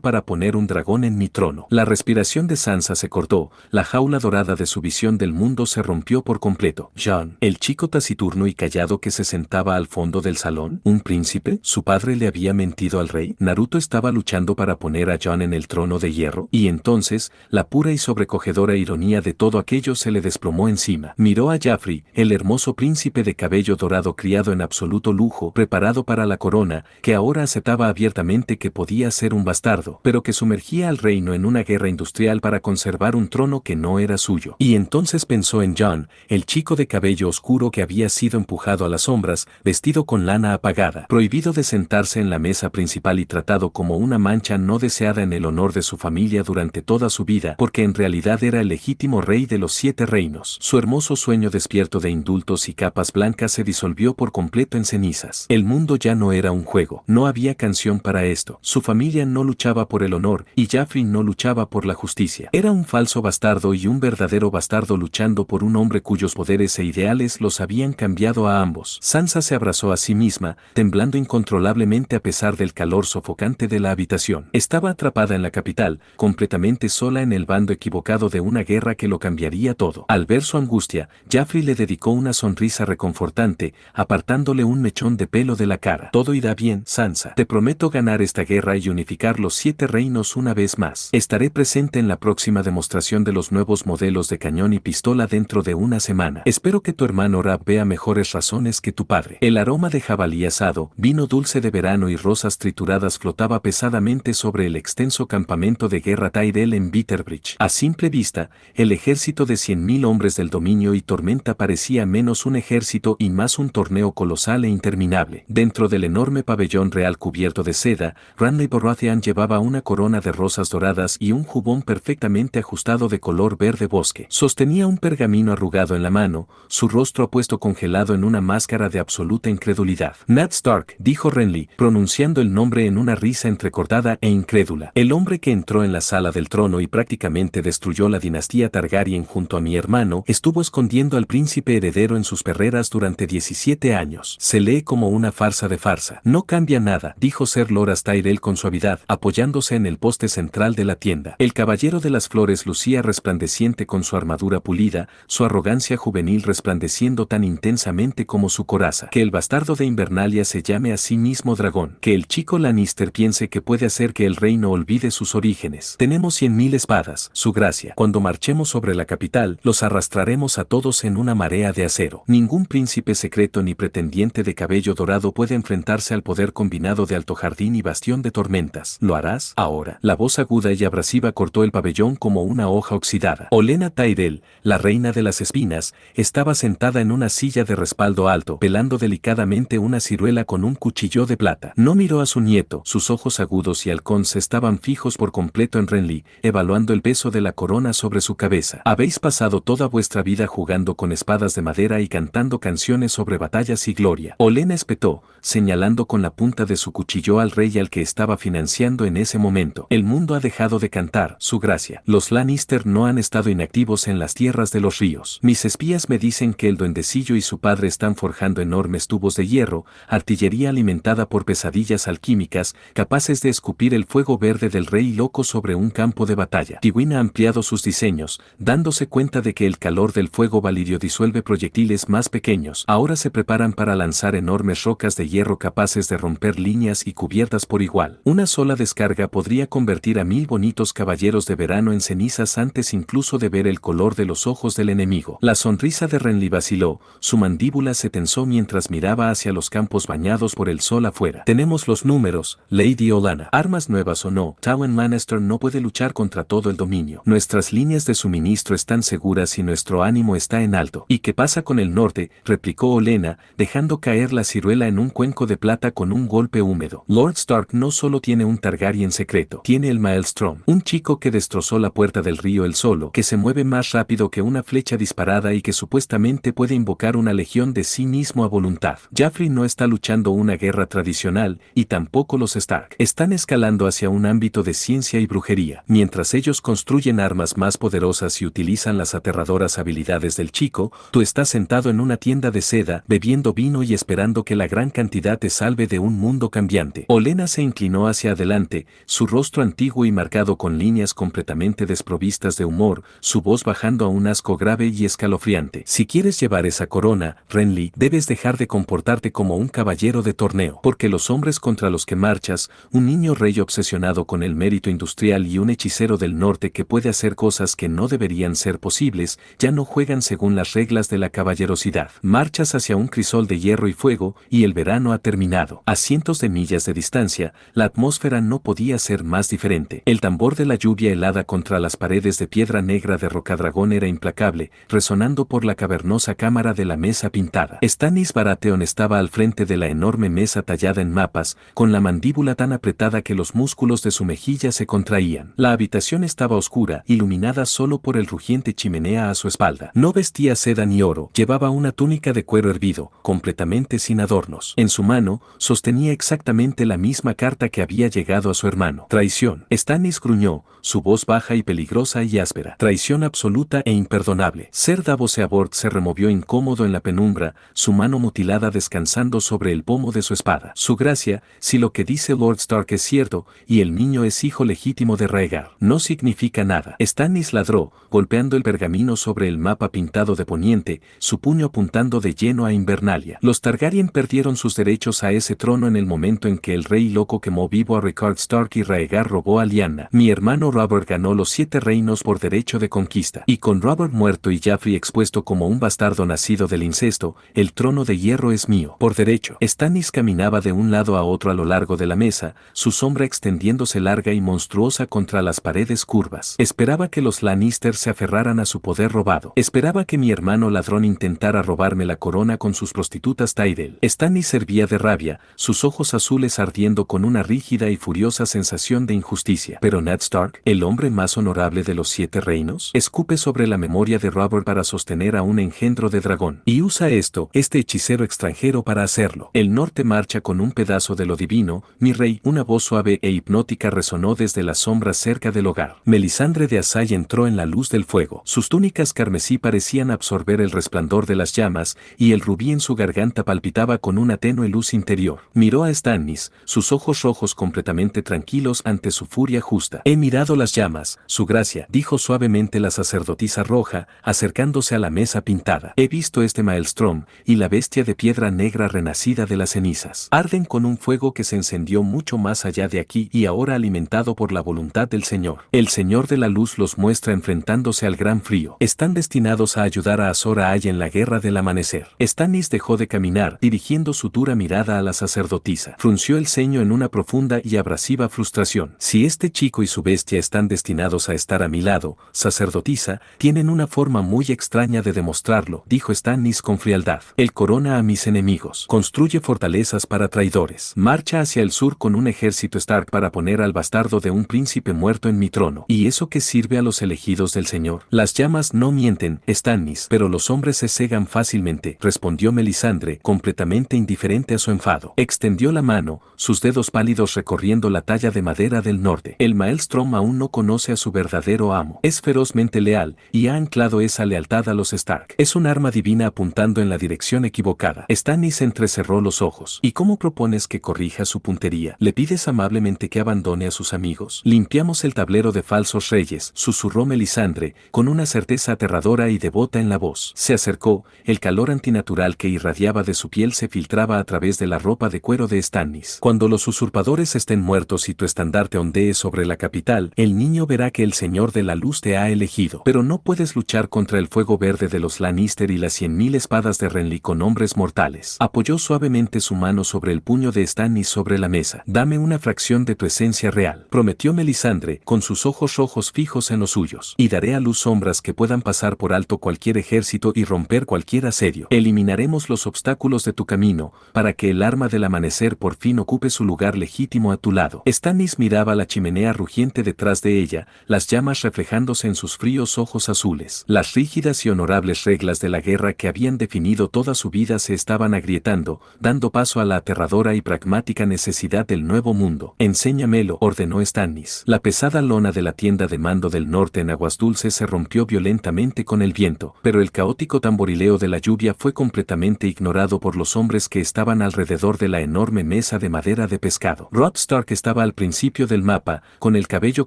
para poner un dragón en mi trono. La respiración de Sansa se cortó, la jaula dorada de su visión del mundo se rompió por completo. Jon, el chico taciturno y callado que se sentaba al fondo del salón, ¿un príncipe? ¿Su padre le había mentido al rey? ¿Naruto estaba luchando para poner a Jon en el trono de hierro? Y entonces, la pura y sobrecogedora ironía de todo aquello se le desplomó encima. Miró a Jaffrey, el hermoso príncipe de cabello dorado criado en absoluto lujo, preparado para la corona, que ahora aceptaba abiertamente que podía ser un bastardo, pero que sumergía al reino en una guerra industrial para conservar un trono que no era suyo. Y entonces pensó en Jon, el chico de cabello oscuro que había sido empujado a las sombras, vestido con lana apagada, prohibido de sentarse en la mesa principal y tratado como una mancha no deseada en el honor de su familia durante toda su vida, porque en realidad era el legítimo rey de los 7 reinos. Su hermoso sueño despierto de indultos y capas blancas se disolvió por completo en cenizas. El mundo ya no era un juego, no había canción para esto. Su familia no luchaba por el honor, y Jaffrey no luchaba por la justicia. Era un falso bastardo y un verdadero bastardo luchando por un hombre cuyos poderes e ideales los habían cambiado a ambos. Sansa se abrazó a sí misma, temblando incontrolablemente a pesar del calor sofocante de la habitación. Estaba atrapada en la capital, completamente sola en el bando equivocado de una guerra que lo cambiaría todo. Al ver su angustia, Jaffrey le dedicó una sonrisa reconfortante, apartándole un mechón de pelo de la cara. Todo irá bien, Sansa. Te prometo ganar esta guerra y unificar los 7 reinos una vez más. Estaré presente en la próxima demostración de los nuevos modelos de cañón y pistola dentro de una semana. Espero que tu hermano Rab vea mejores razones que tu padre. El aroma de jabalí asado, vino dulce de verano y rosas trituradas flotaba pesadamente sobre el extenso campamento de guerra Tyrell en Bitterbridge. A simple vista, el ejército de 100.000 hombres del dominio y tormenta parecía menos un ejército y más un torneo colosal e interminable. Dentro del enorme pabellón real cubierto de seda, Ramsay Baratheon llevaba una corona de rosas doradas y un jubón perfectamente ajustado de color verde bosque. Sostenía un pergamino arrugado en la mano, su rostro apuesto congelado en una máscara de absoluta incredulidad. Ned Stark, dijo Renly, pronunciando el nombre en una risa entrecortada e incrédula. El hombre que entró en la sala del trono y prácticamente destruyó la dinastía Targaryen junto a mi hermano, estuvo escondiendo al príncipe heredero en sus perreras durante 17 años. Se lee como una farsa de farsa. No cambia nada. espada, dijo Sir Loras Tyrell con suavidad, apoyándose en el poste central de la tienda. El caballero de las flores lucía resplandeciente con su armadura pulida, su arrogancia juvenil resplandeciendo tan intensamente como su coraza. Que el bastardo de Invernalia se llame a sí mismo dragón. Que el chico Lannister piense que puede hacer que el reino olvide sus orígenes. Tenemos 100.000 espadas, su gracia. Cuando marchemos sobre la capital, los arrastraremos a todos en una marea de acero. Ningún príncipe secreto ni pretendiente de cabello dorado puede enfrentarse al poder combinado de Alto Jardín y Bastión de Tormentas. ¿Lo harás? Ahora. La voz aguda y abrasiva cortó el pabellón como una hoja oxidada. Olenna Tyrell, la reina de las espinas, estaba sentada en una silla de respaldo alto, pelando delicadamente una ciruela con un cuchillo de plata. No miró a su nieto, sus ojos agudos y halcones estaban fijos por completo en Renly, evaluando el peso de la corona sobre su cabeza. Habéis pasado toda vuestra vida jugando con espadas de madera y cantando canciones sobre batallas y gloria. Olenna espetó, señalando con la punta de su cuchillo al rey al que estaba financiando en ese momento. El mundo ha dejado de cantar, su gracia. Los Lannister no han estado inactivos en las tierras de los ríos. Mis espías me dicen que el duendecillo y su padre están forjando enormes tubos de hierro, artillería alimentada por pesadillas alquímicas, capaces de escupir el fuego verde del rey loco sobre un campo de batalla. Tywin ha ampliado sus diseños, dándose cuenta de que el calor del fuego valirio disuelve proyectiles más pequeños. Ahora se preparan para lanzar enormes rocas de hierro capaces de romper líneas y cubiertas por igual. Una sola descarga podría convertir a 1000 bonitos caballeros de verano en cenizas antes incluso de ver el color de los ojos del enemigo. La sonrisa de Renly vaciló, su mandíbula se tensó mientras miraba hacia los campos bañados por el sol afuera. Tenemos los números, Lady Olenna. Armas nuevas o no, Tywin Lannister no puede luchar contra todo el dominio. Nuestras líneas de suministro están seguras y nuestro ánimo está en alto. ¿Y qué pasa con el norte?, replicó Olenna, dejando caer la ciruela en un cuenco de plata con un golpe húmedo. Lord Stark no solo tiene un Targaryen secreto, tiene el Maelstrom, un chico que destrozó la puerta del río él solo, que se mueve más rápido que una flecha disparada y que supuestamente puede invocar una legión de sí mismo a voluntad. Joffrey no está luchando una guerra tradicional, y tampoco los Stark. Están escalando hacia un ámbito de ciencia y brujería. Mientras ellos construyen armas más poderosas y utilizan las aterradoras habilidades del chico, tú estás sentado en una tienda de seda, bebiendo vino y esperando que la gran cantidad te salve de un mundo cambiante. Olenna se inclinó hacia adelante, su rostro antiguo y marcado con líneas completamente desprovistas de humor, su voz bajando a un asco grave y escalofriante. Si quieres llevar esa corona, Renly, debes dejar de comportarte como un caballero de torneo, porque los hombres contra los que marchas, un niño rey obsesionado con el mérito industrial y un hechicero del norte que puede hacer cosas que no deberían ser posibles, ya no juegan según las reglas de la caballerosidad. Marchas hacia un crisol de hierro y fuego, y el verano ha terminado. A cientos de millas de distancia, la atmósfera no podía ser más diferente. El tambor de la lluvia helada contra las paredes de piedra negra de Rocadragón era implacable, resonando por la cavernosa cámara de la mesa pintada. Stannis Baratheon estaba al frente de la enorme mesa tallada en mapas, con la mandíbula tan apretada que los músculos de su mejilla se contraían. La habitación estaba oscura, iluminada solo por el rugiente chimenea a su espalda. No vestía seda ni oro, llevaba una túnica de cuero hervido, completamente sin adornos. En su mano, sostenía exactamente la misma carta que había llegado a su hermano. Traición. Stannis gruñó, su voz baja y peligrosa y áspera. Traición absoluta e imperdonable. Ser Davos Seabord se removió incómodo en la penumbra, su mano mutilada descansando sobre el pomo de su espada. Su gracia, si lo que dice Lord Stark es cierto, y el niño es hijo legítimo de Rhaegar, no significa nada. Stannis ladró, golpeando el pergamino sobre el mapa pintado de poniente, su puño apuntando de lleno a Invernalia. Los Targaryen perdieron sus derechos a ese trono en el momento en que el rey loco quemó vivo a Rickard Stark y Rhaegar robó a Lyanna. Mi hermano Robert ganó los 7 reinos por derecho de conquista. Y con Robert muerto y Joffrey expuesto como un bastardo nacido del incesto, el trono de hierro es mío, por derecho. Stannis caminaba de un lado a otro a lo largo de la mesa, su sombra extendiéndose larga y monstruosa contra las paredes curvas. Esperaba que los Lannister se aferraran a su poder robado. Esperaba que mi hermano ladrón intentara robarme la corona con sus prostitutas Tyrell. Stannis servía de rabia, sus ojos azules ardiendo con una rígida y furiosa sensación de injusticia. Pero Ned Stark, el hombre más honorable de los 7 reinos, escupe sobre la memoria de Robert para sostener a un engendro de dragón. Y usa este hechicero extranjero para hacerlo. El norte marcha con un pedazo de lo divino, mi rey. Una voz suave e hipnótica resonó desde las sombras cerca del hogar. Melisandre de Asay entró en la luz del fuego. Sus túnicas carmesí parecían absorber el resplandor de las llamas, y el rubí en su garganta palpitaba con una tenue tenue luz interior. Miró a Stannis, sus ojos rojos completamente tranquilos ante su furia justa. He mirado las llamas, su gracia, dijo suavemente la sacerdotisa roja, acercándose a la mesa pintada. He visto este maelstrom, y la bestia de piedra negra renacida de las cenizas. Arden con un fuego que se encendió mucho más allá de aquí y ahora alimentado por la voluntad del Señor. El Señor de la Luz los muestra enfrentándose al gran frío. Están destinados a ayudar a Azor Ahai en la guerra del amanecer. Stannis dejó de caminar, dirigiendo su dura mirada a la sacerdotisa. Frunció el ceño en una profunda y abrasiva frustración. Si este chico y su bestia están destinados a estar a mi lado, sacerdotisa, tienen una forma muy extraña de demostrarlo, dijo Stannis con frialdad. Él corona a mis enemigos. Construye fortalezas para traidores. Marcha hacia el sur con un ejército Stark para poner al bastardo de un príncipe muerto en mi trono. ¿Y eso qué sirve a los elegidos del Señor? Las llamas no mienten, Stannis, pero los hombres se cegan fácilmente, respondió Melisandre, completamente indiferente a su enfado. Extendió la mano, sus dedos pálidos recorriendo la talla de madera del norte. El Maelstrom aún no conoce a su verdadero amo. Es ferozmente leal, y ha anclado esa lealtad a los Stark. Es un arma divina apuntando en la dirección equivocada. Stannis entrecerró los ojos. ¿Y cómo propones que corrija su puntería? ¿Le pides amablemente que abandone a sus amigos? Limpiamos el tablero de falsos reyes, susurró Melisandre, con una certeza aterradora y devota en la voz. Se acercó, el calor antinatural que irradiaba de su piel se filtraba a través de la ropa de cuero de Stannis. Cuando los usurpadores estén muertos y tu estandarte ondee sobre la capital, el niño verá que el Señor de la Luz te ha elegido. Pero no puedes luchar contra el fuego verde de los Lannister y las 100.000 espadas de Renly con hombres mortales. Apoyó suavemente su mano sobre el puño de Stannis sobre la mesa. Dame una fracción de tu esencia real, prometió Melisandre, con sus ojos rojos fijos en los suyos. Y daré a luz sombras que puedan pasar por alto cualquier ejército y romper cualquier asedio. Eliminaremos los obstáculos de tu camino, para que el arma del amanecer por fin ocupe su lugar legítimo a tu lado. Stannis miraba la chimenea rugiente detrás de ella, las llamas reflejándose en sus fríos ojos azules. Las rígidas y honorables reglas de la guerra que habían definido toda su vida se estaban agrietando, dando paso a la aterradora y pragmática necesidad del nuevo mundo. Enséñamelo, ordenó Stannis. La pesada lona de la tienda de mando del norte en Aguas Dulces se rompió violentamente con el viento, pero el caótico tamborileo de la lluvia fue completamente ignorado por los hombres que estaban alrededor de la enorme mesa de madera de pescado. Robb Stark estaba al principio del mapa, con el cabello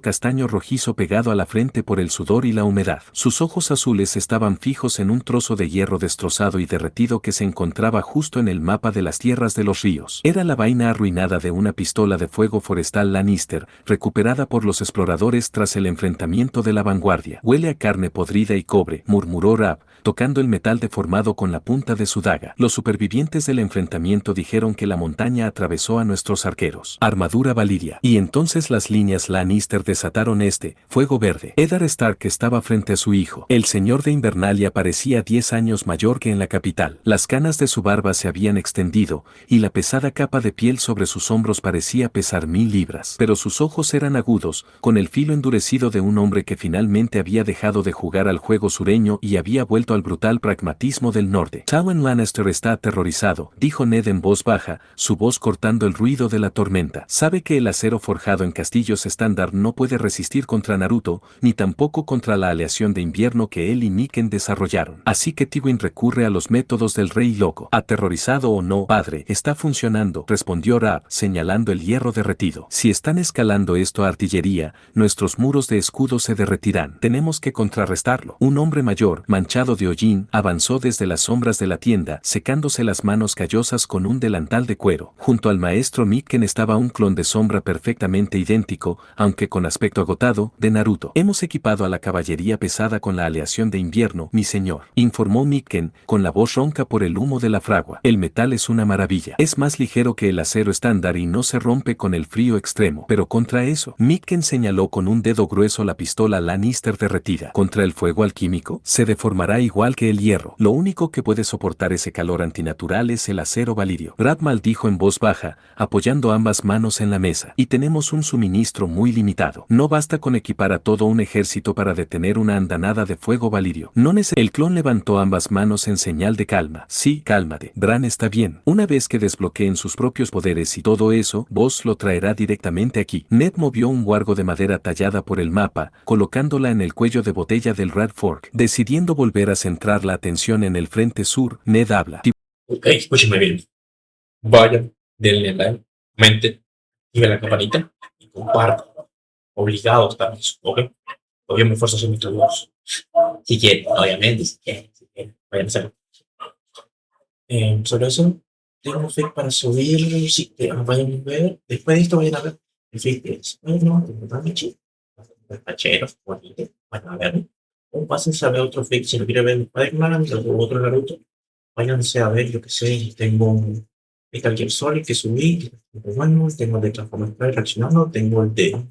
castaño rojizo pegado a la frente por el sudor y la humedad. Sus ojos azules estaban fijos en un trozo de hierro destrozado y derretido que se encontraba justo en el mapa de las tierras de los ríos. Era la vaina arruinada de una pistola de fuego forestal Lannister, recuperada por los exploradores tras el enfrentamiento de la vanguardia. Huele a carne podrida y cobre, murmuró Robb, tocando el metal deformado con la punta de su daga. Los supervivientes del enfrentamiento dijeron que la montaña atravesó a nuestros arqueros. Armadura Valiria. Y entonces las líneas Lannister desataron fuego verde. Eddard Stark estaba frente a su hijo. El señor de Invernalia parecía 10 años mayor que en la capital. Las canas de su barba se habían extendido, y la pesada capa de piel sobre sus hombros parecía pesar 1000 libras. Pero sus ojos eran agudos, con el filo endurecido de un hombre que finalmente había dejado de jugar al juego sureño y había vuelto al brutal pragmatismo del norte. Tywin Lannister está aterrorizado, dijo Ned en voz baja, su voz cortando el ruido de la tormenta. Sabe que el acero forjado en castillos estándar no puede resistir contra Naruto, ni tampoco contra la aleación de invierno que él y Nicken desarrollaron. Así que Tywin recurre a los métodos del rey loco. Aterrorizado o no, padre, está funcionando, respondió Robb, señalando el hierro derretido. Si están escalando esto a artillería, nuestros muros de escudo se derretirán. Tenemos que contrarrestarlo. Un hombre mayor, manchado de hollín, avanzó desde las sombras de la tienda, secándose las manos callosas con un delantal de cuero. Junto al maestro Nicken estaba un clon de sombra perfectamente idéntico, aunque con aspecto agotado, de Naruto. Hemos equipado a la caballería pesada con la aleación de invierno, mi señor, informó Nicken, con la voz ronca por el humo de la fragua. El metal es una maravilla. Es más ligero que el acero estándar y no se rompe con el frío extremo. Pero contra eso, Nicken señaló con un dedo grueso la pistola Lannister derretida. Contra el fuego alquímico, se deformará igual que el hierro. Lo único que puede soportar ese calor antinatural es el acero valirio. Robb maldijo en voz baja, apoyando ambas manos en la mesa. Y tenemos un suministro muy limitado. No basta con equipar a todo un ejército para detener una andanada de fuego valirio. El clon levantó ambas manos en señal de calma. Sí, cálmate. Bran está bien. Una vez que desbloqueen sus propios poderes y todo eso, vos lo traerá directamente aquí. Ned movió un huargo de madera tallada por el mapa, colocándola en el cuello de botella del Red Fork. Decidiendo volver a centrar la atención en el frente sur, Ned habla. Ok, escúcheme bien. vayan, denle like, comenten, activen la campanita y compartan. Obligados también, ¿ok? Obvio me esfuerzo a hacer mis trabajos. Si quieren, obviamente, si quieren, vayan a hacerlo. Sobre eso, tengo fe para subir, si vayan a ver, después de esto vayan a ver el feed de bueno, de Damichi, tacheros, bonito, vayan a verlo. O pásense a ver otro feed, si no quieren ver Spider-Man o otro Naruto, váyanse a ver, yo que sé, tengo Metal Gear Solid que subí, bueno, tengo el de Transformers Prime reaccionando, tengo el de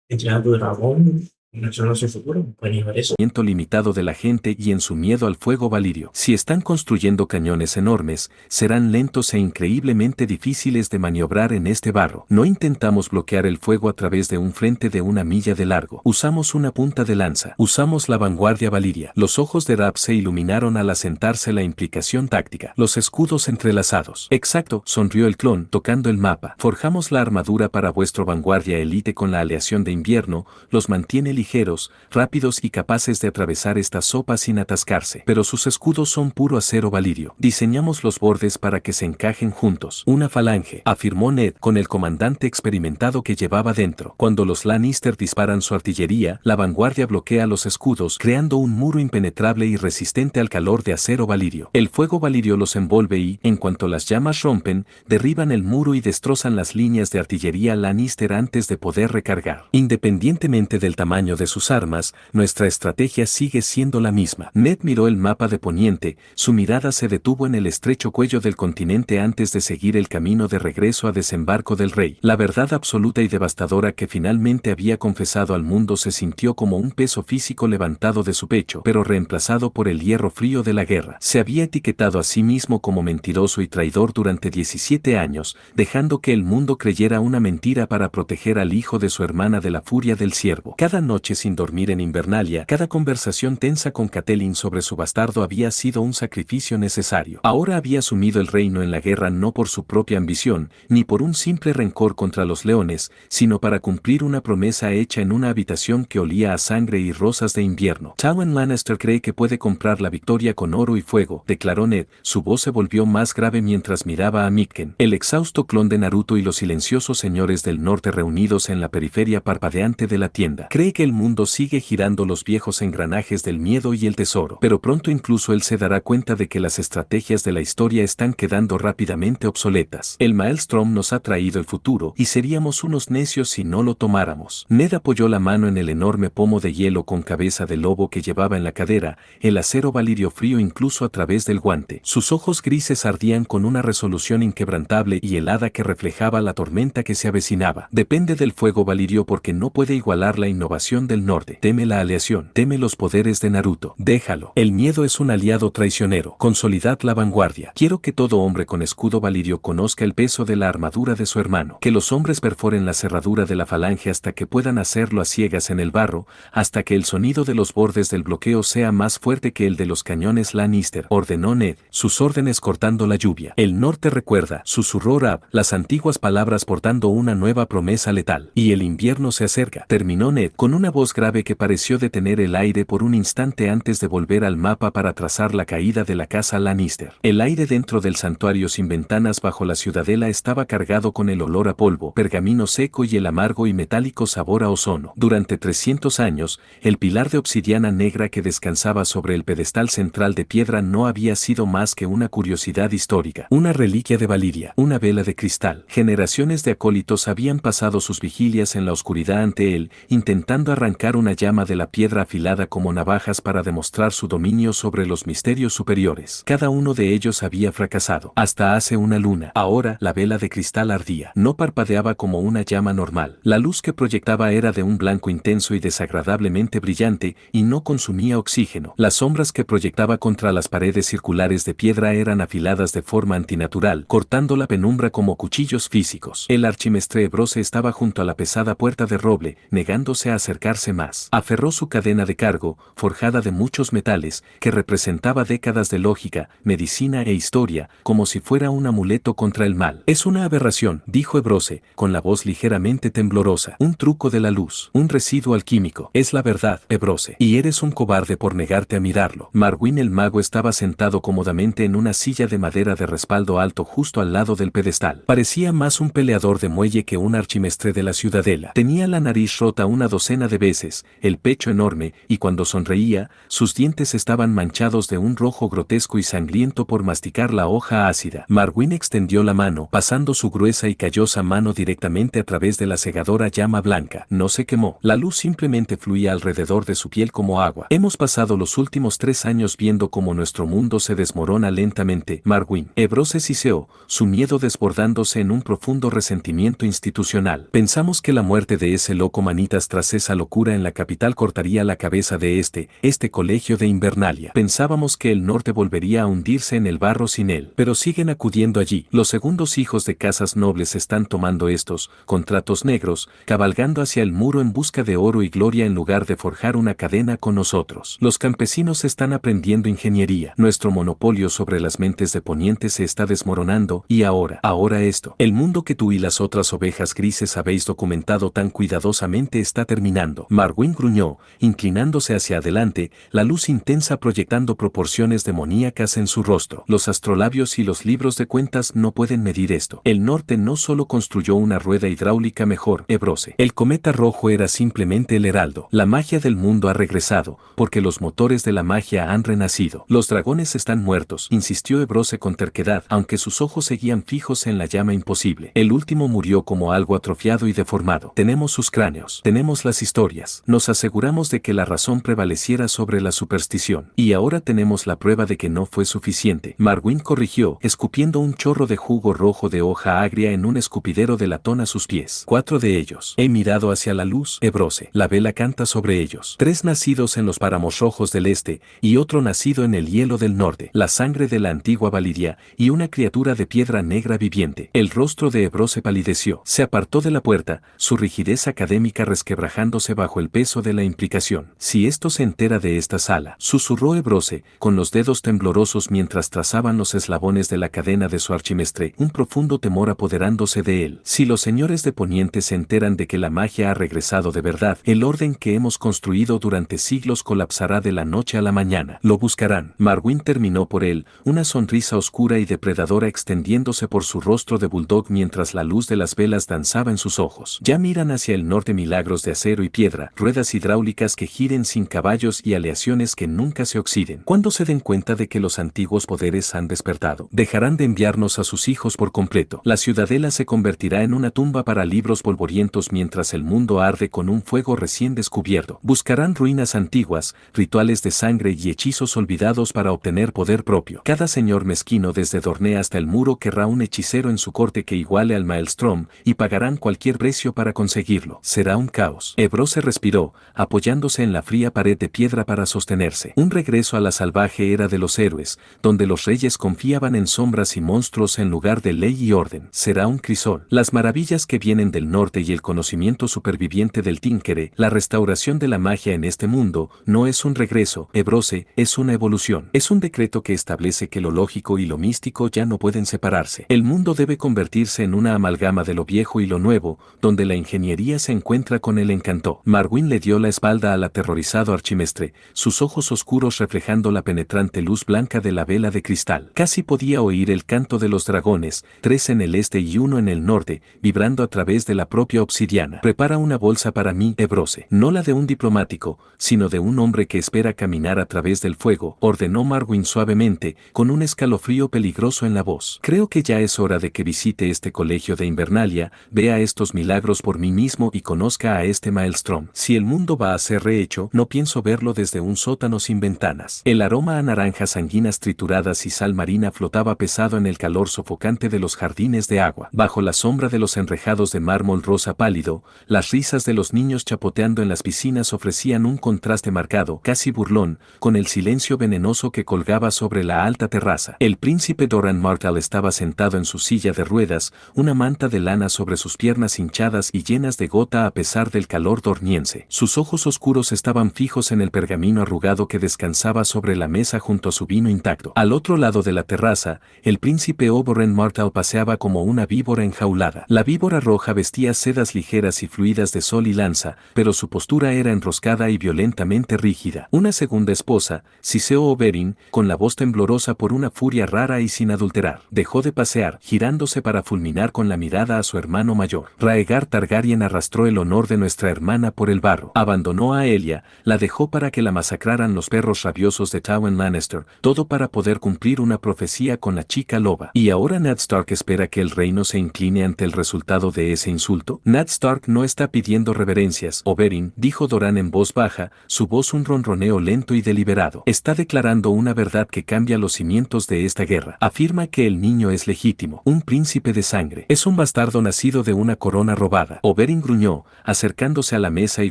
Entrenando Dragón, reaccionando a su futuro, pueden ir a ver eso. Limitado de la gente y en su miedo al fuego valirio. Si están construyendo cañones enormes, serán lentos e increíblemente difíciles de maniobrar en este barro. No intentamos bloquear el fuego a través de un frente de 1 milla de largo. Usamos una punta de lanza. Usamos la vanguardia valiria. Los ojos de Rap se iluminaron al asentarse la implicación táctica. Los escudos entrelazados. Exacto, sonrió el clon, tocando el mapa. Forjamos la armadura para vuestro vanguardia elite con la aleación de invierno, los mantiene ligeros, rápidos y capaces de atravesar esta sopa sin atascarse. Pero sus escudos son puro acero valirio. Diseñamos los bordes para que se encajen juntos. Una falange, afirmó Ned con el comandante experimentado que llevaba dentro. Cuando los Lannister disparan su artillería, la vanguardia bloquea los escudos, creando un muro impenetrable y resistente al calor de acero valirio. El fuego valirio los envuelve y, en cuanto las llamas rompen, derriban el muro y destrozan las líneas de artillería Lannister antes de poder recargar. Independientemente del tamaño de sus armas, nuestra estrategia sigue siendo la misma. Ned miró el mapa de Poniente, su mirada se detuvo en el estrecho cuello del continente antes de seguir el camino de regreso a Desembarco del Rey. La verdad absoluta y devastadora que finalmente había confesado al mundo se sintió como un peso físico levantado de su pecho, pero reemplazado por el hierro frío de la guerra. Se había etiquetado a sí mismo como mentiroso y traidor durante 17 años, dejando que el mundo creyera una mentira para proteger al hijo de su hermana de la furia del ciervo. Cada noche sin dormir en Invernalia, cada conversación tensa con Catelyn sobre su bastardo había sido un sacrificio necesario. Ahora había asumido el reino en la guerra no por su propia ambición, ni por un simple rencor contra los leones, sino para cumplir una promesa hecha en una habitación que olía a sangre y rosas de invierno. Tywin Lannister cree que puede comprar la victoria con oro y fuego, declaró Ned. Su voz se volvió más grave mientras miraba a Mitken, el exhausto clon de Naruto y los silenciosos señores del norte reunidos en la periferia parpadeante de la tienda. Cree que el mundo sigue girando los viejos engranajes del miedo y el tesoro, pero pronto incluso él se dará cuenta de que las estrategias de la historia están quedando rápidamente obsoletas. El Maelstrom nos ha traído el futuro y seríamos unos necios si no lo tomáramos. Ned apoyó la mano en el enorme pomo de hielo con cabeza de lobo que llevaba en la cadera, el acero valirio frío incluso a través del guante. Sus ojos grises ardían con una resolución inquebrantable y helada que reflejaba la tormenta que se avecinaba. Depende del fuego valirio porque no puede igualar la innovación del norte. Teme la aleación, teme los poderes de Naruto. Déjalo. El miedo es un aliado traicionero. Consolidad la vanguardia. Quiero que todo hombre con escudo valirio conozca el peso de la armadura de su hermano. Que los hombres perforen la cerradura de la falange hasta que puedan hacerlo a ciegas en el barro, hasta que el sonido de los bordes del bloqueo sea más fuerte que el de los cañones Lannister, ordenó Ned, sus órdenes cortando la lluvia. El norte recuerda, susurró Rab, las antiguas palabras portando una nueva promesa letal. Y el invierno se acerca, terminó Ned, con una voz grave que pareció detener el aire por un instante antes de volver al mapa para trazar la caída de la casa Lannister. El aire dentro del santuario sin ventanas bajo la ciudadela estaba cargado con el olor a polvo, pergamino seco y el amargo y metálico sabor a ozono. Durante 300 años, el pilar de obsidiana negra que descansaba sobre el pedestal central de piedra no había sido más que una curiosidad histórica, una reliquia de Valiria, una vela de cristal. Generaciones de acólitos habían pasado sus vigilias en la oscuridad ante él, intentando arrancar una llama de la piedra afilada como navajas para demostrar su dominio sobre los misterios superiores. Cada uno de ellos había fracasado. Hasta hace una luna. Ahora, la vela de cristal ardía. No parpadeaba como una llama normal. La luz que proyectaba era de un blanco intenso y desagradablemente brillante, y no consumía oxígeno. Las sombras que proyectaba contra las paredes circulares de piedra eran afiladas de forma antinatural, cortando la penumbra como cuchillos físicos. El archimestre Brose estaba junto a la pesada puerta de roble, negándose a acercarse acercarse más. Aferró su cadena de cargo, forjada de muchos metales, que representaba décadas de lógica, medicina e historia, como si fuera un amuleto contra el mal. Es una aberración, dijo Ebrose, con la voz ligeramente temblorosa. Un truco de la luz, un residuo alquímico. Es la verdad, Ebrose. Y eres un cobarde por negarte a mirarlo. Marwyn el mago estaba sentado cómodamente en una silla de madera de respaldo alto justo al lado del pedestal. Parecía más un peleador de muelle que un archimestre de la ciudadela. Tenía la nariz rota una docena de veces, el pecho enorme, y cuando sonreía, sus dientes estaban manchados de un rojo grotesco y sangriento por masticar la hoja ácida. Marwyn extendió la mano, pasando su gruesa y callosa mano directamente a través de la cegadora llama blanca. No se quemó. La luz simplemente fluía alrededor de su piel como agua. Hemos pasado los últimos 3 años viendo cómo nuestro mundo se desmorona lentamente. Marwyn. Ebrose siseó, su miedo desbordándose en un profundo resentimiento institucional. Pensamos que la muerte de ese loco Manitas tras esa locura en la capital cortaría la cabeza de este colegio de Invernalia. Pensábamos que el norte volvería a hundirse en el barro sin él. Pero siguen acudiendo allí. Los segundos hijos de casas nobles están tomando estos contratos negros, cabalgando hacia el muro en busca de oro y gloria en lugar de forjar una cadena con nosotros. Los campesinos están aprendiendo ingeniería. Nuestro monopolio sobre las mentes de Poniente se está desmoronando y ahora esto. El mundo que tú y las otras ovejas grises habéis documentado tan cuidadosamente está terminando. Marwyn gruñó, inclinándose hacia adelante, la luz intensa proyectando proporciones demoníacas en su rostro. Los astrolabios y los libros de cuentas no pueden medir esto. El norte no solo construyó una rueda hidráulica mejor, Ebrose. El cometa rojo era simplemente el heraldo. La magia del mundo ha regresado, porque los motores de la magia han renacido. Los dragones están muertos, insistió Ebrose con terquedad, aunque sus ojos seguían fijos en la llama imposible. El último murió como algo atrofiado y deformado. Tenemos sus cráneos, tenemos las historias. Nos aseguramos de que la razón prevaleciera sobre la superstición. Y ahora tenemos la prueba de que no fue suficiente. Marwyn corrigió, escupiendo un chorro de jugo rojo de hoja agria en un escupidero de latón a sus pies. 4 de ellos. He mirado hacia la luz, Ebrose. La vela canta sobre ellos. 3 nacidos en los páramos rojos del este, y otro nacido en el hielo del norte. La sangre de la antigua Valiria, y una criatura de piedra negra viviente. El rostro de Ebrose palideció. Se apartó de la puerta, su rigidez académica resquebrajándose bajo el peso de la implicación. Si esto se entera de esta sala, susurró Ebrose, con los dedos temblorosos mientras trazaban los eslabones de la cadena de su archimestre, un profundo temor apoderándose de él. Si los señores de Poniente se enteran de que la magia ha regresado de verdad, el orden que hemos construido durante siglos colapsará de la noche a la mañana. Lo buscarán. Marwyn terminó por él, una sonrisa oscura y depredadora extendiéndose por su rostro de bulldog mientras la luz de las velas danzaba en sus ojos. Ya miran hacia el norte milagros de acero y piedra, ruedas hidráulicas que giren sin caballos y aleaciones que nunca se oxiden. Cuando se den cuenta de que los antiguos poderes han despertado, dejarán de enviarnos a sus hijos por completo. La ciudadela se convertirá en una tumba para libros polvorientos mientras el mundo arde con un fuego recién descubierto. Buscarán ruinas antiguas, rituales de sangre y hechizos olvidados para obtener poder propio. Cada señor mezquino desde Dorne hasta el muro querrá un hechicero en su corte que iguale al Maelstrom, y pagarán cualquier precio para conseguirlo. Será un caos. Ebrose respiró, apoyándose en la fría pared de piedra para sostenerse. Un regreso a la salvaje era de los héroes, donde los reyes confiaban en sombras y monstruos en lugar de ley y orden. Será un crisol. Las maravillas que vienen del norte y el conocimiento superviviente del Tínkere, la restauración de la magia en este mundo, no es un regreso, Ebrose, es una evolución. Es un decreto que establece que lo lógico y lo místico ya no pueden separarse. El mundo debe convertirse en una amalgama de lo viejo y lo nuevo, donde la ingeniería se encuentra con el encanto. Marwyn le dio la espalda al aterrorizado archimestre, sus ojos oscuros reflejando la penetrante luz blanca de la vela de cristal. Casi podía oír el canto de los dragones, 3 en el este y 1 en el norte, vibrando a través de la propia obsidiana. Prepara una bolsa para mí, Ebrose. No la de un diplomático, sino de un hombre que espera caminar a través del fuego, ordenó Marwyn suavemente, con un escalofrío peligroso en la voz. Creo que ya es hora de que visite este colegio de Invernalia, vea estos milagros por mí mismo y conozca a este Maelstrom. Si el mundo va a ser rehecho, no pienso verlo desde un sótano sin ventanas. El aroma a naranjas anguinas trituradas y sal marina flotaba pesado en el calor sofocante de los jardines de agua. Bajo la sombra de los enrejados de mármol rosa pálido, las risas de los niños chapoteando en las piscinas ofrecían un contraste marcado, casi burlón, con el silencio venenoso que colgaba sobre la alta terraza. El príncipe Doran Martell estaba sentado en su silla de ruedas, una manta de lana sobre sus piernas hinchadas y llenas de gota a pesar del calor dorniense. Sus ojos oscuros estaban fijos en el pergamino arrugado que descansaba sobre la mesa junto a su vino intacto. Al otro lado de la terraza, el príncipe Oberyn Martell paseaba como una víbora enjaulada. La víbora roja vestía sedas ligeras y fluidas de sol y lanza, pero su postura era enroscada y violentamente rígida. Una segunda esposa, Siseo Oberyn, con la voz temblorosa por una furia rara y sin adulterar, dejó de pasear, girándose para fulminar con la mirada a su hermano mayor. Rhaegar Targaryen arrastró el honor de nuestra hermana por el barro. Abandonó a Elia, la dejó para que la masacraran los perros rabiosos de Tywin Lannister, todo para poder cumplir una profecía con la chica loba. ¿Y ahora Ned Stark espera que el reino se incline ante el resultado de ese insulto? Ned Stark no está pidiendo reverencias, Oberyn, dijo Doran en voz baja, su voz un ronroneo lento y deliberado. Está declarando una verdad que cambia los cimientos de esta guerra. Afirma que el niño es legítimo, un príncipe de sangre. Es un bastardo nacido de una corona robada. Oberyn gruñó, acercándose a la mesa y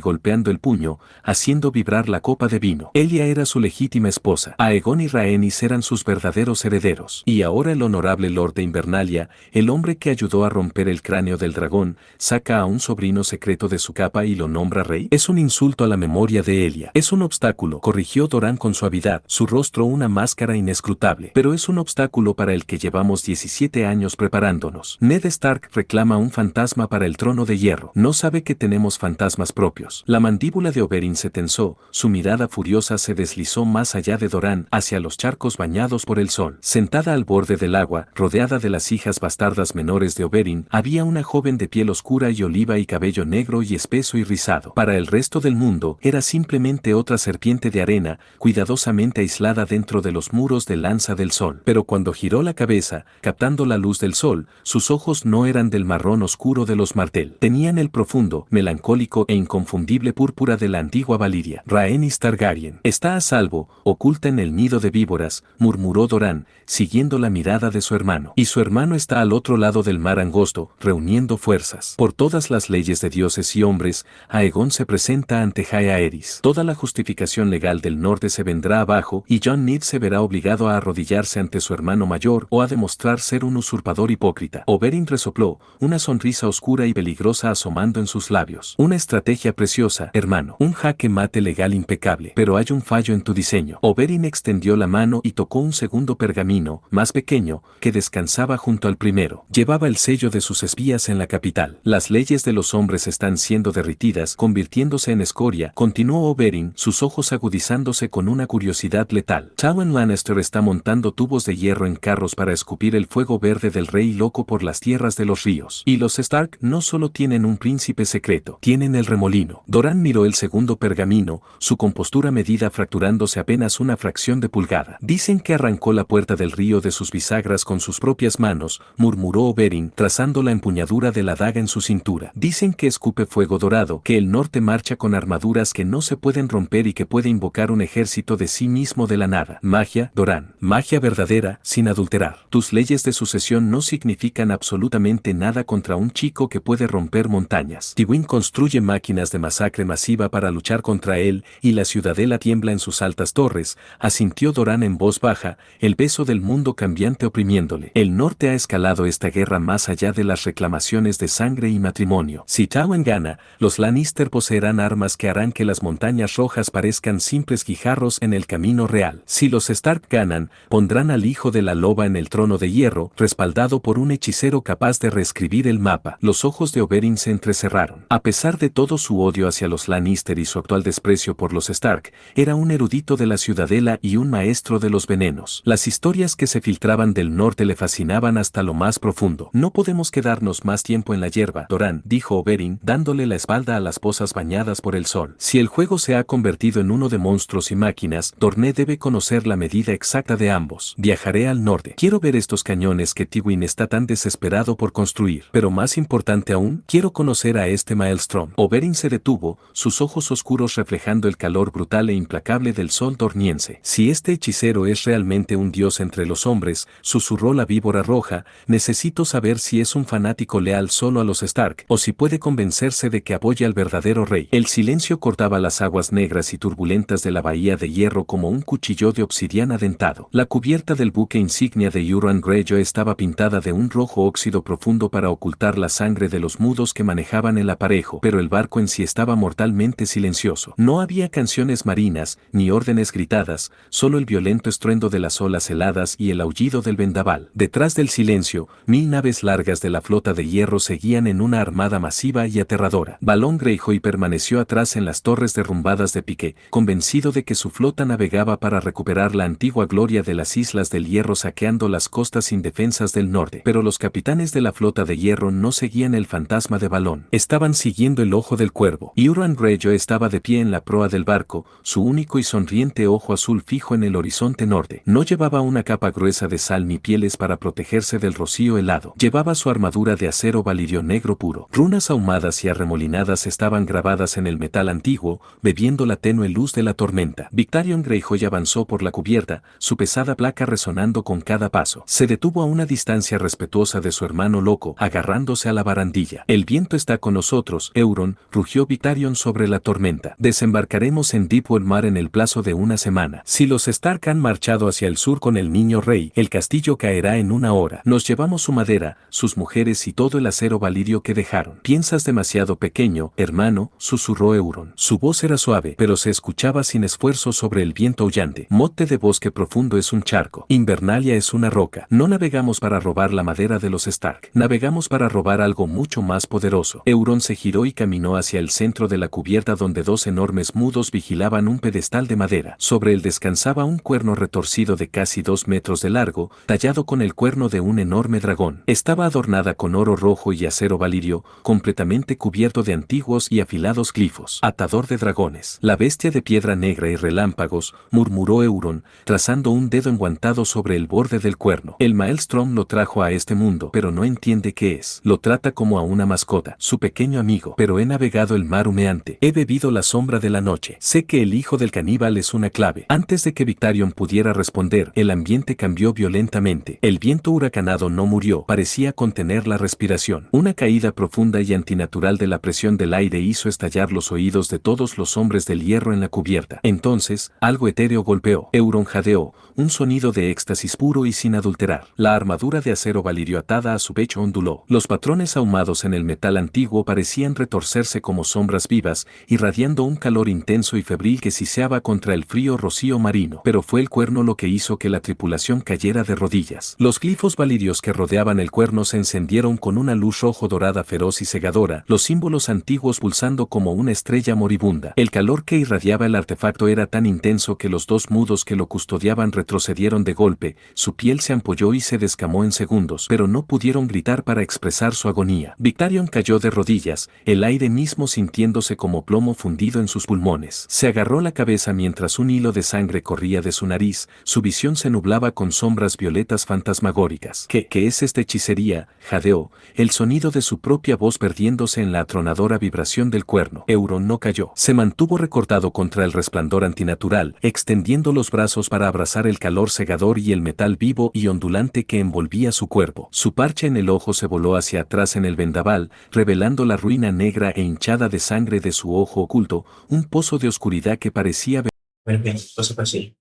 golpeando el puño, haciendo vibrar la copa de vino. Elia era su legítima esposa. Aegon y Rhaenys eran sus verdaderos herederos. Y ahora el honorable Lord de Invernalia, el hombre que ayudó a romper el cráneo del dragón, saca a un sobrino secreto de su capa y lo nombra rey. Es un insulto a la memoria de Elia. Es un obstáculo, corrigió Doran con suavidad, su rostro una máscara inescrutable. Pero es un obstáculo para el que llevamos 17 años preparándonos. Ned Stark reclama un fantasma para el trono de hierro. No sabe que tenemos fantasmas propios. La mandíbula de Oberyn se tensó, su mirada furiosa se deslizó más allá de Doran, hacia los charcos bañados por el sol. Sentada al borde del agua, rodeada de las hijas bastardas menores de Oberyn, había una joven de piel oscura y oliva y cabello negro y espeso y rizado. Para el resto del mundo, era simplemente otra serpiente de arena, cuidadosamente aislada dentro de los muros de lanza del sol. Pero cuando giró la cabeza, captando la luz del sol, sus ojos no eran del marrón oscuro de los Martell. Tenían el profundo, melancólico e inconfundible púrpura de la antigua Valyria. Rhaenys Targaryen está a salvo, oculta en el nido de víboras, murmuró Doran, siguiendo la mirada de su hermano. Y su hermano está al otro lado del mar angosto, reuniendo fuerzas. Por todas las leyes de dioses y hombres, Aegon se presenta ante Jaehaerys. Toda la justificación legal del norte se vendrá abajo y Jon Nieve se verá obligado a arrodillarse ante su hermano mayor o a demostrar ser un usurpador hipócrita. Oberyn resopló, una sonrisa oscura y peligrosa asomando en sus labios. Una estrategia preciosa, hermano. Un jaque mate legal impecable. Pero hay un fallo en tu diseño. Oberyn extendió la mano y tocó un segundo pergamino, más pequeño, que descansaba junto al primero. Llevaba el sello de sus espías en la capital. Las leyes de los hombres están siendo derritidas, convirtiéndose en escoria, continuó Oberyn, sus ojos agudizándose con una curiosidad letal. Tywin Lannister está montando tubos de hierro en carros para escupir el fuego verde del rey loco por las tierras de los ríos. Y los Stark no solo tienen un príncipe secreto, tienen el remolino. Doran miró el segundo pergamino, su compostura medida fracturándose apenas una fracción de pulgada. Dicen que arrancó la puerta del río de sus bisagras con sus propias manos, murmuró Oberyn, trazando la empuñadura de la daga en su cintura. Dicen que escupe fuego dorado, que el norte marcha con armaduras que no se pueden romper y que puede invocar un ejército de sí mismo de la nada. Magia, Doran. Magia verdadera, sin adulterar. Tus leyes de sucesión no significan absolutamente nada contra un chico que puede romper montañas. Tywin construye máquinas de masacre masiva para luchar contra él, y la ciudadela tiembla en sus altas torres, asintió Doran en voz baja, el peso del mundo cambiante oprimiéndole. El norte ha escalado esta guerra más allá de las reclamaciones de sangre y matrimonio. Si Tywin gana, los Lannister poseerán armas que harán que las montañas rojas parezcan simples guijarros en el camino real. Si los Stark ganan, pondrán al hijo de la loba en el trono de hierro, respaldado por un hechicero capaz de reescribir el mapa. Los ojos de Oberyn se entrecerraron. A pesar de todo su odio hacia los Lannister y su actual desprecio por los Stark, era un erudito de la ciudadela y un maestro de los venenos. Las historias que se filtraban del norte le fascinaban hasta lo más profundo. No podemos quedarnos más tiempo en la hierba, Doran, dijo Oberyn, dándole la espalda a las pozas bañadas por el sol. Si el juego se ha convertido en uno de monstruos y máquinas, Dorne debe conocer la medida exacta de ambos. Viajaré al norte. Quiero ver estos cañones que Tywin está tan desesperado por construir. Pero más importante aún, quiero conocer a este Maelstrom. Oberyn se detuvo, sus ojos oscuros reflejando el calor brutal e implacable del sol dorniense. Si este hechicero es realmente un dios entre los hombres, susurró la víbora roja, necesito saber si es un fanático leal solo a los Stark, o si puede convencerse de que apoya al verdadero rey. El silencio cortaba las aguas negras y turbulentas de la bahía de hierro como un cuchillo de obsidiana dentado. La cubierta del buque insignia de Euron Greyjoy estaba pintada de un rojo óxido profundo para ocultar la sangre de los mudos que manejaban el aparejo, pero el barco barco en sí estaba mortalmente silencioso. No había canciones marinas, ni órdenes gritadas, solo el violento estruendo de las olas heladas y el aullido del vendaval. Detrás del silencio, 1000 naves largas de la flota de hierro seguían en una armada masiva y aterradora. Balón Greyjoy permaneció atrás en las torres derrumbadas de Pique, convencido de que su flota navegaba para recuperar la antigua gloria de las Islas del Hierro saqueando las costas indefensas del norte. Pero los capitanes de la flota de hierro no seguían el fantasma de Balón. Estaban siguiendo el ojo del cuervo. Euron Greyjoy estaba de pie en la proa del barco, su único y sonriente ojo azul fijo en el horizonte norte. No llevaba una capa gruesa de sal ni pieles para protegerse del rocío helado. Llevaba su armadura de acero valirio negro puro. Runas ahumadas y arremolinadas estaban grabadas en el metal antiguo, bebiendo la tenue luz de la tormenta. Victarion Greyjoy avanzó por la cubierta, su pesada placa resonando con cada paso. Se detuvo a una distancia respetuosa de su hermano loco, agarrándose a la barandilla. El viento está con nosotros, Euron, rugió Victarion sobre la tormenta. Desembarcaremos en Deepwood Mar en el plazo de una semana. Si los Stark han marchado hacia el sur con el niño rey, el castillo caerá en una hora. Nos llevamos su madera, sus mujeres y todo el acero valirio que dejaron. Piensas demasiado pequeño, hermano, susurró Euron. Su voz era suave, pero se escuchaba sin esfuerzo sobre el viento aullante. Monte de bosque profundo es un charco. Invernalia es una roca. No navegamos para robar la madera de los Stark. Navegamos para robar algo mucho más poderoso. Euron se giró y caminó hacia el centro de la cubierta donde dos enormes mudos vigilaban un pedestal de madera. Sobre él descansaba un cuerno retorcido de casi 2 metros de largo, tallado con el cuerno de un enorme dragón. Estaba adornada con oro rojo y acero valirio, completamente cubierto de antiguos y afilados glifos. Atador de dragones. La bestia de piedra negra y relámpagos, murmuró Euron, trazando un dedo enguantado sobre el borde del cuerno. El Maelstrom lo trajo a este mundo, pero no entiende qué es. Lo trata como a una mascota, su pequeño amigo. Pero he navegado el mar humeante. He bebido la sombra de la noche. Sé que el hijo del caníbal es una clave. Antes de que Victarion pudiera responder, el ambiente cambió violentamente. El viento huracanado no murió, parecía contener la respiración. Una caída profunda y antinatural de la presión del aire hizo estallar los oídos de todos los hombres del hierro en la cubierta. Entonces, algo etéreo golpeó. Euron jadeó, un sonido de éxtasis puro y sin adulterar. La armadura de acero valirio atada a su pecho onduló. Los patrones ahumados en el metal antiguo parecían retorcerse como sombras vivas, irradiando un calor intenso y febril que siseaba contra el frío rocío marino. Pero fue el cuerno lo que hizo que la tripulación cayera de rodillas. Los glifos valirios que rodeaban el cuerno se encendieron con una luz rojo dorada feroz y cegadora, los símbolos antiguos pulsando como una estrella moribunda. El calor que irradiaba el artefacto era tan intenso que los dos mudos que lo custodiaban retrocedieron de golpe, su piel se ampolló y se descamó en segundos, pero no pudieron gritar para expresar su agonía. Victarion cayó de rodillas, el aire mismo sintiéndose como plomo fundido en sus pulmones. Se agarró la cabeza mientras un hilo de sangre corría de su nariz, su visión se nublaba con sombras violetas fantasmagóricas. ¿Qué es esta hechicería?, jadeó, el sonido de su propia voz perdiéndose en la atronadora vibración del cuerno. Euron no cayó. Se mantuvo recortado contra el resplandor antinatural, extendiendo los brazos para abrazar el calor cegador y el metal vivo y ondulante que envolvía su cuerpo. Su parche en el ojo se voló hacia atrás en el vendaval, revelando la ruina negra e hinchada de sangre de su ojo oculto, un pozo de oscuridad que parecía... Bueno, bien, entonces pues sí.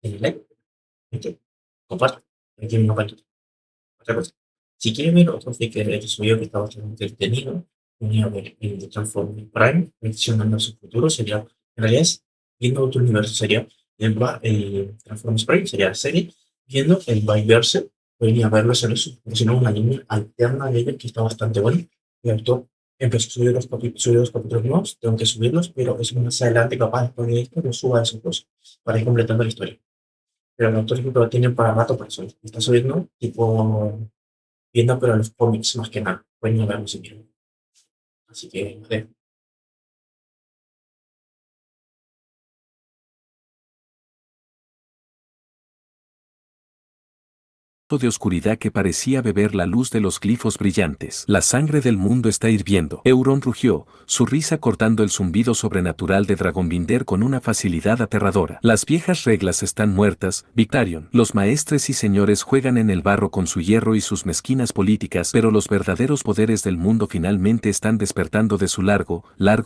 El like, comparte, aquí me comparto. Otra cosa. Si quieren ver otro que he subido que está bastante entretenido, venía a ver el de Transformers Prime, mencionando su futuro, sería, en realidad es viendo otro universo, sería el Transformers Prime, sería la serie, viendo el Viverse, venía a verlo, sino una línea alterna de ella que está bastante buena. El autor empezó a subir los capítulos nuevos, tengo que subirlos, pero es más adelante capaz después de esto, lo suba a esos dos para ir completando la historia. Pero el autor siempre lo tiene para rato para eso. Está subiendo, tipo, viendo, pero los cómics más que nada. Pueden ir a verlo si quieren. Así que, no sé. de oscuridad que parecía beber la luz de los glifos brillantes. La sangre del mundo está hirviendo. Euron rugió, su risa cortando el zumbido sobrenatural de Dragonbinder con una facilidad aterradora. Las viejas reglas están muertas, Victarion. Los maestres y señores juegan en el barro con su hierro y sus mezquinas políticas, pero los verdaderos poderes del mundo finalmente están despertando de su largo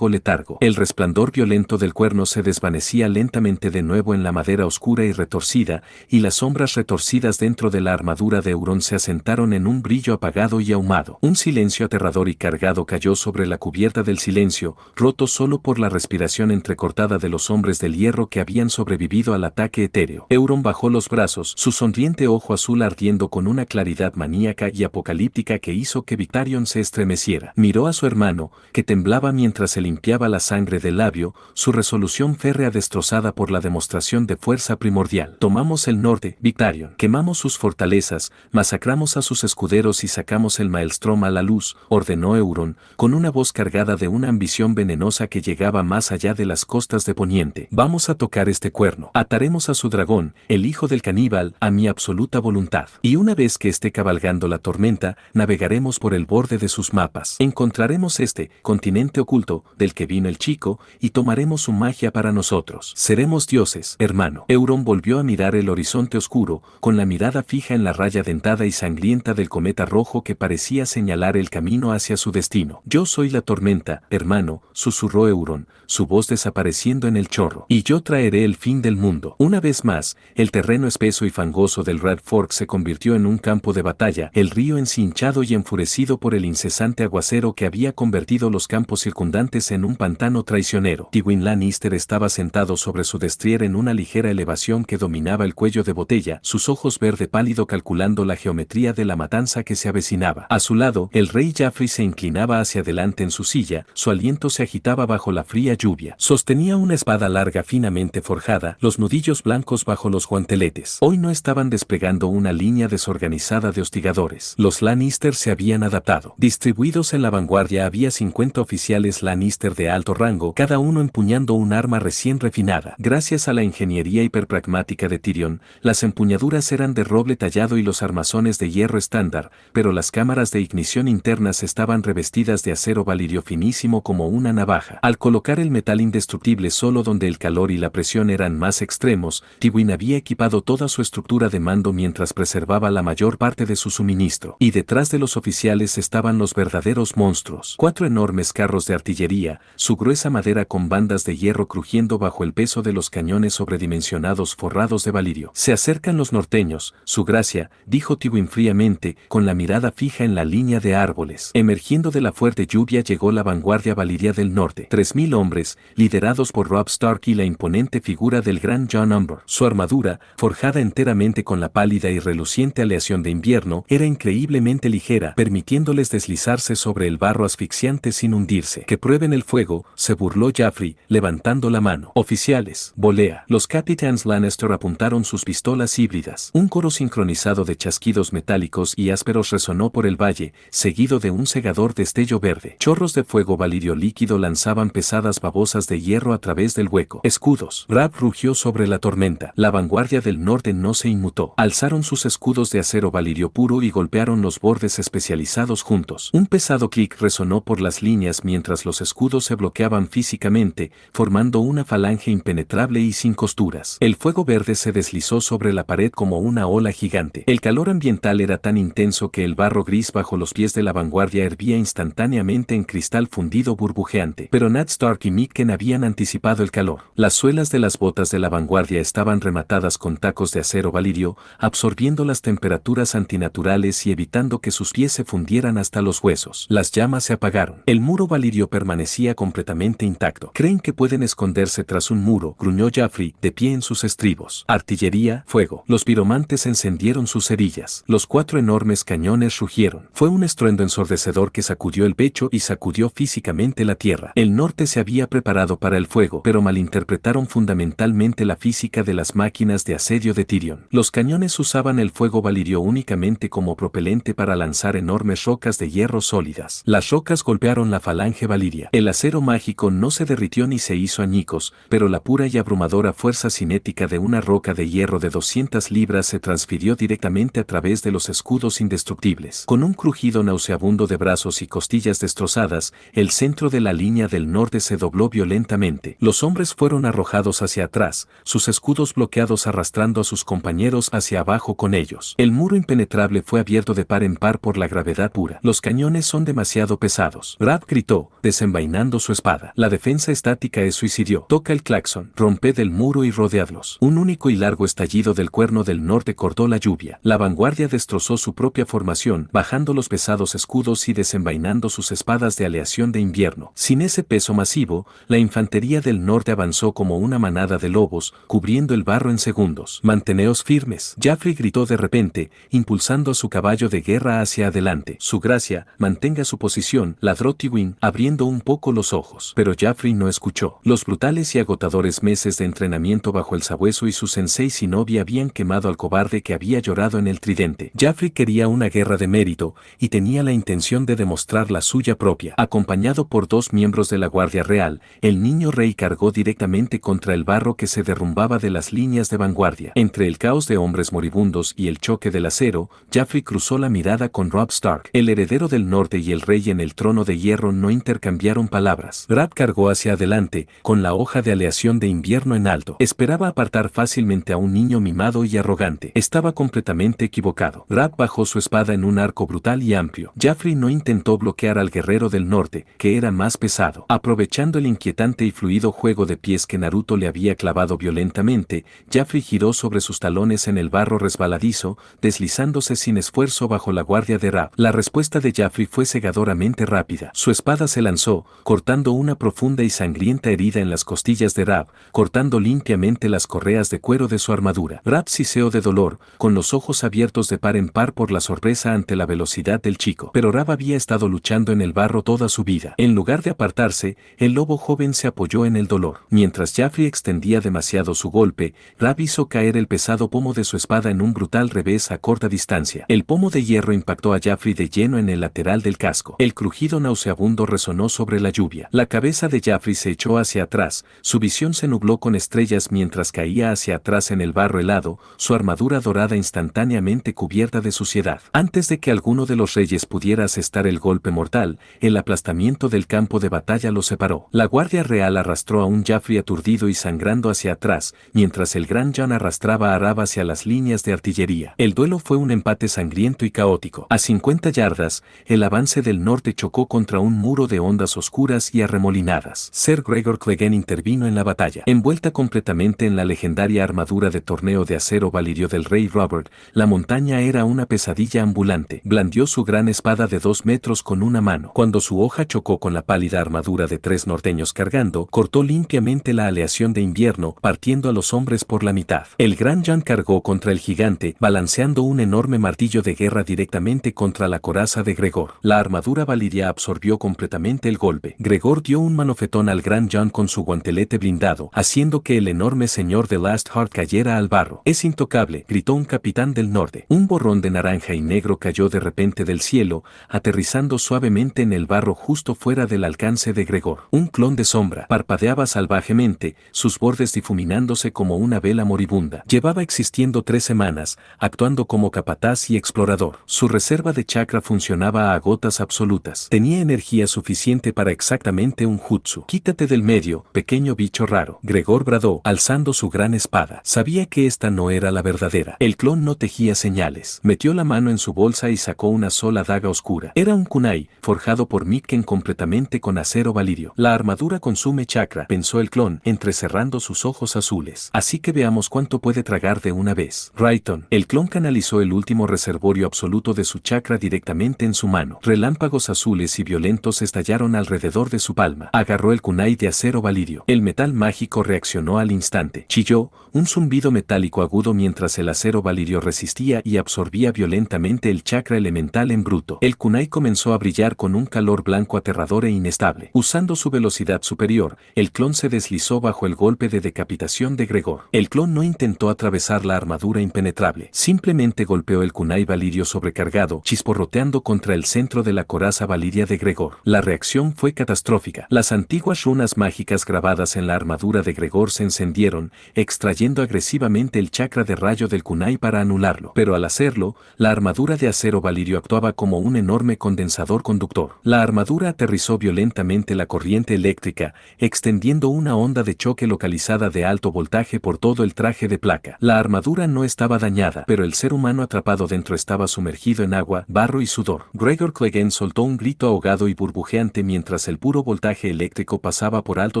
letargo. El resplandor violento del cuerno se desvanecía lentamente de nuevo en la madera oscura y retorcida, y las sombras retorcidas dentro de la armadura armadura de Euron se asentaron en un brillo apagado y ahumado. Un silencio aterrador y cargado cayó sobre la cubierta del silencio, roto solo por la respiración entrecortada de los hombres del hierro que habían sobrevivido al ataque etéreo. Euron bajó los brazos, su sonriente ojo azul ardiendo con una claridad maníaca y apocalíptica que hizo que Victarion se estremeciera. Miró a su hermano, que temblaba mientras se limpiaba la sangre del labio, su resolución férrea destrozada por la demostración de fuerza primordial. Tomamos el norte, Victarion. Quemamos sus fortalezas, masacramos a sus escuderos y sacamos el Maelstrom a la luz, ordenó Euron, con una voz cargada de una ambición venenosa que llegaba más allá de las costas de Poniente. Vamos a tocar este cuerno. Ataremos a su dragón, el hijo del caníbal, a mi absoluta voluntad. Y una vez que esté cabalgando la tormenta, navegaremos por el borde de sus mapas. Encontraremos este continente oculto, del que vino el chico, y tomaremos su magia para nosotros. Seremos dioses, hermano. Euron volvió a mirar el horizonte oscuro, con la mirada fija en la raya dentada y sangrienta del cometa rojo que parecía señalar el camino hacia su destino. Yo soy la tormenta, hermano, susurró Euron, su voz desapareciendo en el chorro. Y yo traeré el fin del mundo. Una vez más, el terreno espeso y fangoso del Red Fork se convirtió en un campo de batalla, el río encinchado y enfurecido por el incesante aguacero que había convertido los campos circundantes en un pantano traicionero. Tywin Lannister estaba sentado sobre su destrier en una ligera elevación que dominaba el cuello de botella, sus ojos verde pálido calculando la geometría de la matanza que se avecinaba. A su lado, el rey Joffrey se inclinaba hacia adelante en su silla, su aliento se agitaba bajo la fría lluvia. Sostenía una espada larga finamente forjada, los nudillos blancos bajo los guanteletes. Hoy no estaban desplegando una línea desorganizada de hostigadores. Los Lannister se habían adaptado. Distribuidos en la vanguardia había 50 oficiales Lannister de alto rango, cada uno empuñando un arma recién refinada. Gracias a la ingeniería hiperpragmática de Tyrion, las empuñaduras eran de roble tallado y los armazones de hierro estándar, pero las cámaras de ignición internas estaban revestidas de acero valirio finísimo como una navaja. Al colocar el metal indestructible solo donde el calor y la presión eran más extremos, Tywin había equipado toda su estructura de mando mientras preservaba la mayor parte de su suministro. Y detrás de los oficiales estaban los verdaderos monstruos. 4 enormes carros de artillería, su gruesa madera con bandas de hierro crujiendo bajo el peso de los cañones sobredimensionados forrados de valirio. Se acercan los norteños, su gracia, dijo Tywin fríamente, con la mirada fija en la línea de árboles. Emergiendo de la fuerte lluvia llegó la vanguardia valiria del norte. 3000 hombres, liderados por Robb Stark y la imponente figura del gran Jon Umber. Su armadura, forjada enteramente con la pálida y reluciente aleación de invierno, era increíblemente ligera, permitiéndoles deslizarse sobre el barro asfixiante sin hundirse. Que prueben el fuego, se burló Joffrey, levantando la mano. Oficiales, volea. Los Capitanes Lannister apuntaron sus pistolas híbridas. Un coro sincronizado de chasquidos metálicos y ásperos resonó por el valle, seguido de un cegador destello verde. Chorros de fuego valirio líquido lanzaban pesadas babosas de hierro a través del hueco. Escudos. Raab rugió sobre la tormenta. La vanguardia del norte no se inmutó. Alzaron sus escudos de acero valirio puro y golpearon los bordes especializados juntos. Un pesado clic resonó por las líneas mientras los escudos se bloqueaban físicamente, formando una falange impenetrable y sin costuras. El fuego verde se deslizó sobre la pared como una ola gigante. El calor ambiental era tan intenso que el barro gris bajo los pies de la vanguardia hervía instantáneamente en cristal fundido burbujeante. Pero Ned Stark y Mycen habían anticipado el calor. Las suelas de las botas de la vanguardia estaban rematadas con tacos de acero valirio, absorbiendo las temperaturas antinaturales y evitando que sus pies se fundieran hasta los huesos. Las llamas se apagaron. El muro valirio permanecía completamente intacto. ¿Creen que pueden esconderse tras un muro?, gruñó Joffrey, de pie en sus estribos. Artillería, fuego. Los piromantes encendieron sus cerillas. Los 4 enormes cañones rugieron. Fue un estruendo ensordecedor que sacudió el pecho y sacudió físicamente la tierra. El norte se había preparado para el fuego, pero malinterpretaron fundamentalmente la física de las máquinas de asedio de Tyrion. Los cañones usaban el fuego valirio únicamente como propelente para lanzar enormes rocas de hierro sólidas. Las rocas golpearon la falange valiria. El acero mágico no se derritió ni se hizo añicos, pero la pura y abrumadora fuerza cinética de una roca de hierro de 200 libras se transfirió directamente a través de los escudos indestructibles. Con un crujido nauseabundo de brazos y costillas destrozadas, el centro de la línea del norte se dobló violentamente. Los hombres fueron arrojados hacia atrás, sus escudos bloqueados arrastrando a sus compañeros hacia abajo con ellos. El muro impenetrable fue abierto de par en par por la gravedad pura. Los cañones son demasiado pesados. Raab gritó, desenvainando su espada. La defensa estática es suicidio. Toca el claxon, romped el muro y rodeadlos. Un único y largo estallido del cuerno del norte cortó la lluvia. propia. La vanguardia destrozó su propia formación, bajando los pesados escudos y desenvainando sus espadas de aleación de invierno. Sin ese peso masivo, la infantería del norte avanzó como una manada de lobos, cubriendo el barro en segundos. «Manteneos firmes», Jaffrey gritó de repente, impulsando a su caballo de guerra hacia adelante. «Su gracia, mantenga su posición», ladró Tywin, abriendo un poco los ojos. Pero Jaffrey no escuchó. Los brutales y agotadores meses de entrenamiento bajo el sabueso y su sensei Shinobi habían quemado al cobarde que había llorado en el tridente. Jaffrey quería una guerra de mérito, y tenía la intención de demostrar la suya propia. Acompañado por 2 miembros de la Guardia Real, el niño rey cargó directamente contra el barro que se derrumbaba de las líneas de vanguardia. Entre el caos de hombres moribundos y el choque del acero, Jaffrey cruzó la mirada con Robb Stark. El heredero del norte y el rey en el trono de hierro no intercambiaron palabras. Robb cargó hacia adelante, con la hoja de aleación de invierno en alto. Esperaba apartar fácilmente a un niño mimado y arrogante. Estaba completamente equivocado. Robb bajó su espada en un arco brutal y amplio. Jaffrey no intentó bloquear al guerrero del norte, que era más pesado. Aprovechando el inquietante y fluido juego de pies que Naruto le había clavado violentamente, Jaffrey giró sobre sus talones en el barro resbaladizo, deslizándose sin esfuerzo bajo la guardia de Robb. La respuesta de Jaffrey fue cegadoramente rápida. Su espada se lanzó, cortando una profunda y sangrienta herida en las costillas de Robb, cortando limpiamente las correas de cuero de su armadura. Robb siseó de dolor, con los ojos abiertos de par en par por la sorpresa ante la velocidad del chico. Pero Robb había estado luchando en el barro toda su vida. En lugar de apartarse, el lobo joven se apoyó en el dolor. Mientras Jaffrey extendía demasiado su golpe, Robb hizo caer el pesado pomo de su espada en un brutal revés a corta distancia. El pomo de hierro impactó a Jaffrey de lleno en el lateral del casco. El crujido nauseabundo resonó sobre la lluvia. La cabeza de Jaffrey se echó hacia atrás, su visión se nubló con estrellas mientras caía hacia atrás en el barro helado, su armadura dorada instantáneamente cubierta de suciedad. Antes de que alguno de los reyes pudiera asestar el golpe mortal, el aplastamiento del campo de batalla los separó. La guardia real arrastró a un Jaffrey aturdido y sangrando hacia atrás, mientras el gran Jon arrastraba a Robb hacia las líneas de artillería. El duelo fue un empate sangriento y caótico. A 50 yardas, el avance del norte chocó contra un muro de ondas oscuras y arremolinadas. Ser Gregor Clegane intervino en la batalla. Envuelta completamente en la legendaria armadura de torneo de acero valirio del rey Robert, la montaña era una pesadilla ambulante. Blandió su gran espada de 2 metros con una mano. Cuando su hoja chocó con la pálida armadura de 3 norteños cargando, cortó limpiamente la aleación de invierno, partiendo a los hombres por la mitad. El gran Jon cargó contra el gigante, balanceando un enorme martillo de guerra directamente contra la coraza de Gregor. La armadura valiria absorbió completamente el golpe. Gregor dio un manofetón al gran Jon con su guantelete blindado, haciendo que el enorme señor de Last Heart cayera al barro. «Es intocable», gritó un capitán del norte. Un borrón de naranja y negro cayó de repente del cielo, aterrizando suavemente en el barro justo fuera del alcance de Gregor. Un clon de sombra parpadeaba salvajemente, sus bordes difuminándose como una vela moribunda. Llevaba existiendo 3 semanas, actuando como capataz y explorador. Su reserva de chakra funcionaba a gotas absolutas. Tenía energía suficiente para exactamente un jutsu. «Quítate del medio, pequeño bicho raro», Gregor bradó, alzando su gran espada. Sabía que esta no era la verdadera. El clon no tejía señales. Metió la mano en su bolsa y sacó una sola daga oscura. Era un kunai, forjado por Mikken completamente con acero valirio. La armadura consume chakra, pensó el clon, entrecerrando sus ojos azules. Así que veamos cuánto puede tragar de una vez. Rayton. El clon canalizó el último reservorio absoluto de su chakra directamente en su mano. Relámpagos azules y violentos estallaron alrededor de su palma. Agarró el kunai de acero valirio. El metal mágico reaccionó al instante. Chilló, un zumbido metálico agudo mientras el acero valirio resistía y absorbía violentamente el chakra elemental en bruto. El kunai comenzó a brillar con un calor blanco aterrador e inestable. Usando su velocidad superior, el clon se deslizó bajo el golpe de decapitación de Gregor. El clon no intentó atravesar la armadura impenetrable. Simplemente golpeó el kunai valirio sobrecargado, chisporroteando contra el centro de la coraza valiria de Gregor. La reacción fue catastrófica. Las antiguas runas mágicas grabadas en la armadura de Gregor se encendieron, extrayendo agresivamente el chakra de rayo del kunai para anularlo. Pero al hacerlo, la armadura de acero valirio actuaba como un enorme condensador conductor. La armadura aterrizó violentamente la corriente eléctrica, extendiendo una onda de choque localizada de alto voltaje por todo el traje de placa. La armadura no estaba dañada, pero el ser humano atrapado dentro estaba sumergido en agua, barro y sudor. Gregor Clegane soltó un grito ahogado y burbujeante mientras el puro voltaje eléctrico pasaba por alto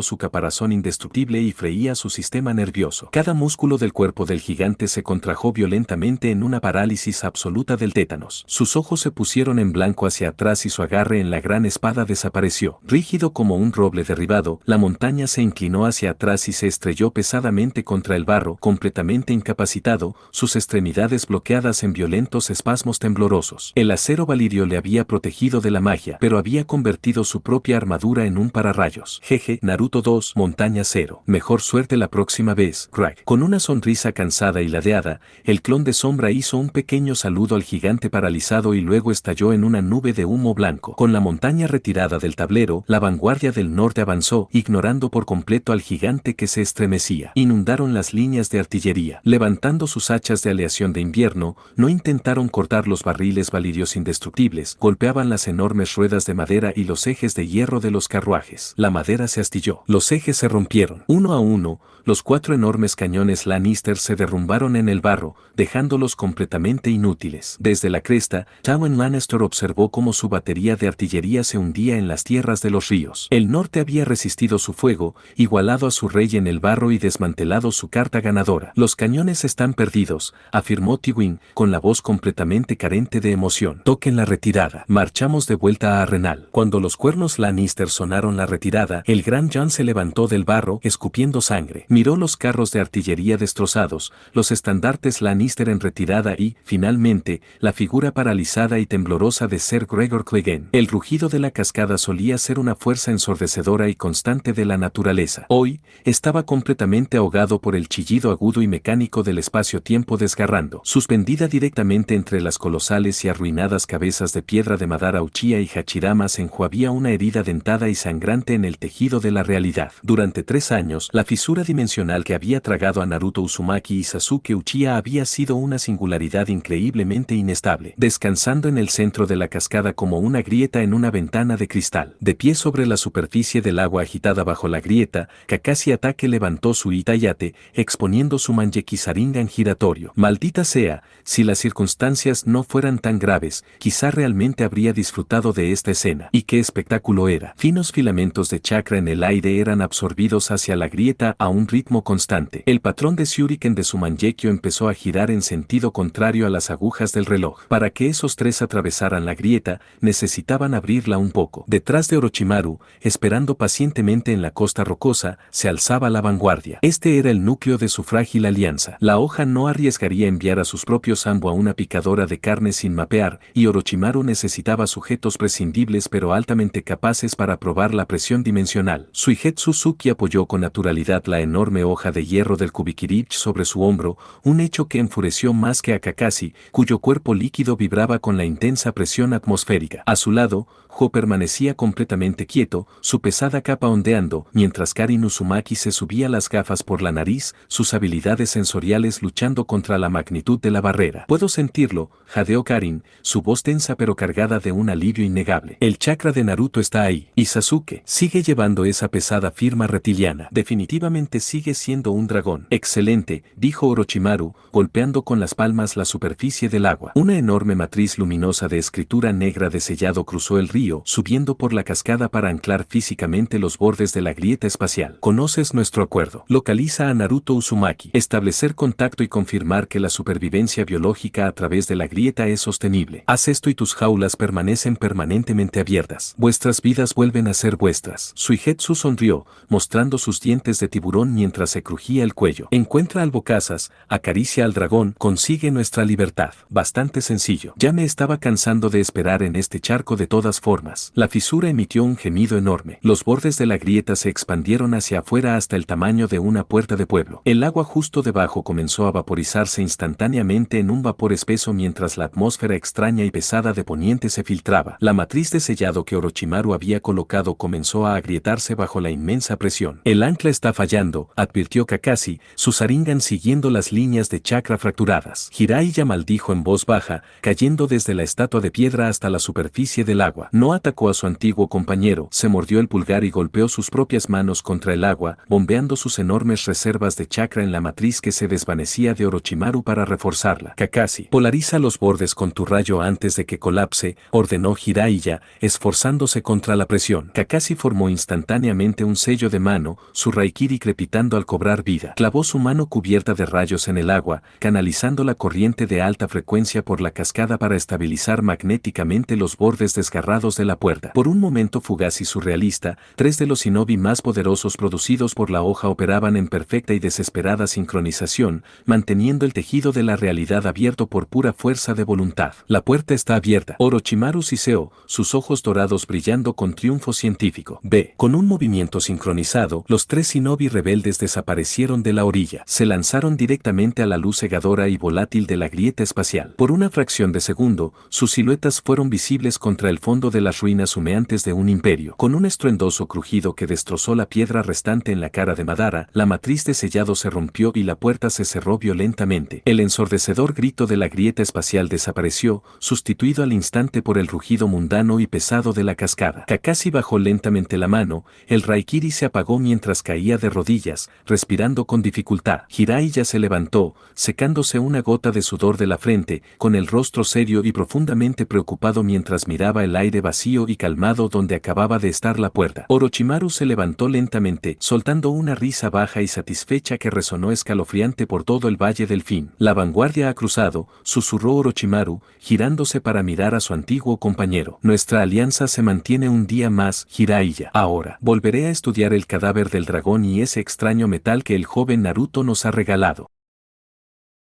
su caparazón indestructible y freía su sistema nervioso. Cada músculo del cuerpo del gigante se contrajo violentamente lentamente en una parálisis absoluta del tétanos. Sus ojos se pusieron en blanco hacia atrás y su agarre en la gran espada desapareció. Rígido como un roble derribado, la montaña se inclinó hacia atrás y se estrelló pesadamente contra el barro, completamente incapacitado, sus extremidades bloqueadas en violentos espasmos temblorosos. El acero valirio le había protegido de la magia, pero había convertido su propia armadura en un pararrayos. Jeje, Naruto 2, Montaña 0. Mejor suerte la próxima vez, crack. Con una sonrisa cansada y ladeada, el clon de sombra hizo un pequeño saludo al gigante paralizado y luego estalló en una nube de humo blanco. Con la montaña retirada del tablero, la vanguardia del norte avanzó, ignorando por completo al gigante que se estremecía. Inundaron las líneas de artillería. Levantando sus hachas de aleación de invierno, no intentaron cortar los barriles valirios indestructibles, golpeaban las enormes ruedas de madera y los ejes de hierro de los carruajes. La madera se astilló. Los ejes se rompieron. Uno a uno, los 4 enormes cañones Lannister se derrumbaron en el barro, dejándolos completamente inútiles. Desde la cresta, Tywin Lannister observó cómo su batería de artillería se hundía en las tierras de los ríos. El norte había resistido su fuego, igualado a su rey en el barro y desmantelado su carta ganadora. Los cañones están perdidos, afirmó Tywin, con la voz completamente carente de emoción. Toquen la retirada. Marchamos de vuelta a Arenal. Cuando los cuernos Lannister sonaron la retirada, el gran Jon se levantó del barro, escupiendo sangre. Miró los carros de artillería destrozados, los estandartes Lannister en retirada y, finalmente, la figura paralizada y temblorosa de Ser Gregor Clegane. El rugido de la cascada solía ser una fuerza ensordecedora y constante de la naturaleza. Hoy, estaba completamente ahogado por el chillido agudo y mecánico del espacio-tiempo desgarrando. Suspendida directamente entre las colosales y arruinadas cabezas de piedra de Madara Uchiha y Hachirama Senju había una herida dentada y sangrante en el tejido de la realidad. Durante 3 años, la fisura dimensional que había tragado a Naruto Uzumaki y Sasuke Uchiha había sido una singularidad increíblemente inestable, descansando en el centro de la cascada como una grieta en una ventana de cristal. De pie sobre la superficie del agua agitada bajo la grieta, Kakashi Hatake levantó su Itayate, exponiendo su Manjeki Sharingan giratorio. Maldita sea, si las circunstancias no fueran tan graves, quizá realmente habría disfrutado de esta escena. ¿Y qué espectáculo era? Finos filamentos de chakra en el aire eran absorbidos hacia la grieta a un ritmo constante. El patrón de Shuriken de su Manjekyo empezó a girar en sentido contrario a las agujas del reloj. Para que esos 3 atravesaran la grieta, necesitaban abrirla un poco. Detrás de Orochimaru, esperando pacientemente en la costa rocosa, se alzaba la vanguardia. Este era el núcleo de su frágil alianza. La hoja no arriesgaría enviar a sus propios Ambo a una picadora de carne sin mapear, y Orochimaru necesitaba sujetos prescindibles pero altamente capaces para probar la presión dimensional. Suigetsu Suki apoyó con naturalidad la enorme hoja de hierro del Kubikirich sobre su hombro, un hecho que enfureció más que a Kakashi, cuyo cuerpo líquido vibraba con la intensa presión atmosférica. A su lado, Ho permanecía completamente quieto, su pesada capa ondeando, mientras Karin Uzumaki se subía las gafas por la nariz, sus habilidades sensoriales luchando contra la magnitud de la barrera. Puedo sentirlo, jadeó Karin, su voz tensa pero cargada de un alivio innegable. El chakra de Naruto está ahí. Y Sasuke sigue llevando esa pesada firma reptiliana. Definitivamente sigue siendo un dragón. Excelente, dijo Orochimaru, golpeando con las palmas la superficie del agua. Una enorme matriz luminosa de escritura negra de sellado cruzó el río, subiendo por la cascada para anclar físicamente los bordes de la grieta espacial. ¿Conoces nuestro acuerdo? Localiza a Naruto Uzumaki. Establecer contacto y confirmar que la supervivencia biológica a través de la grieta es sostenible. Haz esto y tus jaulas permanecen permanentemente abiertas. Vuestras vidas vuelven a ser vuestras. Suigetsu sonrió, mostrando sus dientes de tiburón mientras se crujía el cuello. Encuentra albocazas, acaricia al dragón, consigue nuestra libertad. Bastante sencillo. Ya me estaba cansando de esperar en este charco de todas formas. La fisura emitió un gemido enorme. Los bordes de la grieta se expandieron hacia afuera hasta el tamaño de una puerta de pueblo. El agua justo debajo comenzó a vaporizarse instantáneamente en un vapor espeso mientras la atmósfera extraña y pesada de poniente se filtraba. La matriz de sellado que Orochimaru había colocado comenzó a agrietarse bajo la inmensa presión. El ancla está fallando, advirtió Kakashi, su Sharingan siguiendo las líneas de chakra fracturadas. Jiraiya maldijo en voz baja, cayendo desde la estatua de piedra hasta la superficie del agua. No atacó a su antiguo compañero, se mordió el pulgar y golpeó sus propias manos contra el agua, bombeando sus enormes reservas de chakra en la matriz que se desvanecía de Orochimaru para reforzarla. Kakashi, polariza los bordes con tu rayo antes de que colapse, ordenó Jiraiya, esforzándose contra la presión. Kakashi formó instantáneamente un sello de mano, su Raikiri crepitando al cobrar vida. Clavó su mano cubierta de rayos en el agua, canalizando la corriente de alta frecuencia por la cascada para estabilizar magnéticamente los bordes desgarrados de la puerta. Por un momento fugaz y surrealista, 3 de los shinobi más poderosos producidos por la hoja operaban en perfecta y desesperada sincronización, manteniendo el tejido de la realidad abierto por pura fuerza de voluntad. La puerta está abierta. Orochimaru siseó, sus ojos dorados brillando con triunfo científico. B. Con un movimiento sincronizado, los 3 shinobi rebeldes desaparecieron de la orilla. Se lanzaron directamente a la luz cegadora y volátil de la grieta espacial. Por una fracción de segundo, sus siluetas fueron visibles contra el fondo de las ruinas humeantes de un imperio. Con un estruendoso crujido que destrozó la piedra restante en la cara de Madara, la matriz de sellado se rompió y la puerta se cerró violentamente. El ensordecedor grito de la grieta espacial desapareció, sustituido al instante por el rugido mundano y pesado de la cascada. Kakashi bajó lentamente la mano, el Raikiri se apagó mientras caía de rodillas, respirando con dificultad. Jiraiya se levantó, secándose una gota de sudor de la frente, con el rostro serio y profundamente preocupado mientras miraba el aire vacío y calmado donde acababa de estar la puerta. Orochimaru se levantó lentamente, soltando una risa baja y satisfecha que resonó escalofriante por todo el Valle del Fin. La vanguardia ha cruzado, susurró Orochimaru, girándose para mirar a su antiguo compañero. Nuestra alianza se mantiene un día más, Jiraiya. Ahora, volveré a estudiar el cadáver del dragón y ese extraño metal que el joven Naruto nos ha regalado.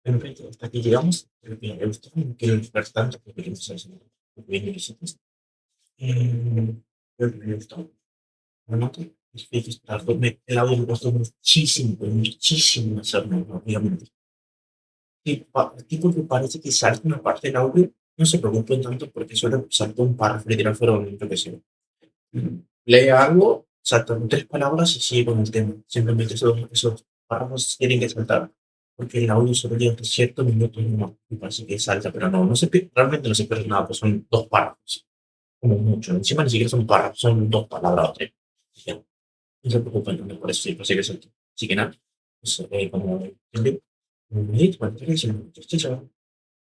Perfecto, hasta aquí llegamos. Creo que me gustó. No quiero explicar tanto porque queremos hacer un pequeño visitas. Creo que me gustó. Me noto. Es que hay que esperar. El audio me costó muchísimo, pero muchísimo hacerlo, ¿no? Obviamente. Sí, tipo que parece que salta una parte del audio. No se preocupen tanto porque suele saltar un párrafo, literal, fueron, yo qué sé. Lee algo, saltan 3 palabras y sigue con el tema. Simplemente esos párrafos tienen que saltar porque el audio solo llega hasta cierto minuto y no, me parece que salta, pero no, realmente no se pierde nada, pues son 2 párrafos, como mucho. Encima ni siquiera son párrafos, son 2 palabras o 3. Así que no se preocupen, no, por eso sí, parece que salta. Así que nada, pues, como, ¿entendí? Bueno, chao.